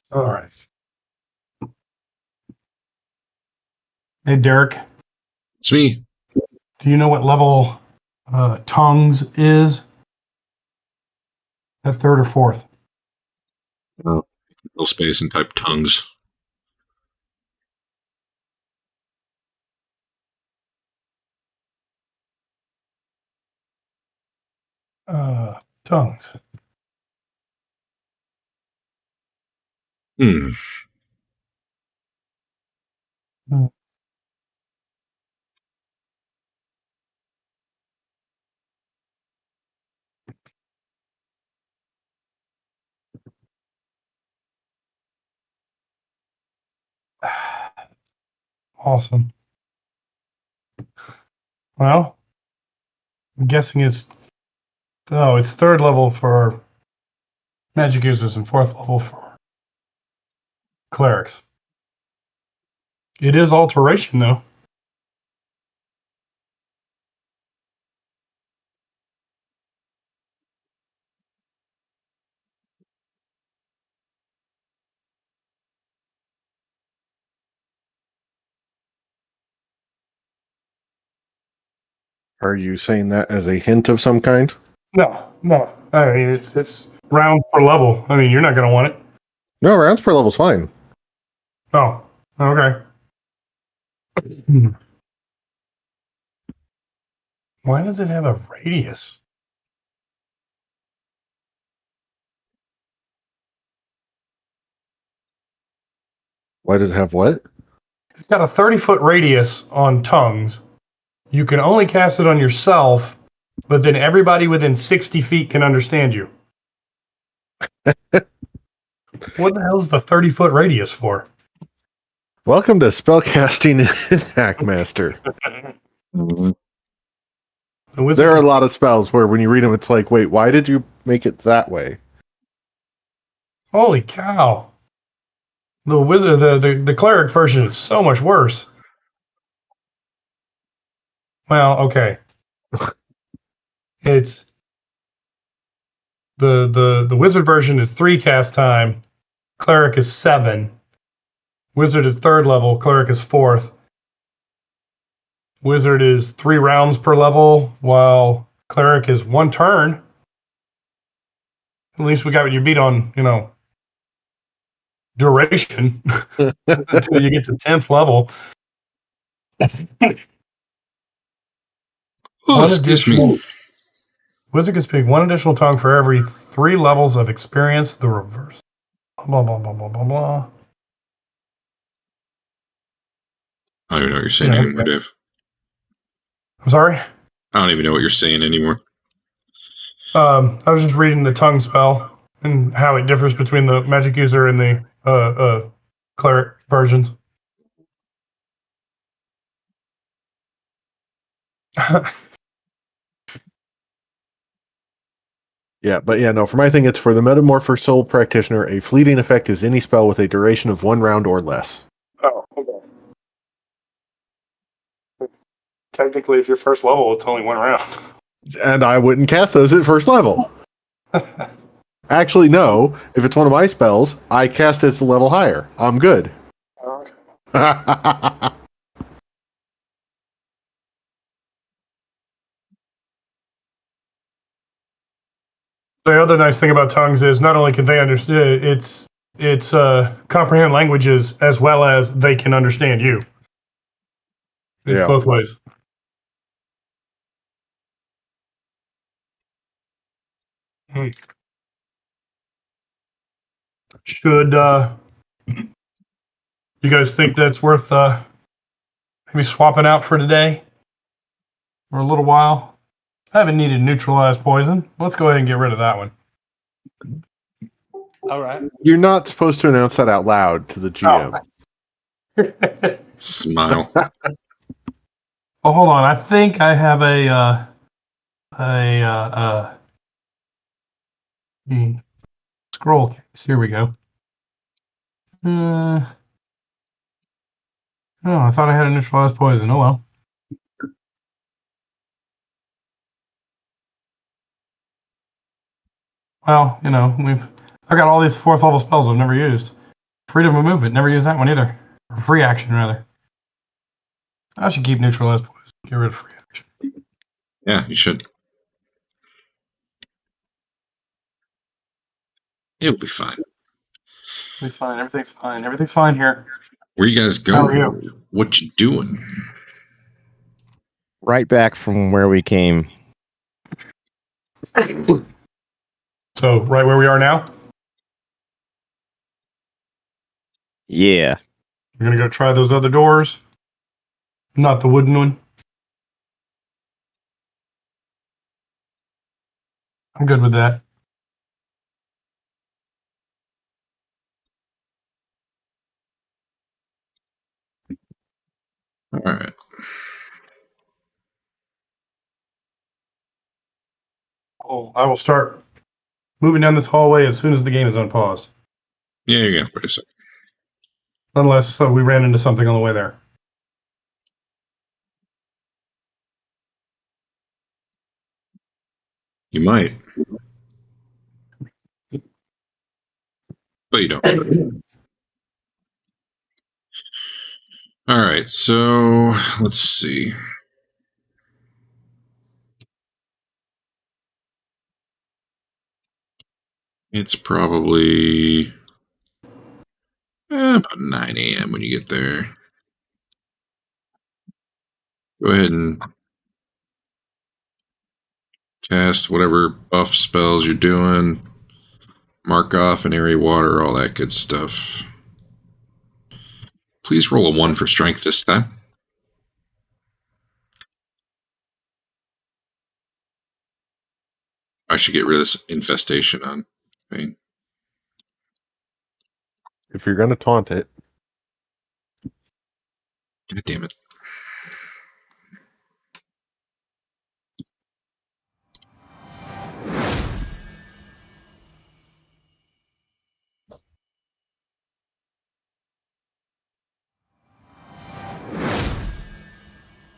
All right. Hey, Derek. It's me. Do you know what level tongues is? At third or fourth? No space and type tongues. Tongues. Hmm. Awesome. Well, I'm guessing it's third level for magic users and fourth level for clerics. It is alteration, though. Are you saying that as a hint of some kind? No. I mean, it's round per level. I mean, you're not going to want it. No, rounds per level's fine. Oh, okay. Why does it have a radius? Why does it have what? It's got a 30-foot radius on tongues. You can only cast it on yourself, but then everybody within 60 feet can understand you. What the hell is the 30-foot radius for? Welcome to spellcasting in Hackmaster. There are a lot of spells where when you read them, it's like, wait, why did you make it that way? Holy cow. The wizard, the cleric version is so much worse. Well, okay. It's the wizard version is 3 cast time, cleric is 7. Wizard is 3rd level, cleric is 4th. Wizard is 3 rounds per level, while cleric is 1 turn. At least we got you beat on, duration until you get to 10th level. Excuse me. Wizard can speak 1 additional tongue for every 3 levels of experience. The reverse. Blah, blah, blah, blah, blah, blah. I don't even know what you're saying anymore, Dave. I'm sorry? I don't even know what you're saying anymore. I was just reading the tongue spell and how it differs between the magic user and the cleric versions. Yeah, but yeah, no, for my thing, it's for the Metamorpher Soul Practitioner. A fleeting effect is any spell with a duration of 1 round or less. Oh, okay. Technically, if you're first level, it's only 1 round. And I wouldn't cast those at first level. Actually, no. If it's one of my spells, I cast it a level higher. I'm good. Okay. The other nice thing about tongues is not only can they understand it's comprehend languages as well as they can understand you. It's both ways. Should you guys think that's worth maybe swapping out for today or a little while? I haven't needed neutralized poison. Let's go ahead and get rid of that one. All right. You're not supposed to announce that out loud to the GM. Oh. Smile. Oh, hold on. I think I have a scroll case. Here we go. Oh, I thought I had a neutralized poison. Oh well. Well, I got all these 4th level spells I've never used. Freedom of movement, never used that one either. Or free action rather. I should keep neutralized poison. Get rid of free action. Yeah, you should. It'll be fine. It'll be fine. Everything's fine. Everything's fine here. Where you guys going? How are you? What you doing? Right back from where we came. So, right where we are now? Yeah. We're going to go try those other doors. Not the wooden one. I'm good with that. All right. Oh, I will start moving down this hallway as soon as the game is unpaused. Yeah, you're gonna have to put a second. Unless we ran into something on the way there. You might. But you don't. All right, so let's see. It's probably about 9 a.m. when you get there. Go ahead and cast whatever buff spells you're doing. Mark off an area water, all that good stuff. Please roll a 1 for strength this time. I should get rid of this infestation on Pain. If you're going to taunt it. God damn it.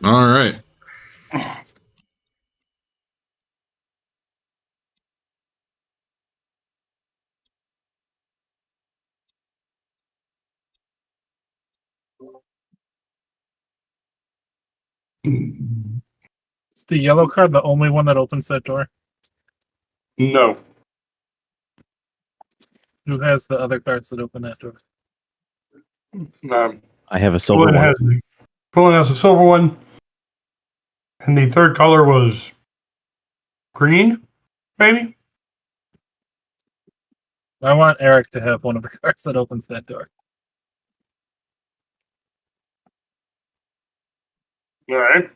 All right. Is the yellow card the only one that opens that door? No. Who has the other cards that open that door? I have a silver one. Quillen has a silver one. And the third color was green, maybe? I want Eric to have one of the cards that opens that door. All right.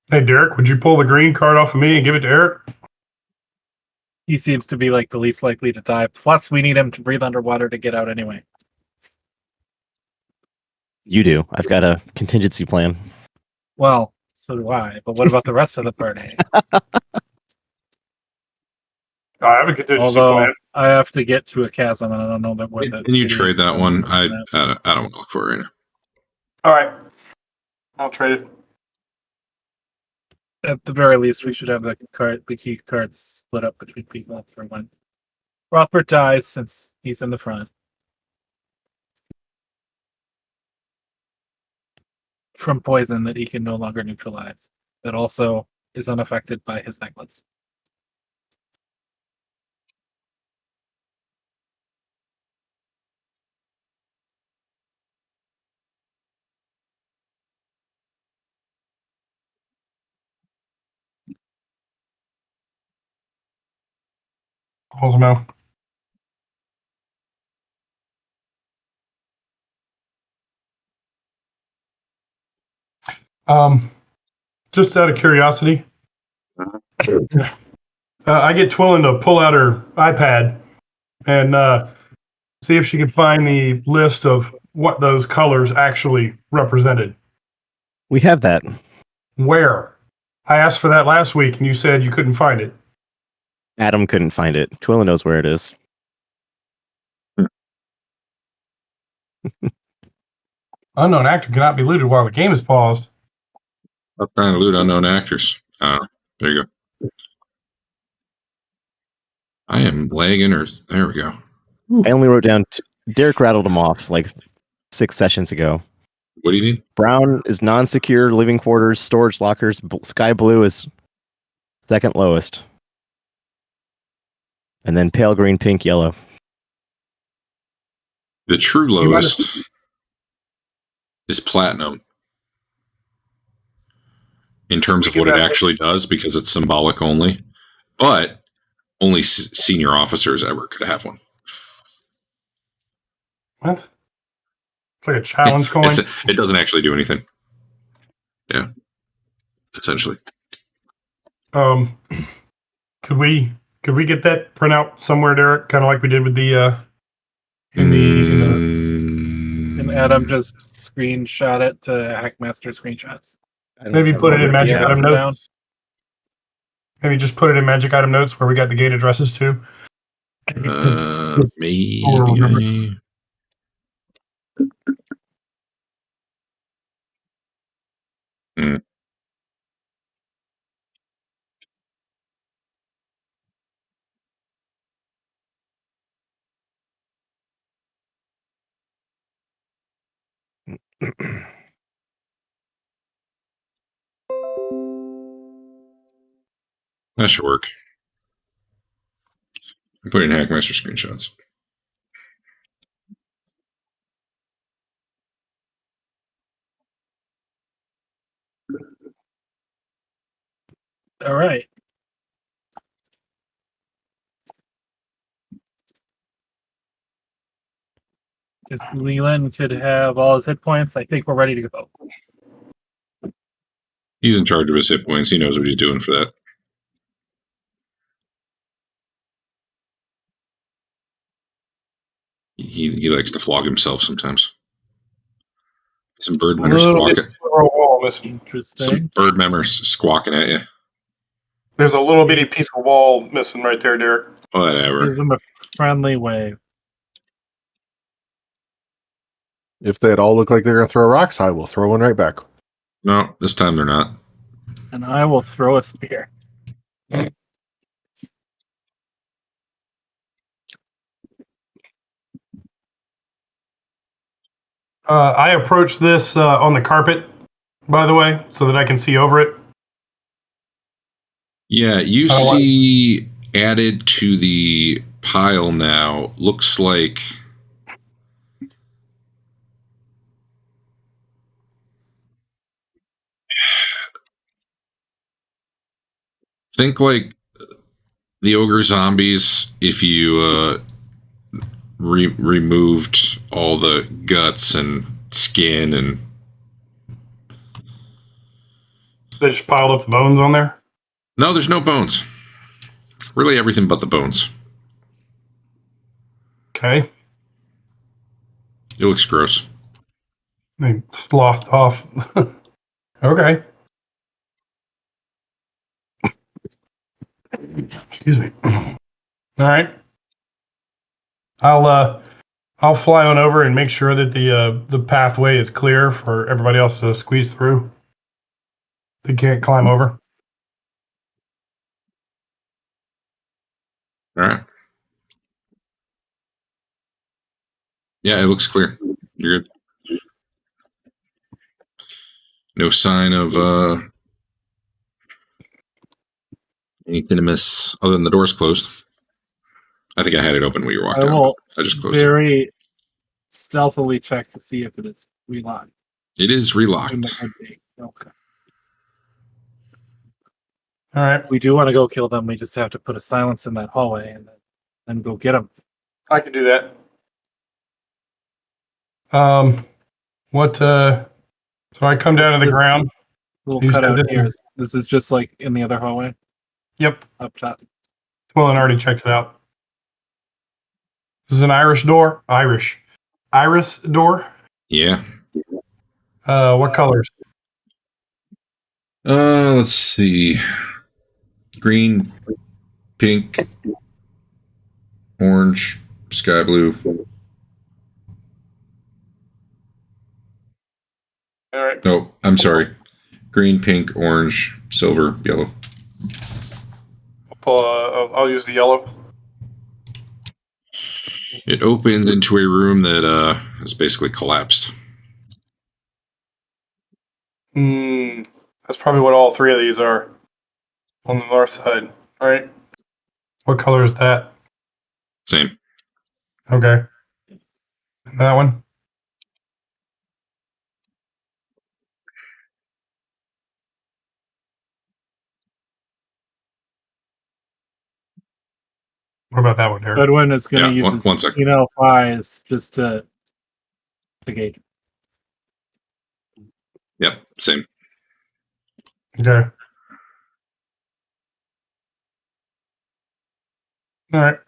Hey, Derek, would you pull the green card off of me and give it to Eric? He seems to be like the least likely to die. Plus, we need him to breathe underwater to get out anyway. You do. I've got a contingency plan. Well, so do I. But what about the rest of the party? I have a contingency plan. I have to get to a chasm, and I don't know that where Can you trade that one? I don't want to look for it right now. All right. I'll trade it. At the very least, we should have the key cards split up between people for when Rothbard dies, since he's in the front. From poison that he can no longer neutralize. That also is unaffected by his necklace. Close them out. Just out of curiosity, I get Twillin to pull out her iPad and see if she can find the list of what those colors actually represented. We have that. Where? I asked for that last week, and you said you couldn't find it. Adam couldn't find it. Twilla knows where it is. Unknown actor cannot be looted while the game is paused. I'm trying to loot unknown actors. There you go. I am lagging, or there we go. I only wrote down. Derek rattled them off like 6 sessions ago. What do you need? Brown is non-secure living quarters, storage lockers. Sky blue is second lowest. And then pale green, pink, yellow. The true lowest is platinum in terms of what it actually does, because it's symbolic only. But only senior officers ever could have one. What? It's like a challenge coin. It doesn't actually do anything. Yeah, essentially. Could we get that printout somewhere, Derek? Kind of like we did with the And Adam just screenshot it to Hackmaster screenshots. Maybe put it in magic item notes. Maybe just put it in magic item notes where we got the gate addresses too. Maybe. That should work. I'm putting Hackmaster screenshots. All right. If Leland could have all his hit points, I think we're ready to go. He's in charge of his hit points. He knows what he's doing for that. He likes to flog himself sometimes. Some bird members squawking. Some bird members squawking at you. There's a little bitty piece of wall missing right there, Derek. Whatever. Give him a friendly wave. If they'd all look like they're going to throw rocks, I will throw one right back. No, this time they're not. And I will throw a spear. I approached this on the carpet, by the way, so that I can see over it. Yeah, you see added to the pile now, looks like think like the ogre zombies if you removed all the guts and skin and they just piled up the bones on there. No, there's no bones. Really everything but the bones. Okay. It looks gross. They slothed off. Okay. Excuse me. All right. I'll fly on over and make sure that the pathway is clear for everybody else to squeeze through. They can't climb over. All right. Yeah, it looks clear. You're good. No sign of anything to miss other than the door's closed. I think I had it open when you walked out. I just closed it. Stealthily check to see if it is relocked. It is relocked. Okay. All right. We do want to go kill them. We just have to put a silence in that hallway and then go get them. I can do that. What? So I come down to the ground. Little cutout here. This is just like in the other hallway. Yep. Up top. Well, and already checked it out. This is an Irish door. Iris door. Yeah. What colors? Let's see. Green, pink, orange, sky blue. All right. No, I'm sorry. Green, pink, orange, silver, yellow. I'll use the yellow. It opens into a room that is basically collapsed. That's probably what all three of these are on the north side. All right. What color is that? Same. Okay. And that one? What about that one, Derek? Edwin is going to use his 5s just to gauge. Yep, same. Okay. All right.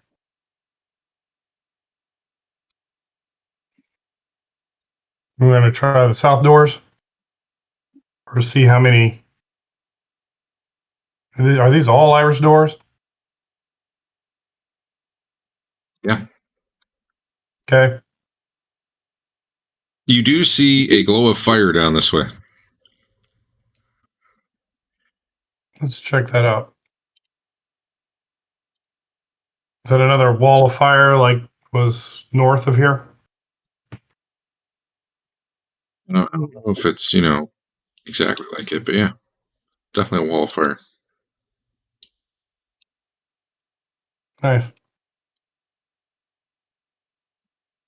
We're going to try the south doors or see how many. Are these all Irish doors? Yeah. Okay. You do see a glow of fire down this way. Let's check that out. Is that another wall of fire like was north of here? I don't know if it's, exactly like it, but yeah, definitely a wall of fire. Nice.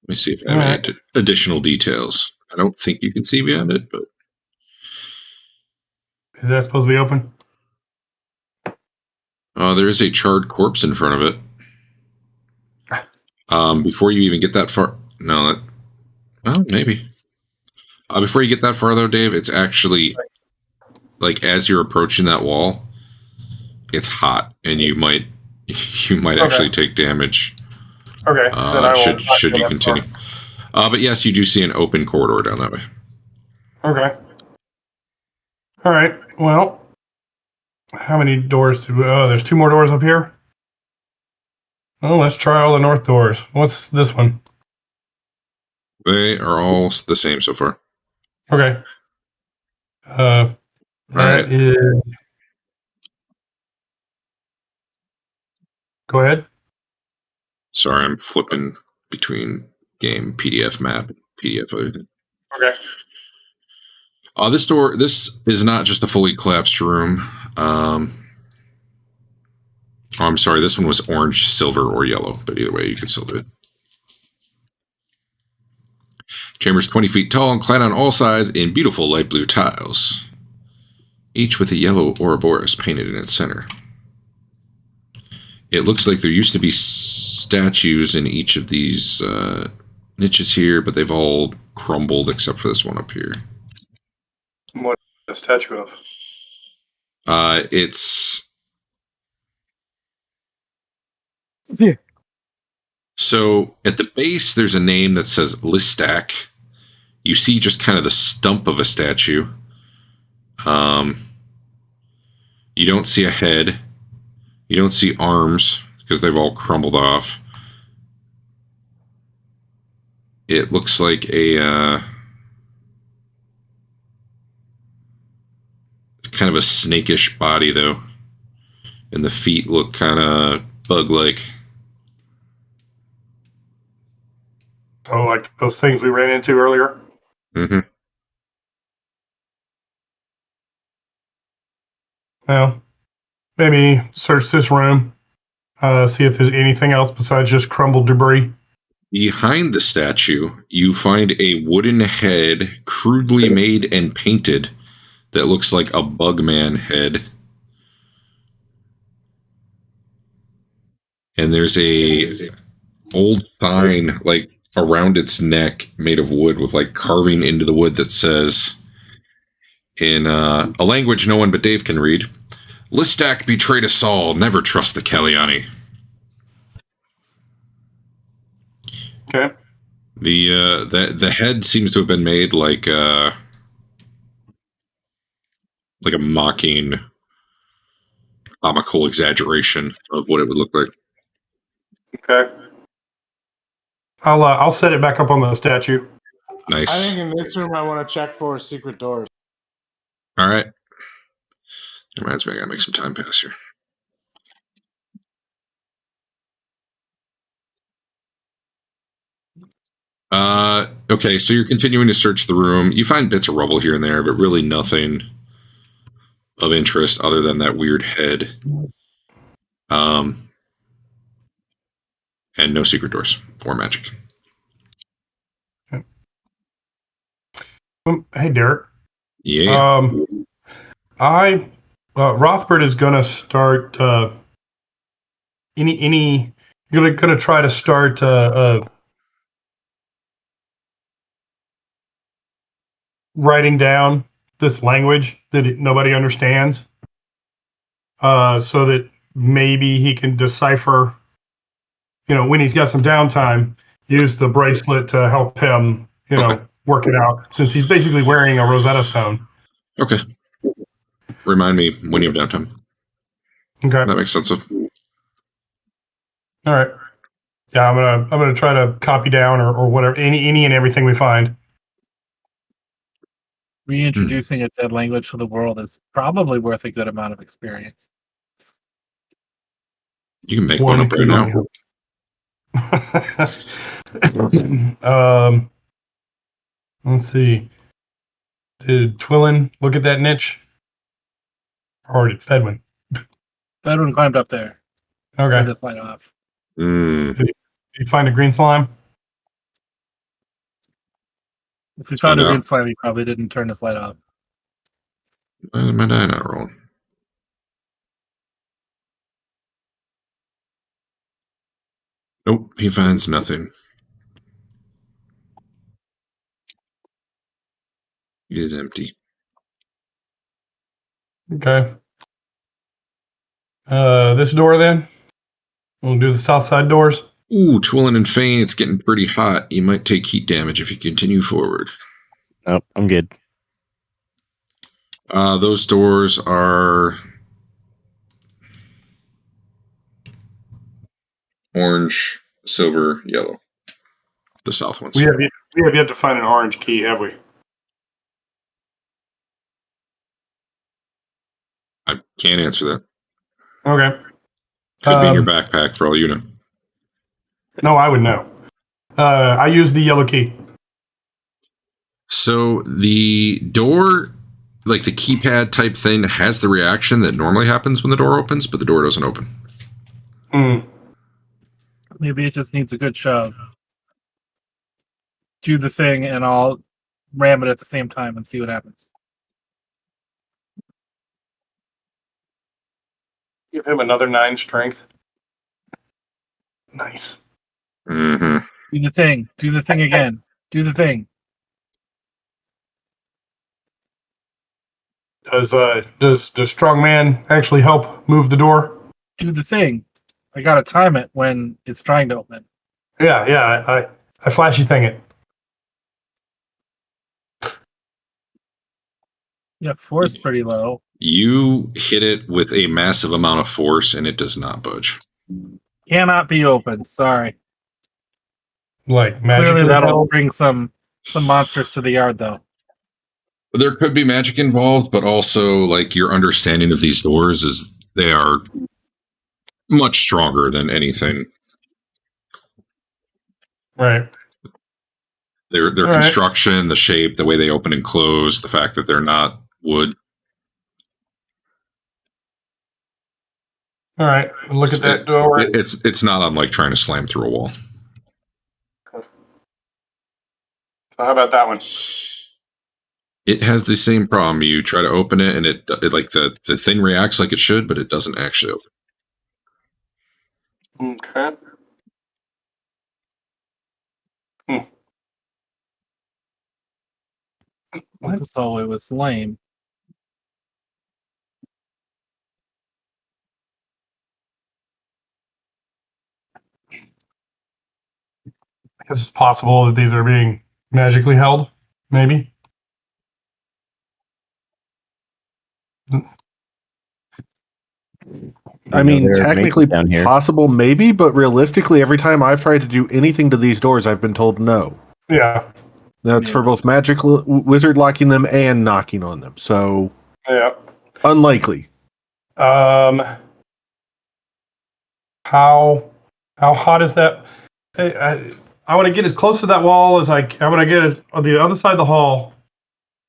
Let me see if I have any additional details. I don't think you can see beyond it, but is that supposed to be open? There is a charred corpse in front of it. Before you even get that far, maybe. Before you get that far, though, Dave, it's actually like as you're approaching that wall, it's hot, and you might actually take damage. Okay. Should you continue? But yes, you do see an open corridor down that way. Okay. All right. Well, how many doors there's 2 more doors up here? Oh, let's try all the north doors. What's this one? They are all the same so far. Okay. That is. Go ahead. Sorry, I'm flipping between game, PDF map, PDF. Okay. This is not just a fully collapsed room. I'm sorry, this one was orange, silver, or yellow, but either way, you can still do it. Chamber's 20 feet tall and clad on all sides in beautiful light blue tiles, each with a yellow Ouroboros painted in its center. It looks like there used to be statues in each of these niches here, but they've all crumbled except for this one up here. What a statue of? It's... Yeah. So at the base, there's a name that says Listak. You see just kind of the stump of a statue. You don't see a head. You don't see arms because they've all crumbled off. It looks like a kind of a snakish body, though. And the feet look kind of bug-like. Oh, like those things we ran into earlier? Mm-hmm. Well, maybe search this room, see if there's anything else besides just crumbled debris. Behind the statue, you find a wooden head, crudely made and painted, that looks like a Bugman head. And there's a old sign, like, around its neck, made of wood, with, like, carving into the wood that says, in a language no one but Dave can read, "Listak betrayed us all. Never trust the Kalyani." Okay. The head seems to have been made like a mocking, comical exaggeration of what it would look like. Okay. I'll set it back up on the statue. Nice. I think in this room I want to check for secret doors. All right. Reminds me, I gotta make some time pass here. Okay, so you're continuing to search the room. You find bits of rubble here and there, but really nothing of interest other than that weird head. And no secret doors or magic. Hey, Derek. Yeah. Rothbard is gonna start. Gonna try to start writing down this language that nobody understands, so that maybe he can decipher. When he's got some downtime, use the bracelet to help him. Okay. Work it out, since he's basically wearing a Rosetta Stone. Okay. Remind me when you have downtime. Okay. That makes sense. All right. Yeah, I'm gonna try to copy down or whatever any and everything we find. Reintroducing a dead language to the world is probably worth a good amount of experience. You can make one up right now. Let's see. Did Twillin look at that niche? Or did Fedwin? Fedwin climbed up there. Okay. Turned his light off. Did you find a green slime? If we found a green slime, he probably didn't turn his light off. Why is my die not rolling? Nope, he finds nothing. It is empty. Okay. This door then? We'll do the south side doors. Ooh, Twillin and Fane, it's getting pretty hot. You might take heat damage if you continue forward. Oh, I'm good. Those doors are orange, silver, yellow. The south ones. We have yet to find an orange key, have we? I can't answer that. Okay. Could be in your backpack for all you know. No, I would know. I use the yellow key. So the door, like the keypad type thing, has the reaction that normally happens when the door opens, but the door doesn't open. Maybe it just needs a good shove. Do the thing, and I'll ram it at the same time and see what happens. Give him another 9 strength. Nice. Mm-hmm. Do the thing. Do the thing again. Do the thing. Does Strongman actually help move the door? Do the thing. I gotta time it when it's trying to open. Yeah. I flashy thing it. Yeah, force pretty low. You hit it with a massive amount of force, and it does not budge. Cannot be opened. Sorry. Like magic. Clearly, that'll bring some monsters to the yard, though. There could be magic involved, but also like your understanding of these doors is they are much stronger than anything. Right. Their construction, the shape, the way they open and close, the fact that they're not wood. All right. Look at that door. It's not unlike trying to slam through a wall. So how about that one? It has the same problem. You try to open it, and it like the thing reacts like it should, but it doesn't actually open. Okay. This hallway was lame. I guess it's possible that these are being magically held, maybe. I mean, technically possible, maybe, but realistically, every time I've tried to do anything to these doors, I've been told no. Yeah. That's for both magical wizard locking them and knocking on them. So, yeah, unlikely. How hot is that? I want to get as close to that wall as I want to get it on the other side of the hall,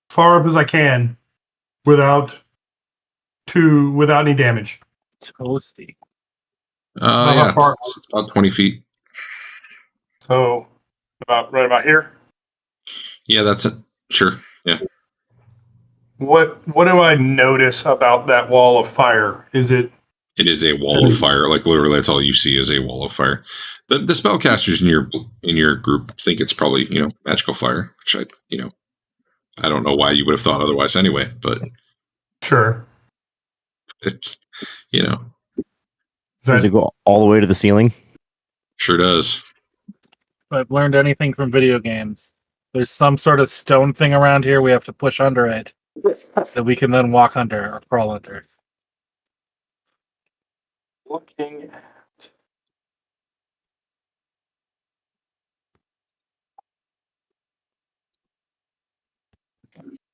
far up as I can, without any damage. Toasty. Yeah, it's about 20 feet. So, right about here. Yeah, that's it. Sure. Yeah. What do I notice about that wall of fire? It is a wall of fire. Like literally, that's all you see is a wall of fire. The spellcasters in your group think it's probably magical fire, which I don't know why you would have thought otherwise anyway. But sure, Does it go all the way to the ceiling? Sure does. If I've learned anything from video games, there's some sort of stone thing around here. We have to push under it that we can then walk under or crawl under. Looking at.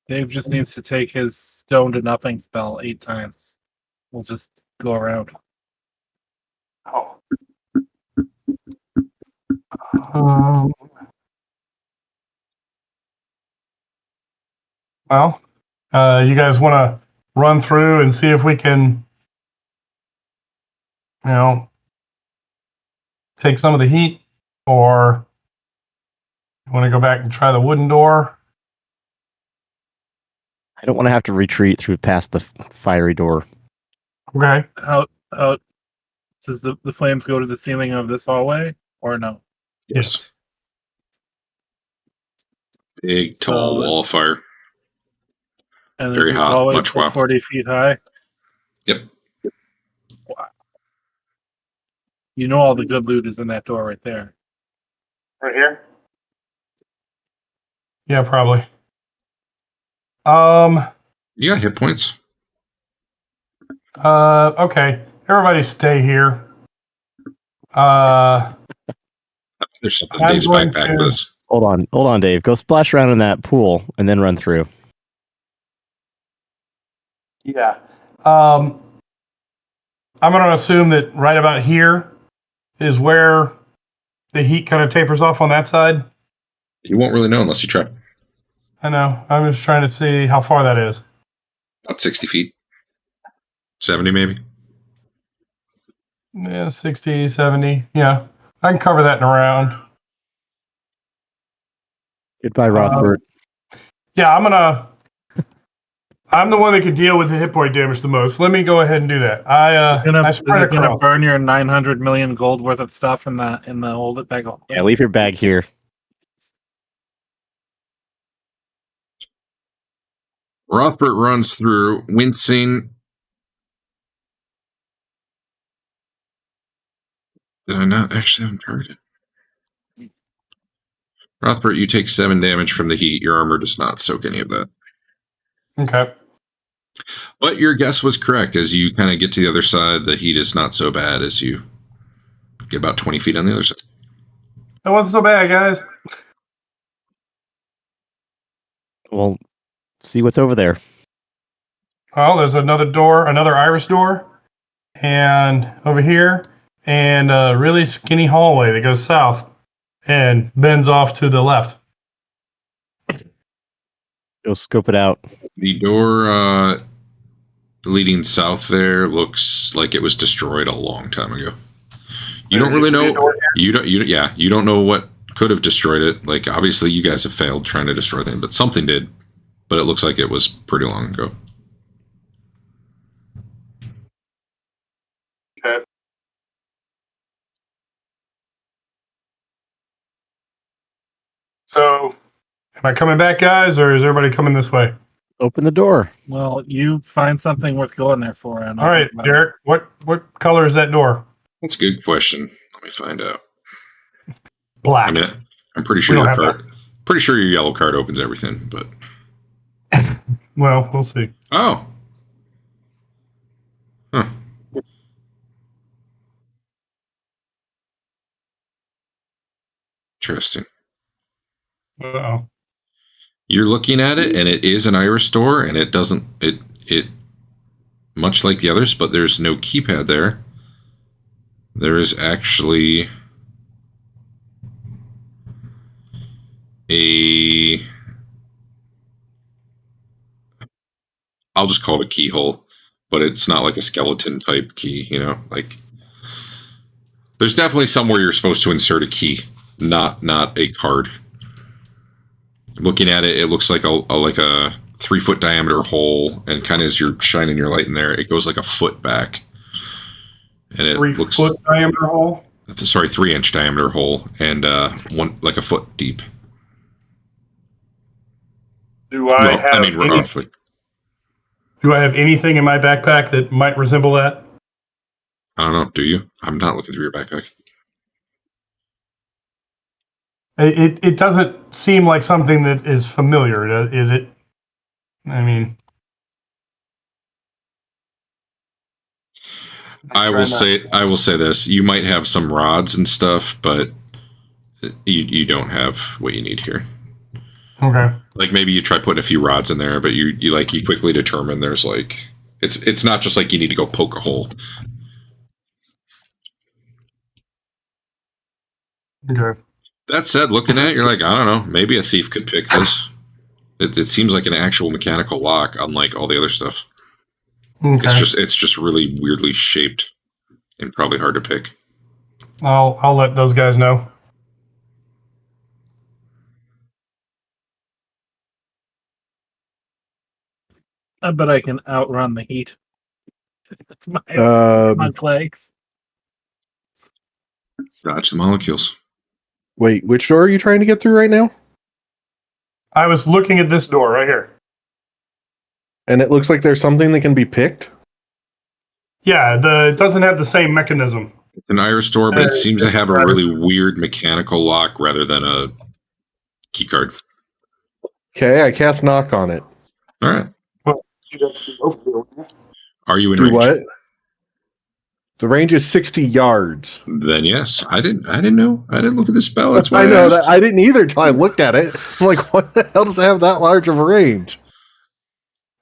Dave just needs to take his stone to nothing spell 8 times. We'll just go around. Oh. Well, you guys want to run through and see if we can, take some of the heat, or you want to go back and try the wooden door? I don't want to have to retreat through past the fiery door. Okay. How does the flames go to the ceiling of this hallway, or no? Yes. Big, tall wall of fire. And Very this hot, hallway much like WAP. 40 feet high. Yep. Wow. You know all the good loot is in that door right there. Right here? Yeah, probably. You got hit points. Okay. Everybody stay here. There's something in I'm Dave's going backpack to- with us. Hold on, Dave. Go splash around in that pool and then run through. Yeah. I'm going to assume that right about here is where the heat kind of tapers off on that side. You won't really know unless you try. I know. I'm just trying to see how far that is. About 60 feet. 70 maybe. Yeah, 60, 70. Yeah. I can cover that in a round. Goodbye, Rothbert. Yeah, I'm the one that could deal with the hit point damage the most. Let me go ahead and do that. I Is spread it gonna across. burn your 900 million gold worth of stuff in the hold it bag? Yeah, leave your bag here. Rothbert runs through, wincing. Did I not actually have him targeted? Rothbert, you take 7 damage from the heat. Your armor does not soak any of that. Okay. But your guess was correct. As you kind of get to the other side, the heat is not so bad as you get about 20 feet on the other side. That wasn't so bad, guys. Well, see what's over there. Well, there's another door, another iris door, and over here, and a really skinny hallway that goes south and bends off to the left. Go scope it out. The door leading south there looks like it was destroyed a long time ago. You don't really know. You don't know what could have destroyed it. Like, obviously, you guys have failed trying to destroy them, but something did. But it looks like it was pretty long ago. Okay. So, am I coming back, guys, or is everybody coming this way? Open the door. Well, you find something worth going there for. All right, Derek. What color is that door? That's a good question. Let me find out. Black. I mean, I'm pretty sure your yellow card opens everything, but Well, we'll see. oh, huh. Interesting. Uh-oh. You're looking at it, and it is an iris door, and it doesn't it much like the others, but there's no keypad there. There is actually I'll just call it a keyhole, but it's not like a skeleton type key, like there's definitely somewhere you're supposed to insert a key, not a card. Looking at it, it looks like a 3-foot diameter hole, and kind of as you're shining your light in there, it goes like a foot back. And it 3-foot diameter hole? Sorry, 3-inch diameter hole, and like a foot deep. Do I have anything in my backpack that might resemble that? I don't know. Do you? I'm not looking through your backpack. It doesn't seem like something that is familiar, is it? I mean, I will say this: you might have some rods and stuff, but you don't have what you need here. Okay. Like, maybe you try putting a few rods in there, but you quickly determine there's like it's not just like you need to go poke a hole. Okay. That said, looking at it, you're like, I don't know, maybe a thief could pick this. It seems like an actual mechanical lock, unlike all the other stuff. Okay. It's just really weirdly shaped and probably hard to pick. I'll let those guys know. I bet I can outrun the heat. That's my legs. Dodge the molecules. Wait, which door are you trying to get through right now? I was looking at this door right here. And it looks like there's something that can be picked? Yeah, it doesn't have the same mechanism. It's an iris door, but it seems to have a really weird mechanical lock rather than a keycard. Okay, I cast knock on it. All right. Well, you'd have to be over there. Are you in Do range? what? The range is 60 yards. Then yes. I didn't know. I didn't look at the spell. That's why I know asked. that. I didn't either until I looked at it. I'm like, what the hell does it have that large of a range?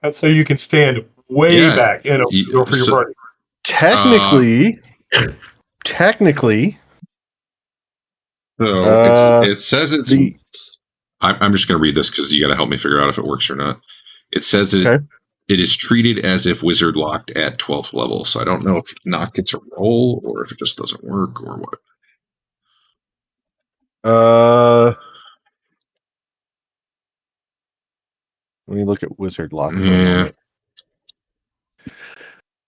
That's so you can stand way back and go for your party. Technically, so it says it's. I'm just going to read this because you got to help me figure out if it works or not. It says it is treated as if wizard locked at 12th level. So I don't know if knock gets a roll or if it just doesn't work or what. Let me look at wizard lock. Yeah.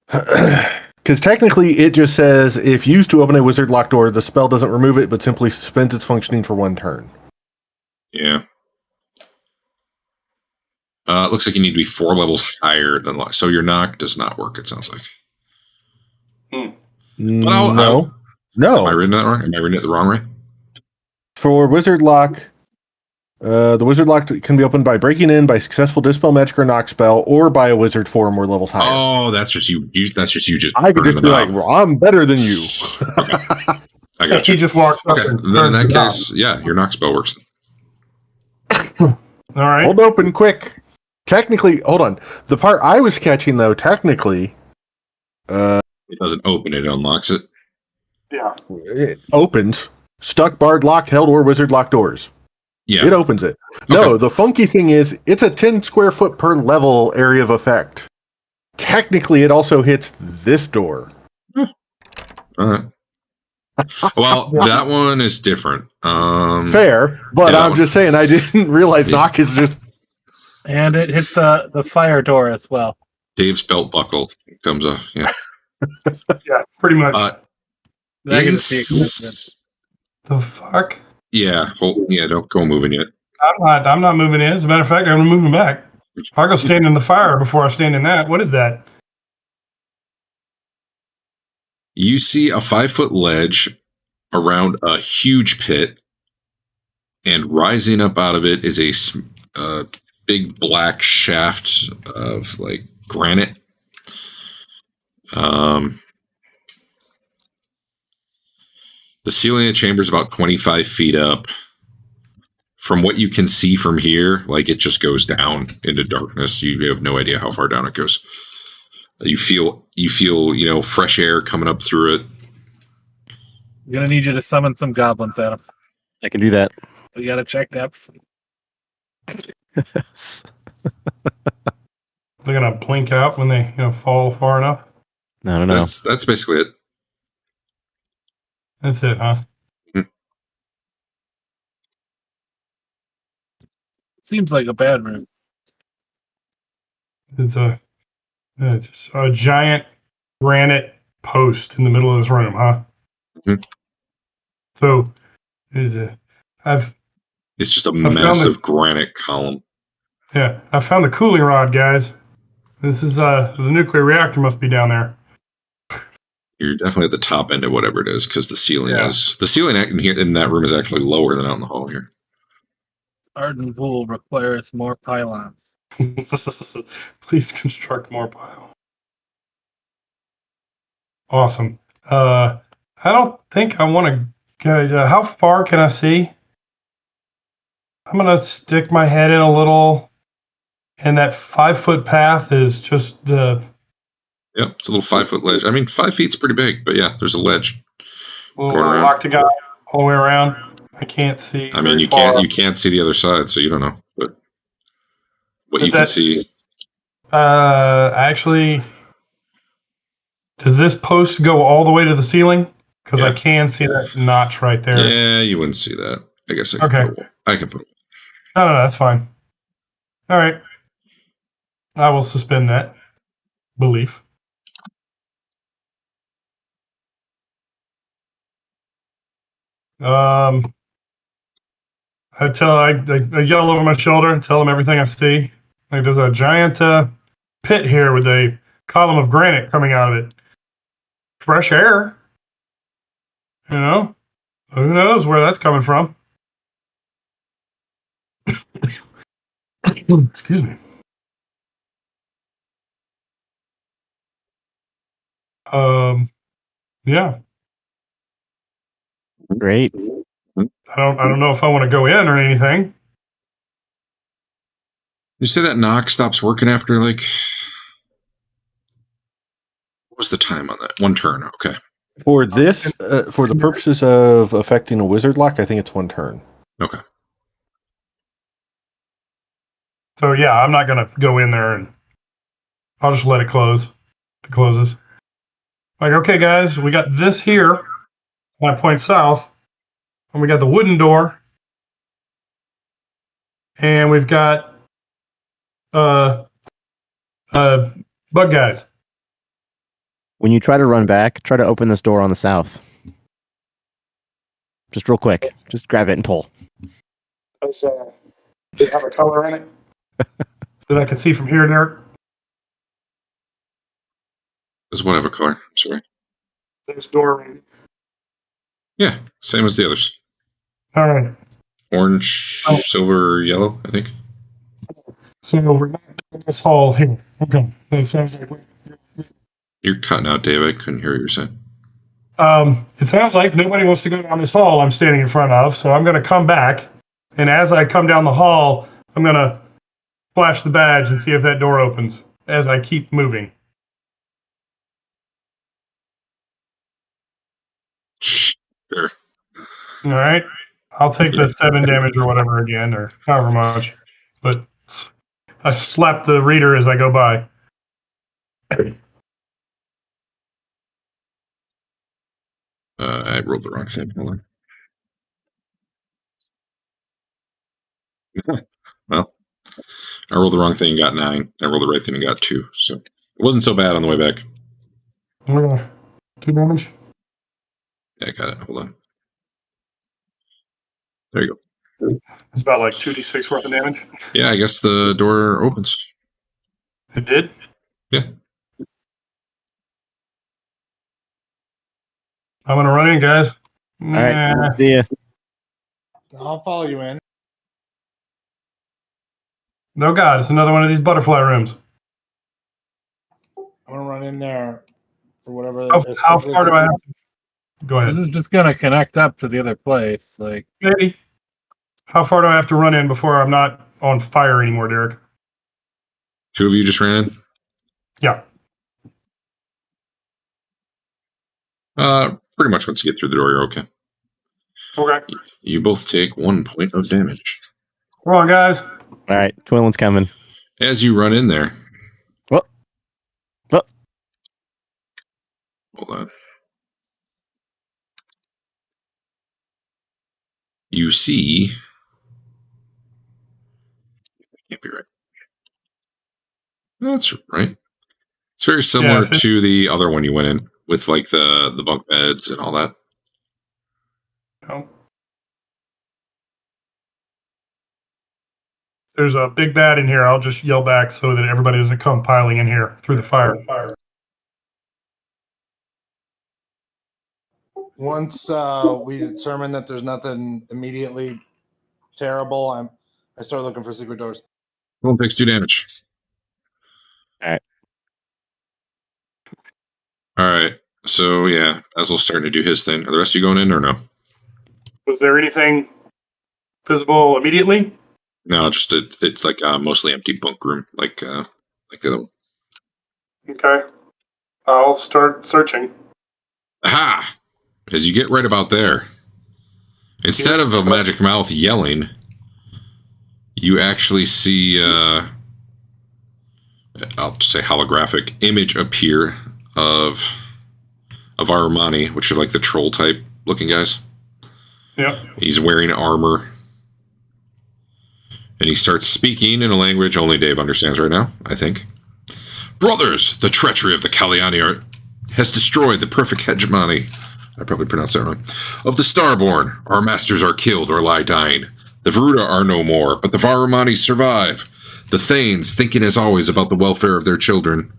Because technically it just says if used to open a wizard lock door, the spell doesn't remove it, but simply suspends its functioning for 1 turn. Yeah. It looks like you need to be 4 levels higher than lock. So your knock does not work, it sounds like. No. Am I reading that wrong? Am I reading it the wrong way? For wizard lock, the wizard lock can be opened by breaking in by successful dispel magic or knock spell, or by a wizard 4 or more levels higher. Oh, that's just you. That's just you. Just I could just be like, well, I'm better than you. Okay. I got you. He just walked up. Okay, then in that case, yeah, your knock spell works. All right. Hold open quick. Technically, hold on. The part I was catching though, technically, it doesn't open; it unlocks it. Yeah. It opens stuck, barred, locked, held, or wizard locked doors. Yeah, it opens it. Okay. No, the funky thing is, it's a 10 square foot per level area of effect. Technically, it also hits this door. All right. Well, that one is different. Fair, but I'm just saying, I didn't realize knock is just. And it hits the fire door as well. Dave's belt buckle comes off. Yeah. Yeah, pretty much. That can just be a coincidence. The fuck? Yeah. Don't go moving yet. I'm not moving in. As a matter of fact, I'm moving back. I'll go stand in the fire before I stand in that. What is that? You see a 5-foot ledge around a huge pit, and rising up out of it is a big black shaft of like granite. The ceiling of the chamber is about 25 feet up. From what you can see from here, like it just goes down into darkness. You have no idea how far down it goes. You feel, fresh air coming up through it. I'm gonna need you to summon some goblins, Adam. I can do that. We gotta check depth. They're gonna blink out when they fall far enough. I don't know. That's basically it. That's it, huh? Seems like a bad room. It's a giant granite post in the middle of this room, huh? Mm-hmm. So, it's just a massive granite column. Yeah, I found the cooling rod, guys. This is the nuclear reactor must be down there. You're definitely at the top end of whatever it is, because the ceiling in that room is actually lower than out in the hall here. Arden Vul requires more pylons. Please construct more pylons. Awesome. I don't think I want to. How far can I see? I'm gonna stick my head in a little, and that 5-foot path is just the. Yep, it's a little 5-foot ledge. I mean, 5 feet's pretty big, but yeah, there's a ledge. We'll lock the guy all the way around. I can't see. I mean, you can't see the other side, so you don't know. But what you can see. Actually, does this post go all the way to the ceiling? Because I can see that notch right there. Yeah, you wouldn't see that. I guess I can put I can put it. No, that's fine. All right. I will suspend that belief. I yell over my shoulder and tell them everything I see. Like there's a giant pit here with a column of granite coming out of it. Fresh air. You know, who knows where that's coming from? Excuse me. Yeah. Great. I don't know if I want to go in or anything. You say that knock stops working after like what was the time on that? 1 turn. Okay. For this, for the purposes of affecting a wizard lock, I think it's 1 turn. Okay. So yeah, I'm not gonna go in there and I'll just let it close. It closes. Like, okay, guys, we got this here. And I point south, and we got the wooden door, and we've got bug guys. When you try to run back, try to open this door on the south. Just real quick. Just grab it and pull. Does it have a color in it that I can see from here, Derek? Does what have a color? I'm sorry. This door. Yeah, same as the others. All right. Orange, silver, yellow, I think. So we're not in this hall here. Okay. That sounds like You're cutting out, Dave. I couldn't hear what you were saying. It sounds like nobody wants to go down this hall I'm standing in front of, so I'm going to come back, and as I come down the hall, I'm going to flash the badge and see if that door opens as I keep moving. Sure. All right. I'll take the 7 damage or whatever again, or however much. But I slap the reader as I go by. I rolled the wrong thing. Hold on. Well, I rolled the wrong thing and got 9. I rolled the right thing and got 2. So it wasn't so bad on the way back. 2 damage. Yeah, I got it. Hold on. There you go. It's about like 2d6 worth of damage. Yeah, I guess the door opens. It did? Yeah. I'm going to run in, guys. All right. See ya. I'll follow you in. No, God, it's another one of these butterfly rooms. I'm going to run in there for whatever. How far do I have to? Go ahead. This is just gonna connect up to the other place. Like, maybe. How far do I have to run in before I'm not on fire anymore, Derek? 2 of you just ran in? Yeah. Pretty much once you get through the door, you're okay. Okay. You both take 1 point of damage. Come on, guys. All right. Twillin's coming. As you run in there. What? Hold on. You see. Can't be right. That's right. It's very similar to the other one you went in with like the bunk beds and all that. No. There's a big bad in here. I'll just yell back so that everybody doesn't come piling in here through the fire. Once we determine that there's nothing immediately terrible, I start looking for secret doors. One takes 2 damage. All right. So yeah, Ezreal's starting to do his thing. Are the rest of you going in or no? Was there anything visible immediately? No, just it's like a mostly empty bunk room, like the other one. Okay. I'll start searching. Aha! As you get right about there, instead of a magic mouth yelling, you actually see I'll just say holographic image appear of Armani, which are like the troll type looking guys. Yep. He's wearing armor. And he starts speaking in a language only Dave understands right now, I think. Brothers, the treachery of the Kalyani has destroyed the perfect hegemony. I probably pronounced that wrong. Of the Starborn, our masters are killed or lie dying. The Varuda are no more, but the Varumani survive. The Thanes, thinking as always about the welfare of their children,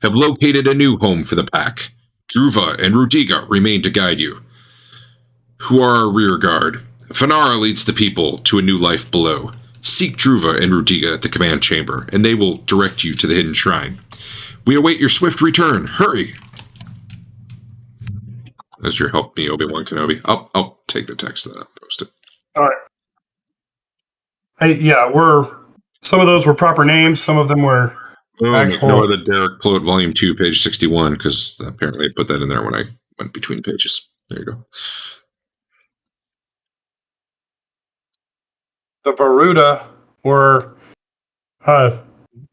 have located a new home for the pack. Druva and Rudiga remain to guide you, who are our rear guard. Fanara leads the people to a new life below. Seek Druva and Rudiga at the command chamber, and they will direct you to the hidden shrine. We await your swift return. Hurry! That's your help me, Obi-Wan Kenobi. I'll take the text that and post it. All right. Hey, yeah, some of those were proper names. Some of them were actual. No, the Derek Ploat, Volume 2, page 61, because apparently I put that in there when I went between pages. There you go. The Varuda were.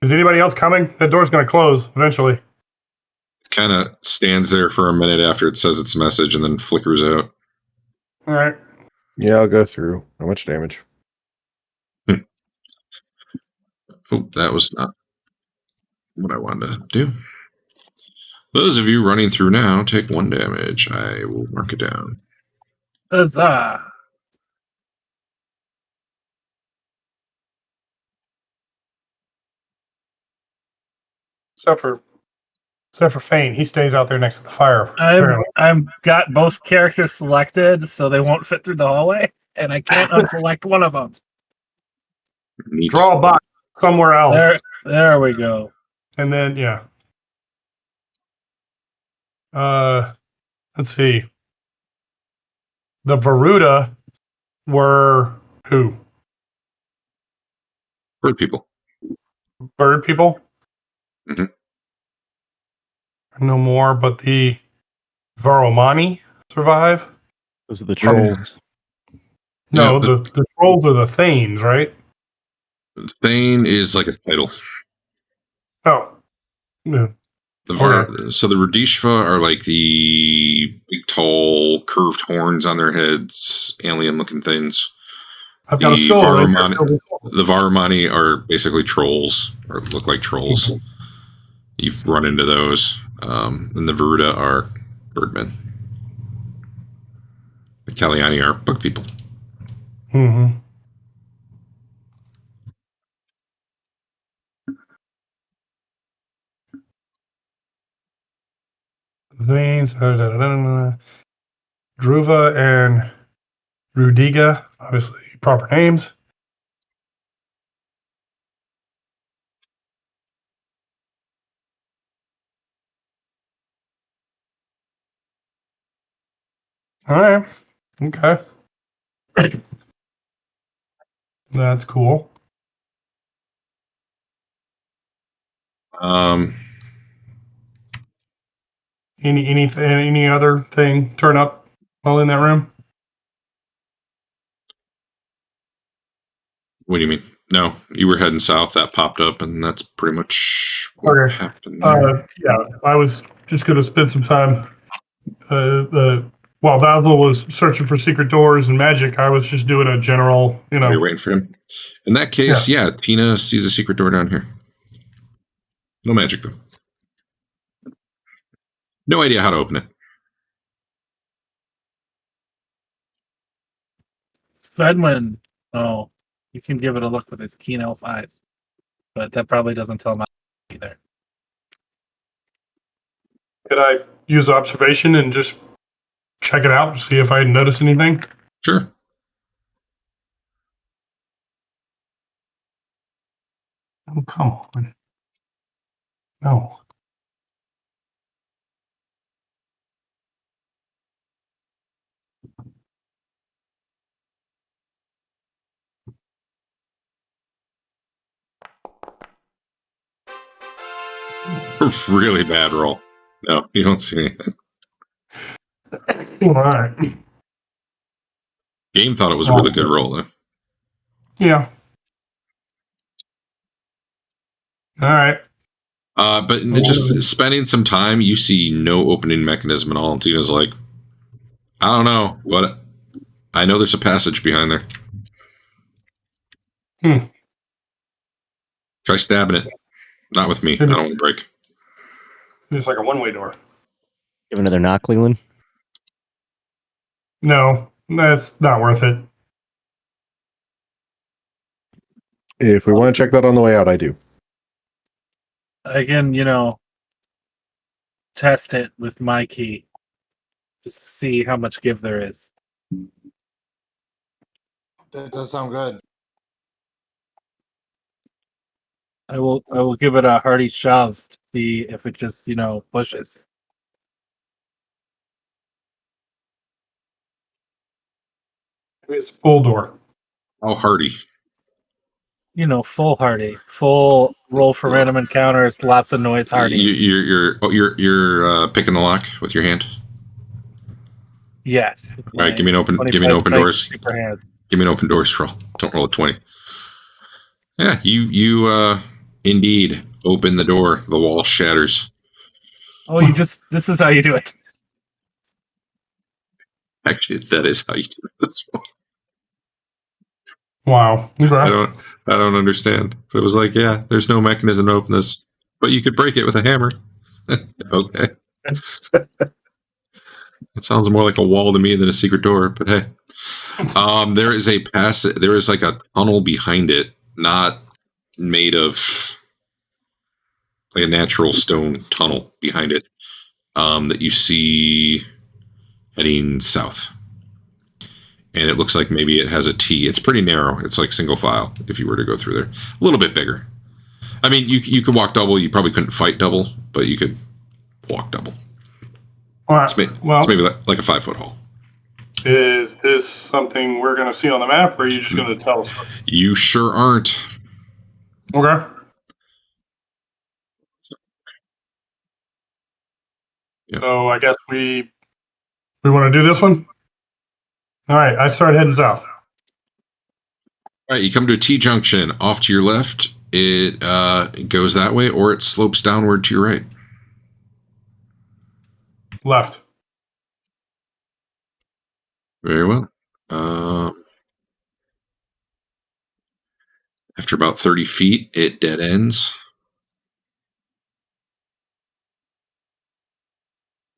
Is anybody else coming? That door's going to close eventually. Kind of stands there for a minute after it says its message and then flickers out. All right. Yeah, I'll go through. How much damage? Oh, that was not what I wanted to do. Those of you running through now take 1 damage. I will mark it down. Huzzah! Except for Fane, he stays out there next to the fire. I've got both characters selected, so they won't fit through the hallway, and I can't unselect one of them. Neat. Draw a box somewhere else. There we go. And then let's see. The Varuda were who? Bird people. Bird people? Mm-hmm. No more, but the Varomani survive? Those are the trolls. No, Yeah, the trolls are the Thanes, right? Thane is like a title. Oh. Yeah. So the Rudishva are like the big, tall, curved horns on their heads, alien-looking things. I've got a skull. The Varumani are basically trolls, or look like trolls. Mm-hmm. You've run into those. And the Varuda are birdmen. The Kalyani are bug people. Mm-hmm. Veins, Druva and Rudiga, obviously proper names. All right. Okay. That's cool. Any other thing turn up while in that room? What do you mean? No, you were heading south. That popped up, and that's pretty much what happened there. Yeah, I was just going to spend some time while Basil was searching for secret doors and magic. I was just doing a general, You're waiting for him. In that case, yeah, Tina sees a secret door down here. No magic, though. No idea how to open it. Fedwin. Oh, you can give it a look with its keen elf eyes, but that probably doesn't tell me either. Could I use observation and just check it out and see if I notice anything? Sure. Oh, come on. No. Really bad roll. No, you don't see anything. All right. Game thought it was a really good roll, though. Yeah. All right. But just spending some time, you see no opening mechanism at all. And Tina's like, I don't know, but I know there's a passage behind there. Try stabbing it. Not with me. I don't want to break. It's like a one-way door. Give another knock, Leland. No, that's not worth it. If we want to check that on the way out, I do. Again, test it with my key. Just to see how much give there is. That does sound good. I will give it a hearty shove to see if it just, pushes. It's a full door. Oh, hearty. Full hearty. Full roll for random encounters, lots of noise hearty. You're picking the lock with your hand? Yes. All right, give me an open doors. Give me an open doors roll. Don't roll a 20. Yeah, you indeed open the door. The wall shatters. Oh, this is how you do it. Actually, that is how you do this one. Wow. Okay. I don't understand. But it was like, yeah, there's no mechanism to open this, but you could break it with a hammer. Okay. It sounds more like a wall to me than a secret door, but hey. There is there is like a tunnel behind it, not made of like a natural stone tunnel behind it, that you see heading south. And it looks like maybe it has a T. It's pretty narrow. It's like single file if you were to go through there. A little bit bigger. I mean, you could walk double. You probably couldn't fight double, but you could walk double. All right. It's maybe like a 5-foot hall. Is this something we're going to see on the map, or are you just going to tell us? You sure aren't. Okay. Yep. So I guess we want to do this one? All right, I start heading south. All right, you come to a T-junction. Off to your left, it goes that way, or it slopes downward to your right. Left. Very well. After about 30 feet, it dead ends.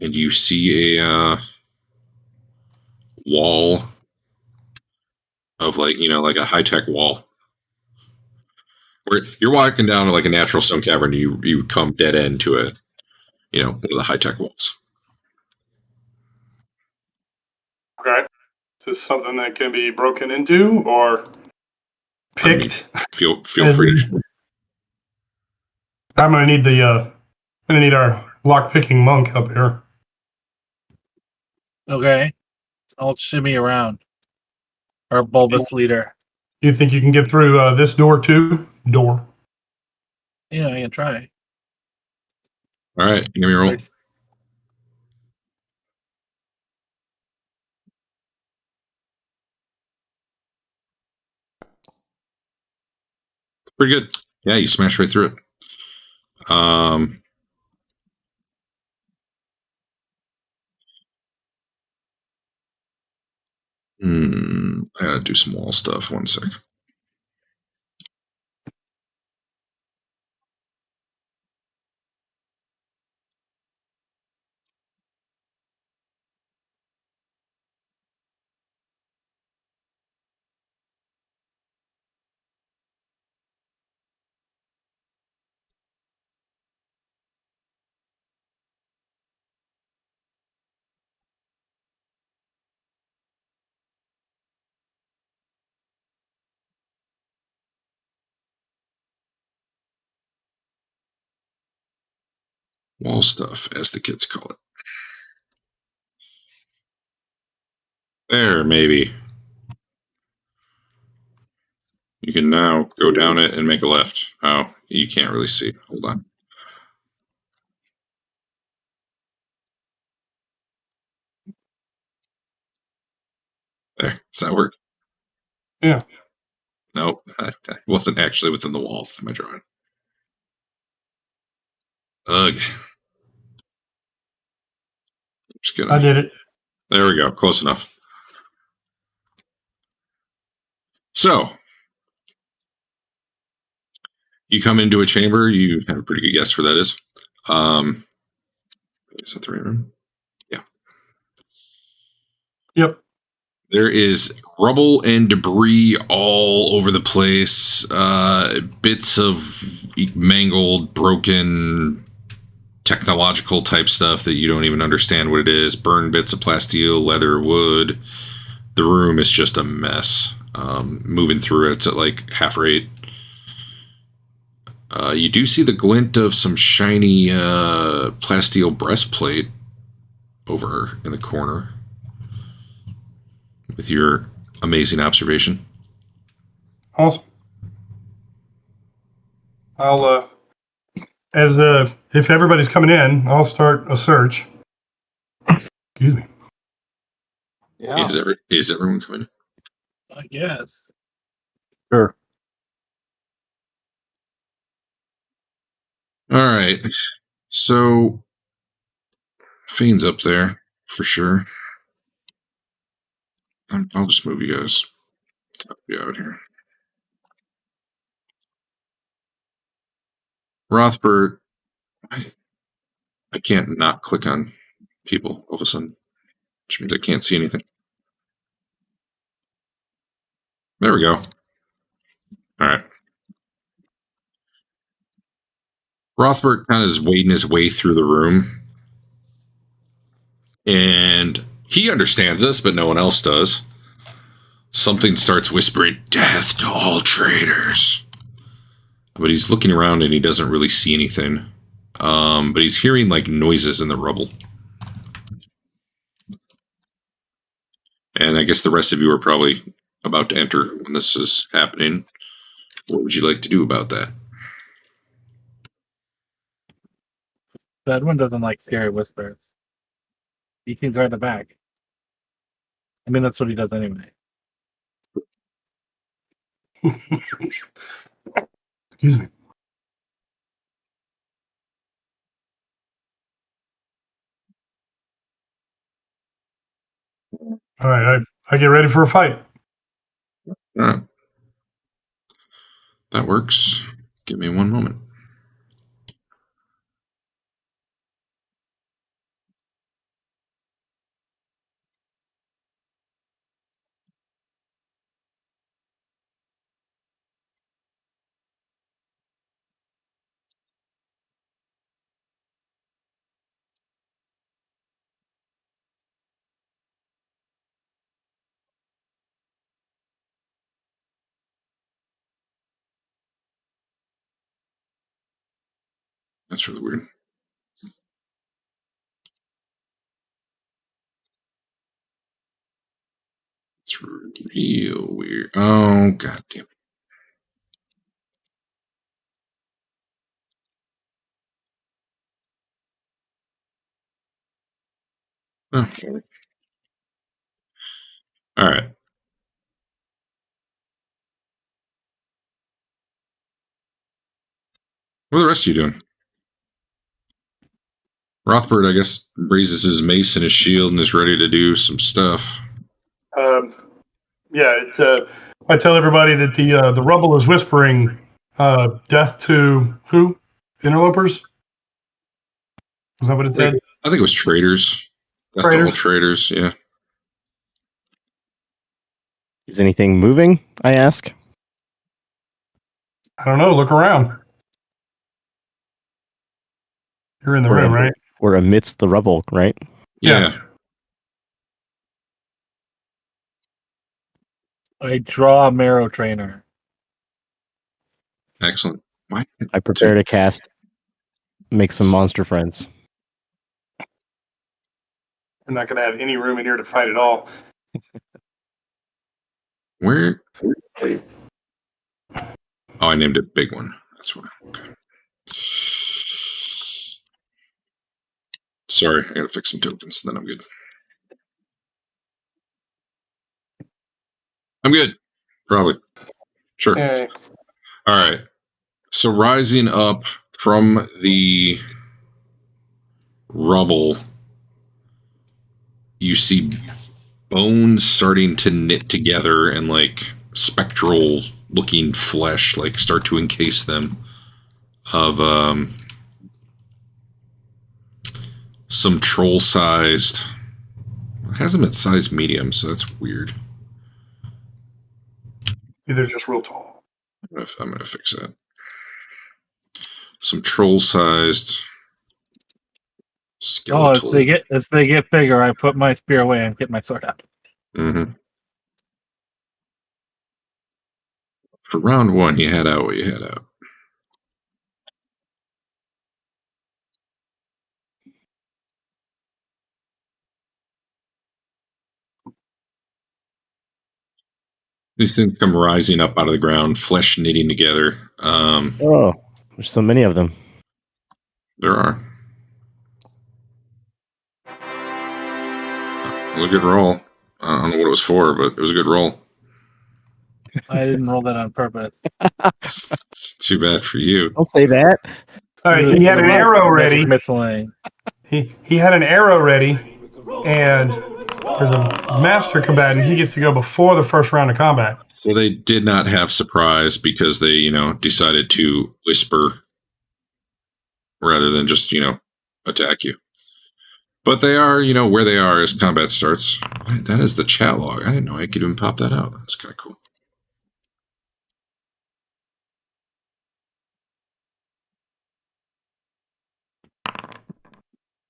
And you see a wall of like a high-tech wall. Where you're walking down to like a natural stone cavern, you come dead end to one of the high-tech walls. Okay. Is this something that can be broken into or picked? Feel free to. I'm gonna need our lock-picking monk up here. Okay. I'll shimmy around. Our bulbous leader. You think you can get through this door too? Door. Yeah, I can try. All right, give me a roll. Nice. Pretty good. Yeah, you smash right through it. I gotta do some wall stuff. One sec. Wall stuff, as the kids call it. There, maybe. You can now go down it and make a left. Oh, you can't really see. Hold on. There. Does that work? Yeah. Nope. That wasn't actually within the walls of my drawing. Ugh. Just gonna, I did it. There we go. Close enough. So, you come into a chamber. You have a pretty good guess where that is. Is that the right room? Yeah. Yep. There is rubble and debris all over the place. Bits of mangled, broken, technological type stuff that you don't even understand what it is. Burned bits of plasteel, leather, wood. The room is just a mess. Moving through it's at like half rate. You do see the glint of some shiny plasteel breastplate over in the corner with your amazing observation. Awesome. I'll if everybody's coming in, I'll start a search. Excuse me. Yeah. Is everyone coming in? I guess. Sure. All right. So Fane's up there for sure. I'll just move you guys out here. Rothbert, I can't not click on people all of a sudden, which means I can't see anything. There we go. All right. Rothbert kind of is wading his way through the room. And he understands this, but no one else does. Something starts whispering, "Death to all traitors." But he's looking around and he doesn't really see anything. But he's hearing like noises in the rubble. And I guess the rest of you are probably about to enter when this is happening. What would you like to do about that? Edwin doesn't like scary whispers. He can guard the back. I mean, that's what he does anyway. Excuse me. All right, I get ready for a fight. All right. That works. Give me one moment. That's really weird. It's real weird. Oh, god damn it. Oh, sorry. All right. What are the rest of you doing? Rothbard, I guess, raises his mace and his shield and is ready to do some stuff. I tell everybody that the rubble is whispering, "Death to who? Interlopers." Is that what it said? I think it was traitors. Death to all traitors, yeah. Is anything moving? I ask. I don't know. Look around. You're in the room, right? We're amidst the rubble, right? Yeah. I draw a marrow trainer. Excellent. I prepare to cast. Make some monster friends. We're not going to have any room in here to fight at all. Where? Oh, I named it Big One. That's why. Okay. Sorry, I gotta fix some tokens, then I'm good. I'm good. Probably. Sure. Okay. All right. So rising up from the rubble, you see bones starting to knit together and like spectral looking flesh like start to encase them of some troll sized. It has them at size medium, so that's weird. They're just real tall. I'm gonna fix that. Some troll sized skeletal. Oh, as they get bigger, I put my spear away and get my sword out. Mm-hmm. For round one, you had out what you had out. These things come rising up out of the ground, flesh knitting together. Oh, there's so many of them. There are. A good roll. I don't know what it was for, but it was a good roll. I didn't roll that on purpose. It's too bad for you. Don't say that. All right, he had an arrow ready. Miscellaneous. He had an arrow ready, and as a master combatant, he gets to go before the first round of combat. So they did not have surprise because they, decided to whisper rather than just, attack you. But they are, where they are as combat starts. That is the chat log. I didn't know I could even pop that out. That's kind of cool.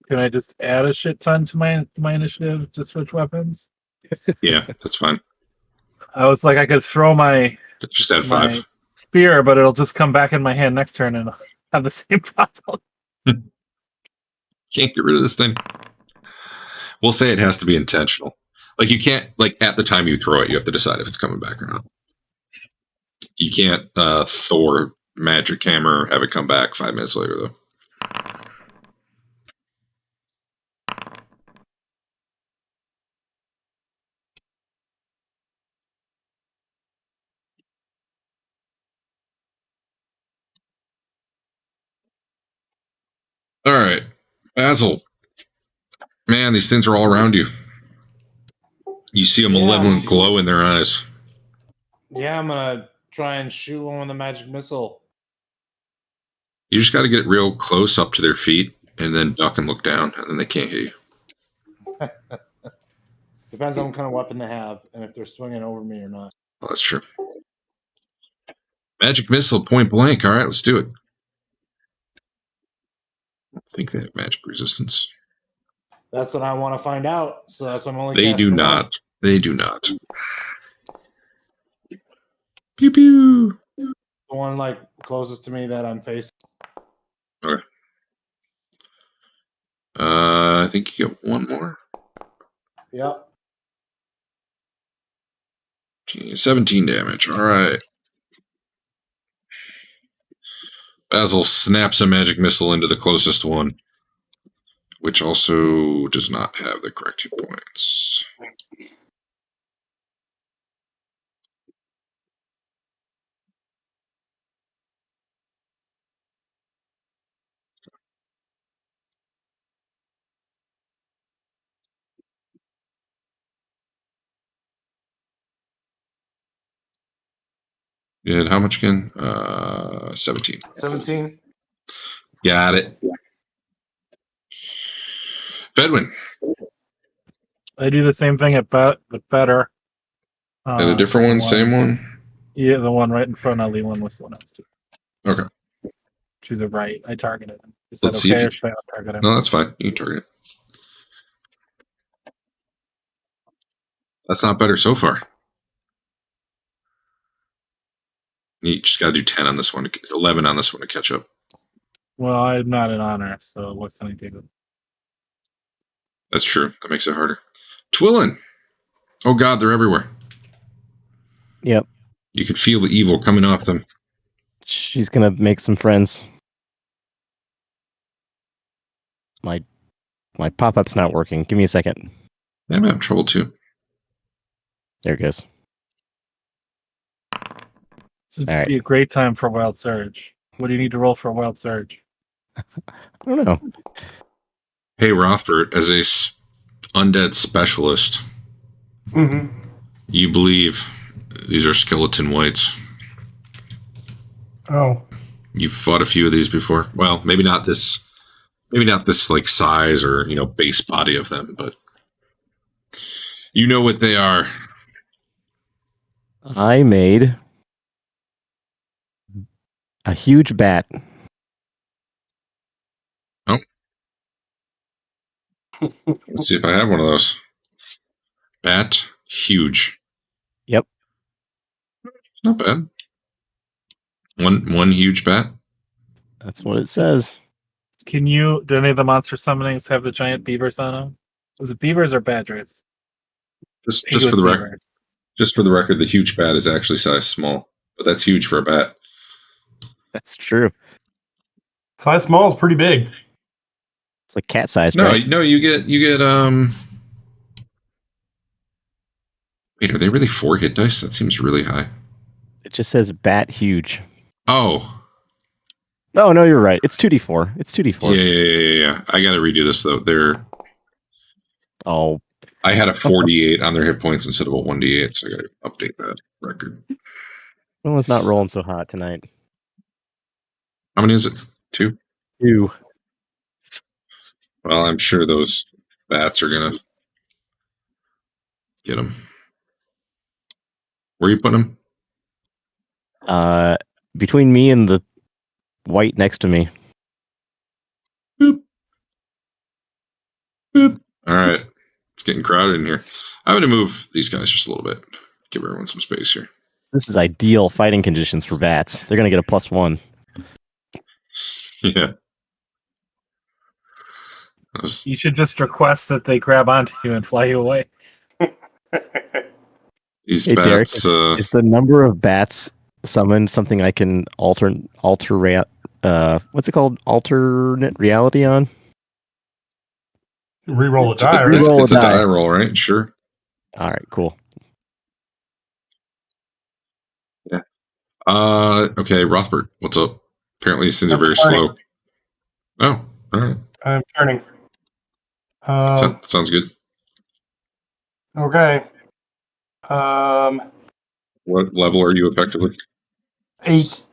Can I just add a shit ton to my initiative to switch weapons? Yeah, that's fine. I was like, I could throw my Just add 5 spear, but it'll just come back in my hand next turn and I'll have the same problem. Can't get rid of this thing. We'll say it has to be intentional. Like you can't, at the time you throw it, you have to decide if it's coming back or not. You can't Thor magic hammer, have it come back 5 minutes later though. All right, Basil. Man, these things are all around you. You see a malevolent glow in their eyes. Yeah, I'm gonna try and shoot one with a magic missile. You just got to get real close up to their feet and then duck and look down, and then they can't hit you. Depends on what kind of weapon they have and if they're swinging over me or not. Well, that's true. Magic missile, point blank. All right, let's do it. I think they have magic resistance. That's what I want to find out. So that's what I'm only. They do not. They do not. Pew pew. The one closest to me that I'm facing. Okay. I think you get one more. Yep. 17 damage. All right. Basil snaps a magic missile into the closest one, which also does not have the correct hit points. And how much again? 17. 17. Got it. Bedwin. I do the same thing but better. And a different one, same one? Yeah, the one right in front of the one with someone else too. Okay. To the right. I targeted him. Is Let's that okay, see if or should I target him? No, that's fine. You can target it. That's not better so far. You just got to do 10 on this one, 11 on this one to catch up. Well, I'm not an honor, so what can I do? That's true. That makes it harder. Twillin. Oh, God, they're everywhere. Yep. You can feel the evil coming off them. She's going to make some friends. My pop-up's not working. Give me a second. I'm having trouble, too. There it goes. This would be a great time for Wild Surge. What do you need to roll for a Wild Surge? I don't know. Hey, Rothbert, as a undead specialist, you believe these are skeleton wights. Oh. You've fought a few of these before. Well, maybe not this like size or, base body of them, but you know what they are. I made a huge bat. Oh. Let's see if I have one of those. Bat, huge. Yep. Not bad. One huge bat. That's what it says. Do any of the monster summonings have the giant beavers on them? Was it beavers or badgers? Just for the record. Just for the record, the huge bat is actually size small, but that's huge for a bat. That's true. Size small is pretty big. It's like cat size. No, right? no, you get. Wait, are they really 4 hit dice? That seems really high. It just says bat huge. Oh. Oh no, you're right. It's 2d4. It's 2d4. Yeah. I got to redo this though. Oh. I had a 48 on their hit points instead of a 1d8, so I got to update that record. Well, it's not rolling so hot tonight. How many is it? 2? 2. Well, I'm sure those bats are gonna get them. Where are you putting them? Between me and the white next to me. Boop. Boop. All right. It's getting crowded in here. I'm going to move these guys just a little bit. Give everyone some space here. This is ideal fighting conditions for bats. They're going to get a +1. Yeah. You should just request that they grab onto you and fly you away. These bats... Derek, is the number of bats summoned something I can what's it called? Alternate reality on? Reroll a die, right? It's a die roll, right? Sure. All right, cool. Yeah. Okay, Rothbert, what's up? Apparently these things are very slow. Oh, all right. I'm turning. Sounds good. Okay. What level are you effectively? 8.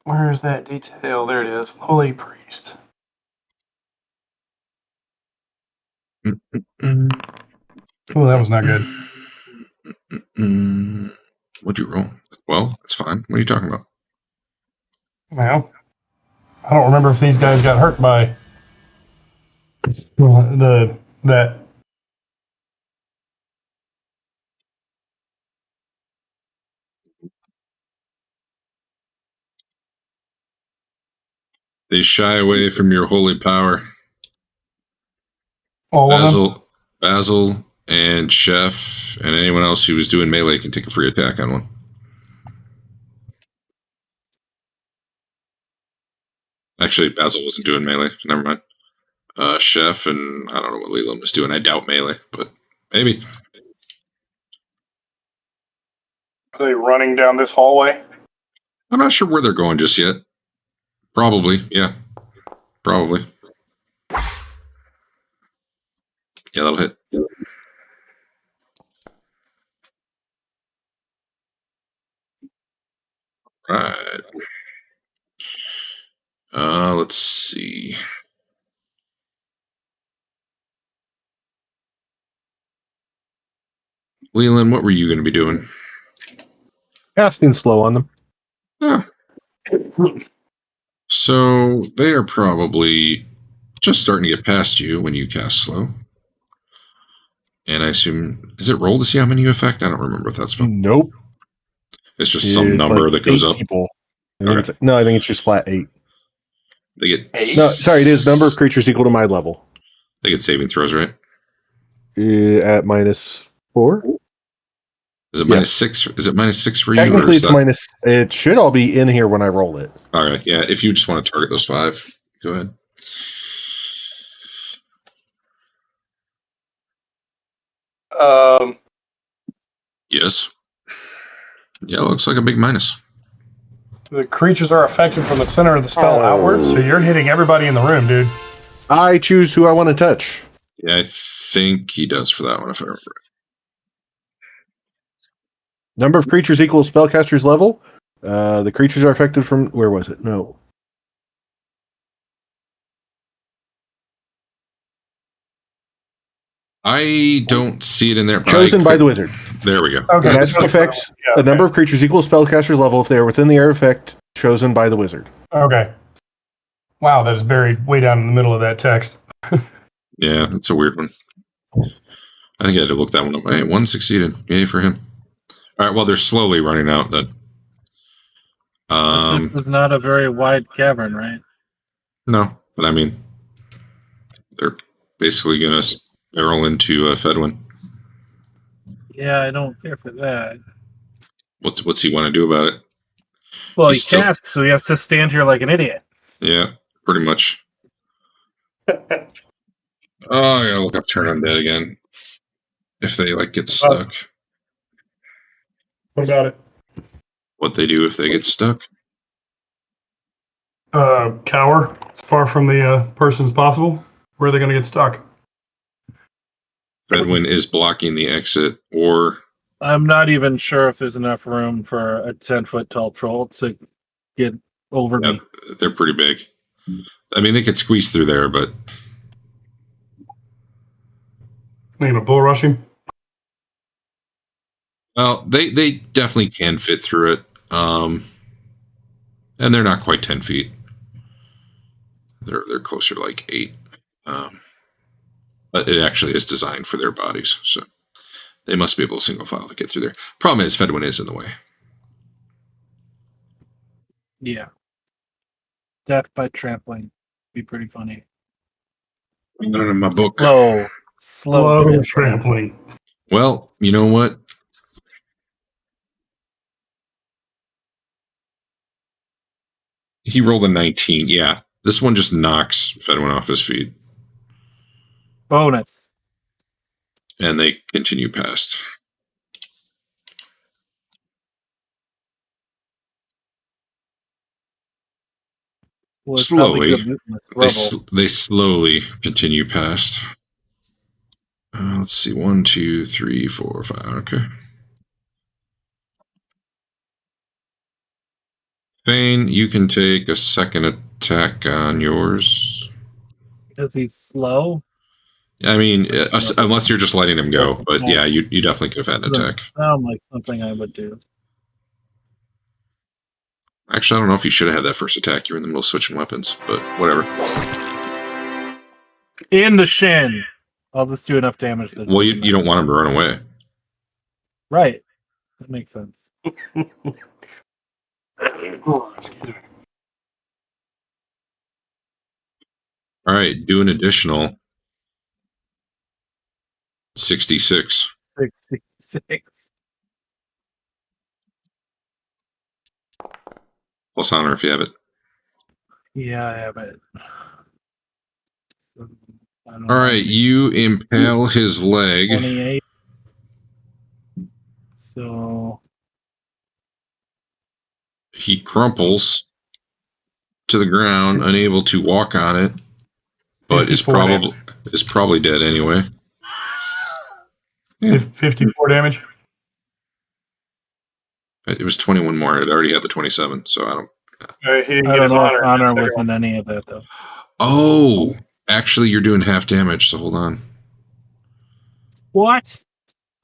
Where is that detail? There it is. Holy Priest. Oh, that was not good. What'd you roll? Well, that's fine. What are you talking about? Well, I don't remember if these guys got hurt by that. They shy away from your holy power. All of them? Basil and Chef and anyone else who was doing melee can take a free attack on one. Actually, Basil wasn't doing melee. Never mind. Chef and I don't know what Leland was doing. I doubt melee, but maybe. Are they running down this hallway? I'm not sure where they're going just yet. Probably, yeah. Probably. Yeah, that'll hit. Right. Let's see. Leland, what were you going to be doing? Casting slow on them. Oh. So they are probably just starting to get past you when you cast slow. And I assume, is it roll to see how many you affect? I don't remember if that's... Nope. It's just some number that goes up. People. I think it's just flat 8. They get... No, sorry, it is number of creatures equal to my level. They get saving throws, right? At -4. Is it -6? Is it -6 for you? Technically, it's minus. It should all be in here when I roll it. All right, yeah. If you just want to target those 5, go ahead. Yes. Yeah, looks like a big minus. The creatures are affected from the center of the spell outward, so you're hitting everybody in the room, dude. I choose who I want to touch. Yeah, I think he does for that one, if I remember. Number of creatures equals spellcaster's level. The creatures are affected from... Where was it? No. I don't see it in there. Chosen by the wizard. There we go. Okay. Magic effects. The number of creatures equals spellcaster's level if they are within the area effect chosen by the wizard. Okay. Wow, that is buried way down in the middle of that text. Yeah, that's a weird one. I think I had to look that one up. Hey, one succeeded. Yay for him. All right, well, they're slowly running out then. This is not a very wide cavern, right? No, but I mean, they're basically going to barrel into Fedwin. Yeah, I don't care for that. What's he want to do about it? Well, he casts, so he has to stand here like an idiot. Yeah, pretty much. Oh, I gotta look up Turn Undead again. If they get stuck. What about it? What they do if they get stuck? Cower as far from the person as possible. Where are they going to get stuck? Fedwin is blocking the exit, or I'm not even sure if there's enough room for a 10-foot tall troll to get over me. They're pretty big. I mean, they could squeeze through there, but Are you going to bull rush him? well, they definitely can fit through it. And they're not quite 10 feet. They're closer to 8. But it actually is designed for their bodies, so they must be able to single file to get through there. Problem is, Fedwin is in the way. Yeah. Death by trampling. Be pretty funny. Not in my book. Slow trampling. Well, you know what? He rolled a 19. Yeah, this one just knocks Fedwin off his feet. Bonus. And they continue past. Well, slowly. They slowly continue past. Let's see. 1, 2, 3, 4, 5. Okay. Fane, you can take a second attack on yours. Is he slow? I mean, unless you're just letting him go. But yeah, you definitely could have had an attack. Sound like something I would do. Actually, I don't know if you should have had that first attack. You were in the middle of switching weapons, but whatever. In the shin. I'll just do enough damage. Well, you don't want him to run away. Right. That makes sense. All right, do an additional 66. 66. Plus honor if you have it. Yeah, I have it. So, all right, you impale his leg. 28. So he crumples to the ground, unable to walk on it, but is probably dead anyway. Yeah. 54 damage. It was 21 more. It already had the 27, so I don't. He didn't I get don't his know if honor honor. was in any of that though. Oh, actually, you're doing half damage. So hold on. What?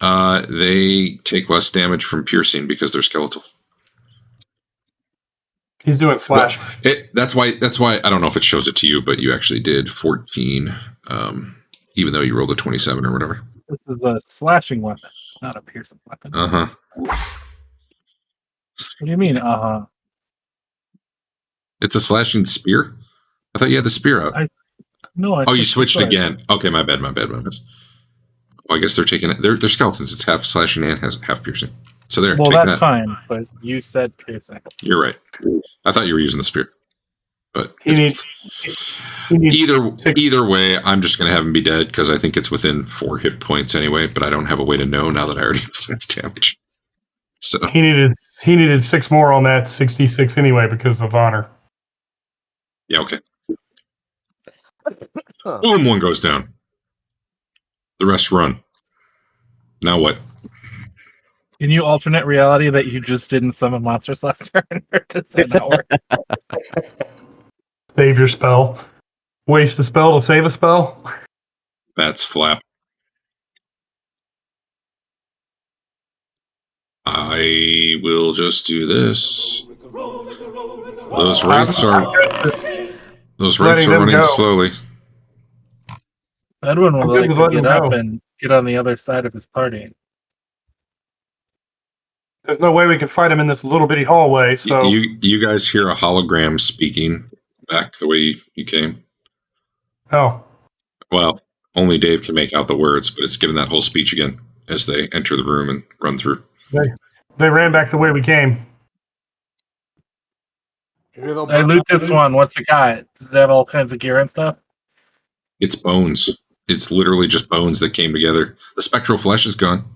They take less damage from piercing because they're skeletal. He's doing slash. Well, that's why I don't know if it shows it to you, but you actually did 14, even though you rolled a 27 or whatever. This is a slashing weapon, not a piercing weapon. What do you mean? It's a slashing spear. I thought you had the spear out. No. You switched again. Okay, my bad. Well, I guess they're taking it. They're skeletons. It's half slashing and has half piercing. So there. Well, that's fine. But you said piercing. You're right. I thought you were using the spear. But either way, I'm just going to have him be dead because I think it's within 4 hit points anyway. But I don't have a way to know now that I already applied the damage. So he needed 6 more on that 66 anyway because of honor. Yeah. Okay. Huh. Boom, one goes down. The rest run. Now what? Can you alternate reality that you just didn't summon monsters last turn? Or does that not work? Save your spell. Waste a spell to save a spell. That's flap. I will just do this. Those wraiths are running slowly. Edwin would I'm like good with to letting get him up go. and get on the other side of his party. There's no way we can fight him in this little bitty hallway. So You guys hear a hologram speaking back the way you came. Oh. Well, only Dave can make out the words, but it's giving that whole speech again as they enter the room and run through. They ran back the way we came. I loot this one. What's it got? Does it have all kinds of gear and stuff? It's bones. It's literally just bones that came together. The spectral flesh is gone.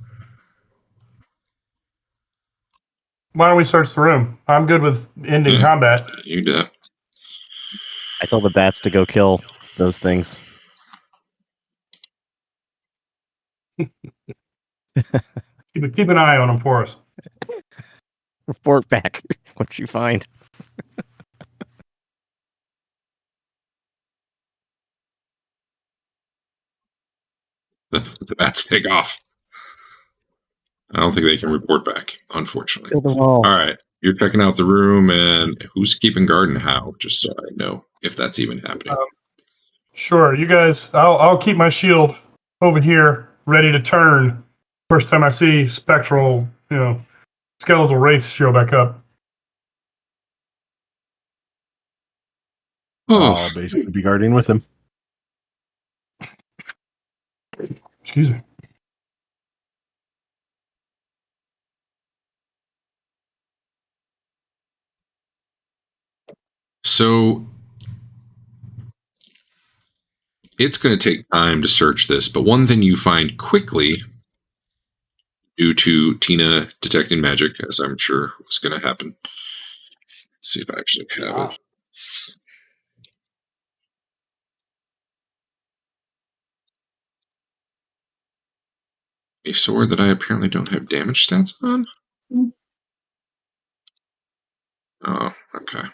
Why don't we search the room? I'm good with ending combat. You do. I tell the bats to go kill those things. Keep an eye on them for us. Report back what you find. The bats take off. I don't think they can report back, unfortunately. Kill them all. All right. You're checking out the room, and who's keeping guard and how, just so I know if that's even happening. Sure, you guys. I'll keep my shield over here, ready to turn. First time I see spectral, skeletal wraiths show back up. I'll basically be guarding with him. Excuse me. So it's going to take time to search this, but one thing you find quickly, due to Tina detecting magic, as I'm sure was going to happen. Let's see if I actually have it. A sword that I apparently don't have damage stats on? Oh, okay.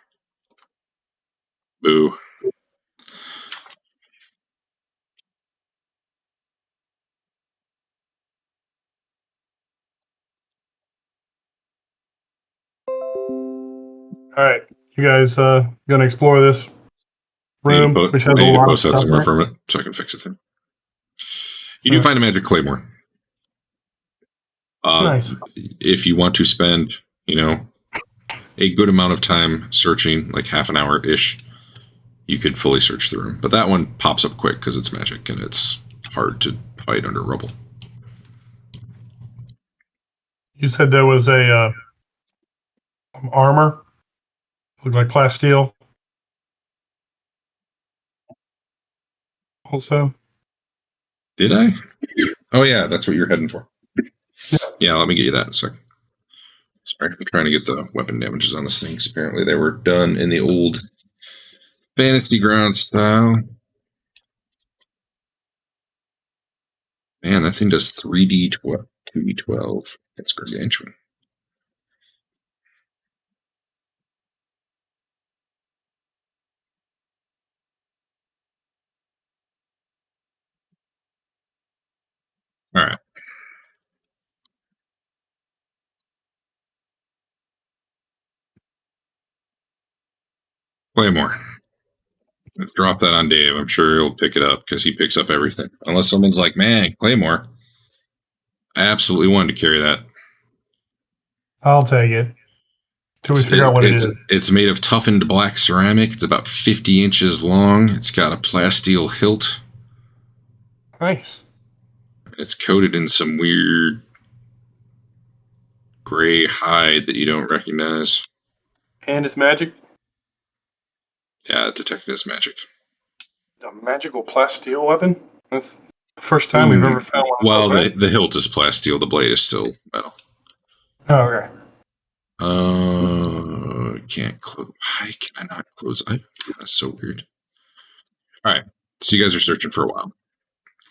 Boo. All right, you guys gonna explore this room, which has a I need to lot of post that stuff somewhere in it? from it so I can fix it then. You do find a magic claymore. Nice. If you want to spend, a good amount of time searching, like half an hour-ish, you could fully search the room. But that one pops up quick because it's magic and it's hard to hide under rubble. You said there was a armor. Looked like plasteel. Also. Did I? Oh yeah, that's what you're heading for. Yeah, let me get you that in a second. Sorry, I'm trying to get the weapon damages on this thing, because apparently they were done in the old Fantasy Ground style. Man, that thing does 3d12, 2d12. That's gargantuan. All right. Claymore. Drop that on Dave. I'm sure he'll pick it up because he picks up everything. Unless someone's like, man, Claymore. I absolutely wanted to carry that. I'll take it. Till we figure out what it is. It's made of toughened black ceramic. It's about 50 inches long. It's got a plasteel hilt. Nice. It's coated in some weird gray hide that you don't recognize. And it's magic? Yeah, detected as magic. A magical plasteel weapon? That's the first time we've ever found one. Well, the hilt is plasteel. The blade is still metal. Oh, okay. Can't close. Why can I not close? That's so weird. All right. So you guys are searching for a while.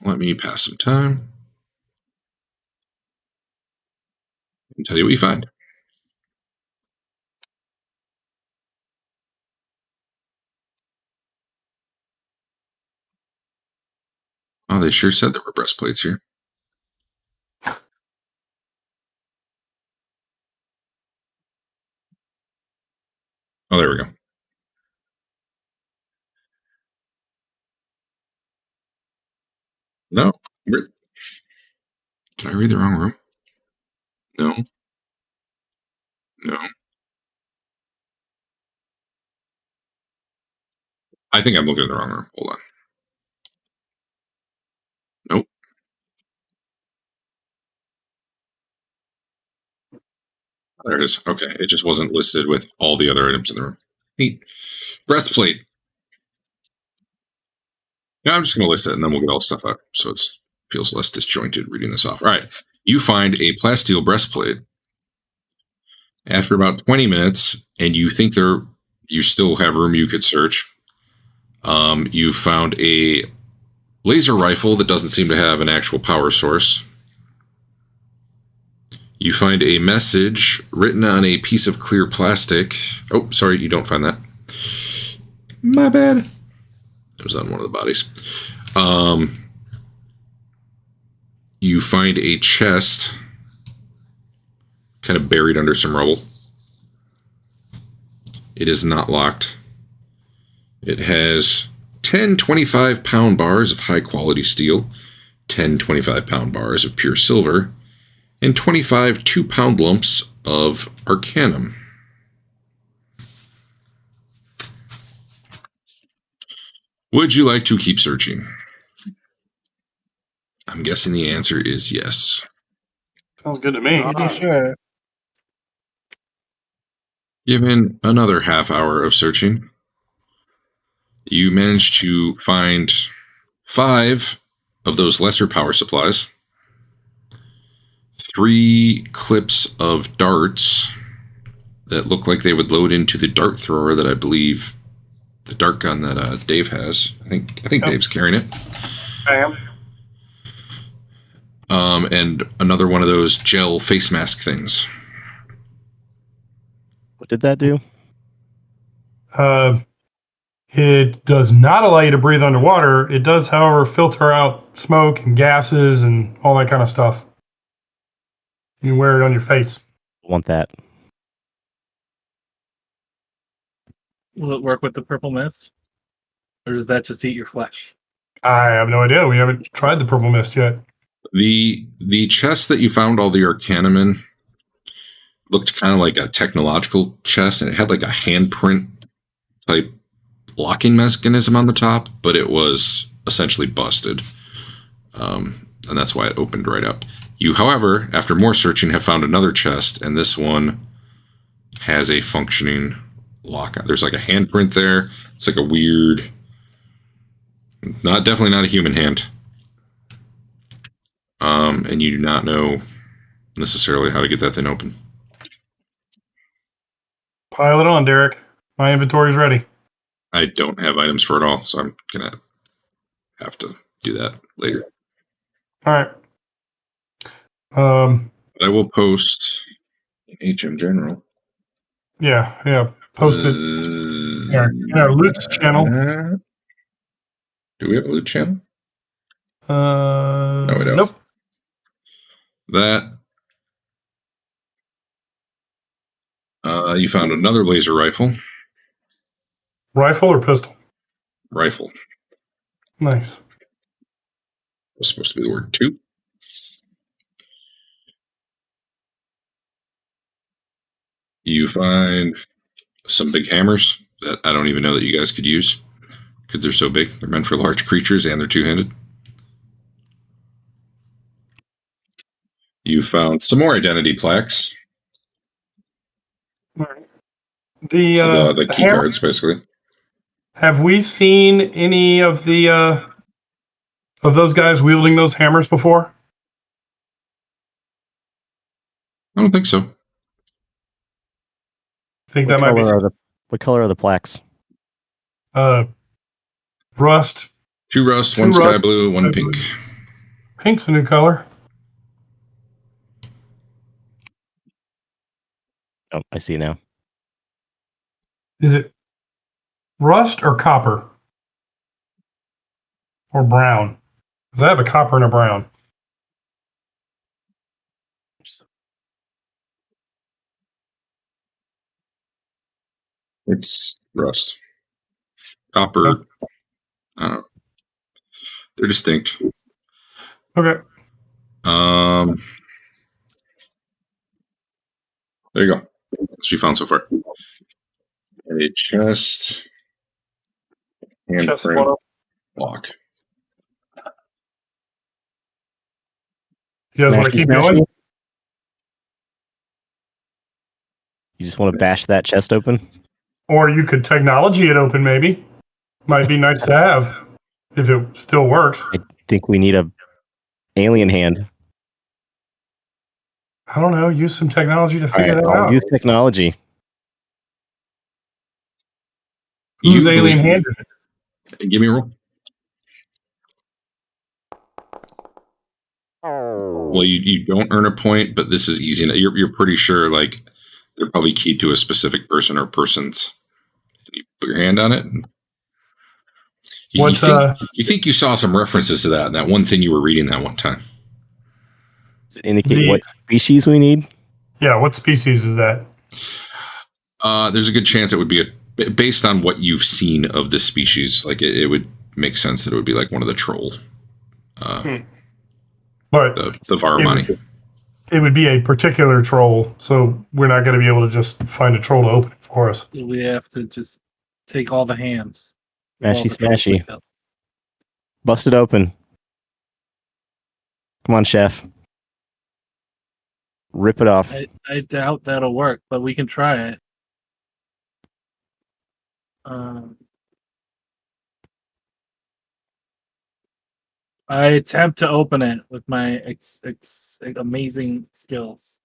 Let me pass some time and tell you what you find. Oh, they sure said there were breastplates here. Oh, there we go. No. Did I read the wrong room? No. No. I think I'm looking at the wrong room. Hold on. Nope. There it is. Okay. It just wasn't listed with all the other items in the room. Neat. Breastplate. Yeah, I'm just going to list it and then we'll get all the stuff out so it feels less disjointed reading this off. All right. You find a plasteel breastplate after about 20 minutes, and you think you still have room you could search. You found a laser rifle that doesn't seem to have an actual power source. You find a message written on a piece of clear plastic. Oh, sorry, you don't find that. My bad. It was on one of the bodies. You find a chest kind of buried under some rubble. It is not locked. It has 10 25-pound bars of high-quality steel, 10 25-pound bars of pure silver, and 25 2-pound lumps of arcanum. Would you like to keep searching? I'm guessing the answer is yes. Sounds good to me. Sure. Given another half hour of searching, you managed to find 5 of those lesser power supplies, 3 clips of darts that look like they would load into the dart thrower that I believe the dart gun that Dave has. I think Dave's carrying it. I am. And another one of those gel face mask things. What did that do? It does not allow you to breathe underwater. It does, however, filter out smoke and gases and all that kind of stuff. You can wear it on your face. Want that? Will it work with the purple mist? Or does that just eat your flesh? I have no idea. We haven't tried the purple mist yet. The chest that you found all the arcanum in looked kind of like a technological chest, and it had like a handprint type locking mechanism on the top, but it was essentially busted. And that's why it opened right up. You, however, after more searching, have found another chest, and this one has a functioning lock. There's like a handprint there. It's like a weird, definitely not a human hand. And you do not know necessarily how to get that thing open. Pile it on, Derek. My inventory's ready. I don't have items for it all, so I'm gonna have to do that later. All right. I will post in HM General. Yeah. Post it in our loot channel. Do we have a loot channel? No, we don't. Nope. That. You found another laser rifle. Rifle or pistol? Rifle. Nice. Was supposed to be the word 2. You find some big hammers that I don't even know that you guys could use because they're so big. They're meant for large creatures and they're two-handed. You found some more identity plaques. All right. The key cards, basically. Have we seen any of those guys wielding those hammers before? I don't think so. I think that might be. What color are the plaques? Rust, 2 rust, Two 1 sky rust, blue, 1 sky pink. blue. Pink's a new color. Oh, I see now. Is it rust or copper? Or brown? Because I have a copper and a brown. It's rust. Copper. Yep. I don't know. They're distinct. Okay. There you go. That's what you found so far. A chest. And Chest frame one up. lock. You guys want to Smashy, keep smashy? going? You just want to bash that chest open? Or you could technology it open, maybe. Might be nice to have if it still works. I think we need a alien hand. I don't know. Use some technology to All figure right, that I'll out. use technology. Who's You alien believe- handed? Give me a roll. Well, you don't earn a point, but this is easy. You're pretty sure like they're probably keyed to a specific person or persons. You put your hand on it. And you think you saw some references to that one thing you were reading that one time. Does it indicate what species we need? Yeah, what species is that? There's a good chance it would be based on what you've seen of this species. Like it would make sense that it would be like one of the troll. But the Varamani. It would be a particular troll, so we're not going to be able to just find a troll to open it for us. So we have to just take all the hands. Smashy, smashy. Bust it open. Come on, chef. Rip it off. I doubt that'll work, but we can try it. I attempt to open it with my amazing skills.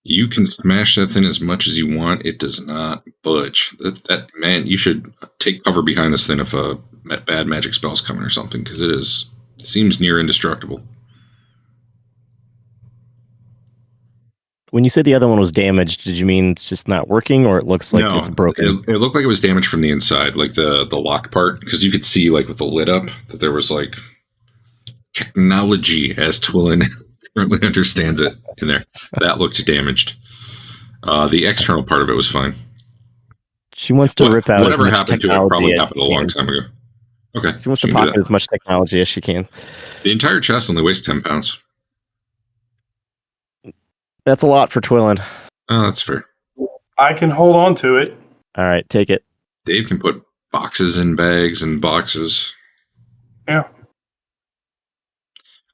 You can smash that thing as much as you want. It does not budge. That man, you should take cover behind this thing if a bad magic spell's coming or something, because it seems near indestructible. When you said the other one was damaged, did you mean it's just not working, or it looks like it's broken? It looked like it was damaged from the inside, like the lock part, because you could see, like with the lid up, that there was like technology, as Twillin currently understands it, in there. That looked damaged. The external part of it was fine. She wants to rip out whatever as much happened to it. Probably happened a long time ago. Okay, she wants to pocket as much technology as she can. The entire chest only weighs 10 pounds. That's a lot for Twillin. Oh, that's fair. I can hold on to it. All right, take it. Dave can put boxes in bags and boxes. Yeah.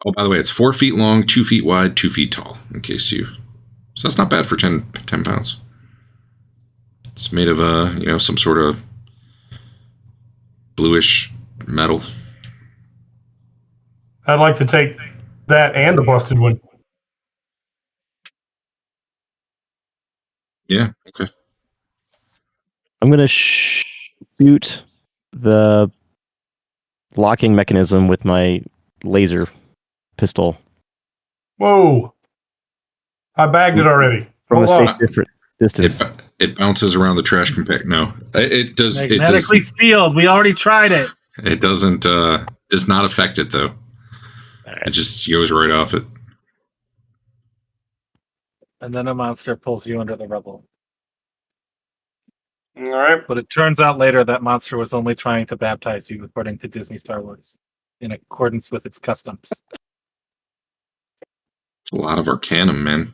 Oh, by the way, it's 4 feet long, 2 feet wide, 2 feet tall. In case you, so that's not bad for 10 pounds. It's made of some sort of bluish metal. I'd like to take that and the busted one. Yeah. Okay. I'm gonna shoot the locking mechanism with my laser pistol. Whoa! I bagged it already. From a safe distance. It bounces around the trash compact. No, it does. Magnetically sealed. We already tried it. It doesn't. Does not affect it though. Right. It just goes right off it. And then a monster pulls you under the rubble. All right. But it turns out later that monster was only trying to baptize you according to Disney Star Wars, in accordance with its customs. It's a lot of Arcanum, man.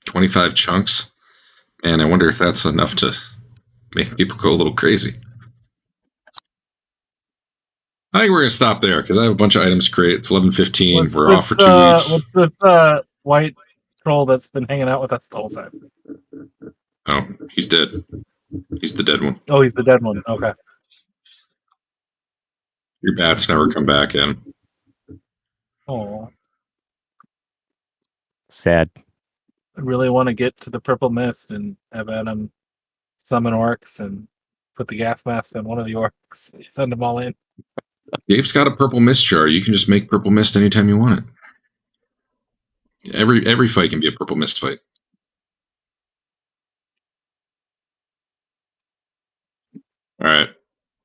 25 chunks. Man, I wonder if that's enough to make people go a little crazy. I think we're going to stop there because I have a bunch of items to create. It's 11:15. We're off for 2 weeks. What's the white troll that's been hanging out with us the whole time? Oh, he's dead. He's the dead one. Oh, he's the dead one. Okay. Your bats never come back in. Oh. Sad. I really want to get to the purple mist and have Adam summon orcs and put the gas mask on one of the orcs. Send them all in. Dave's got a purple mist jar. You can just make purple mist anytime you want it. Every fight can be a purple mist fight. All right.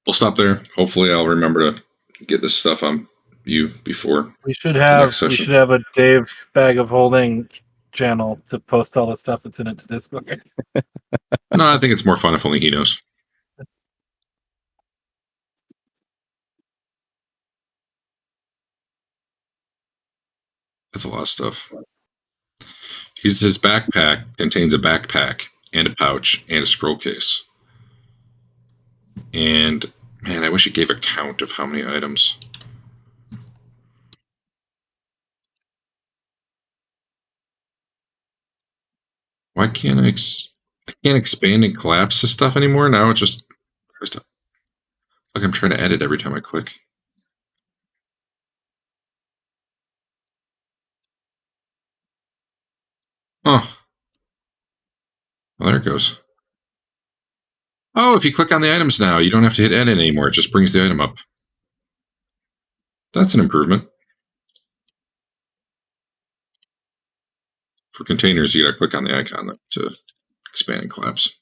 We'll stop there. Hopefully I'll remember to get this stuff on you before. We should have a Dave's Bag of Holding channel to post all the stuff that's in it to Discord. No, I think it's more fun if only he knows. That's a lot of stuff. His backpack contains a backpack and a pouch and a scroll case. And man, I wish it gave a count of how many items. Why can't I can't expand and collapse this stuff anymore? Now it just like I'm trying to edit every time I click. Oh. Well, there it goes. Oh, if you click on the items now, you don't have to hit edit anymore. It just brings the item up. That's an improvement. For containers, you gotta click on the icon to expand and collapse.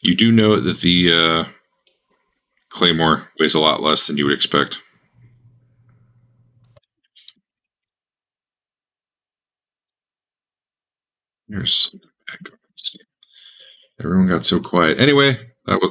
You do know that the Claymore weighs a lot less than you would expect. There's everyone got so quiet. Anyway, that was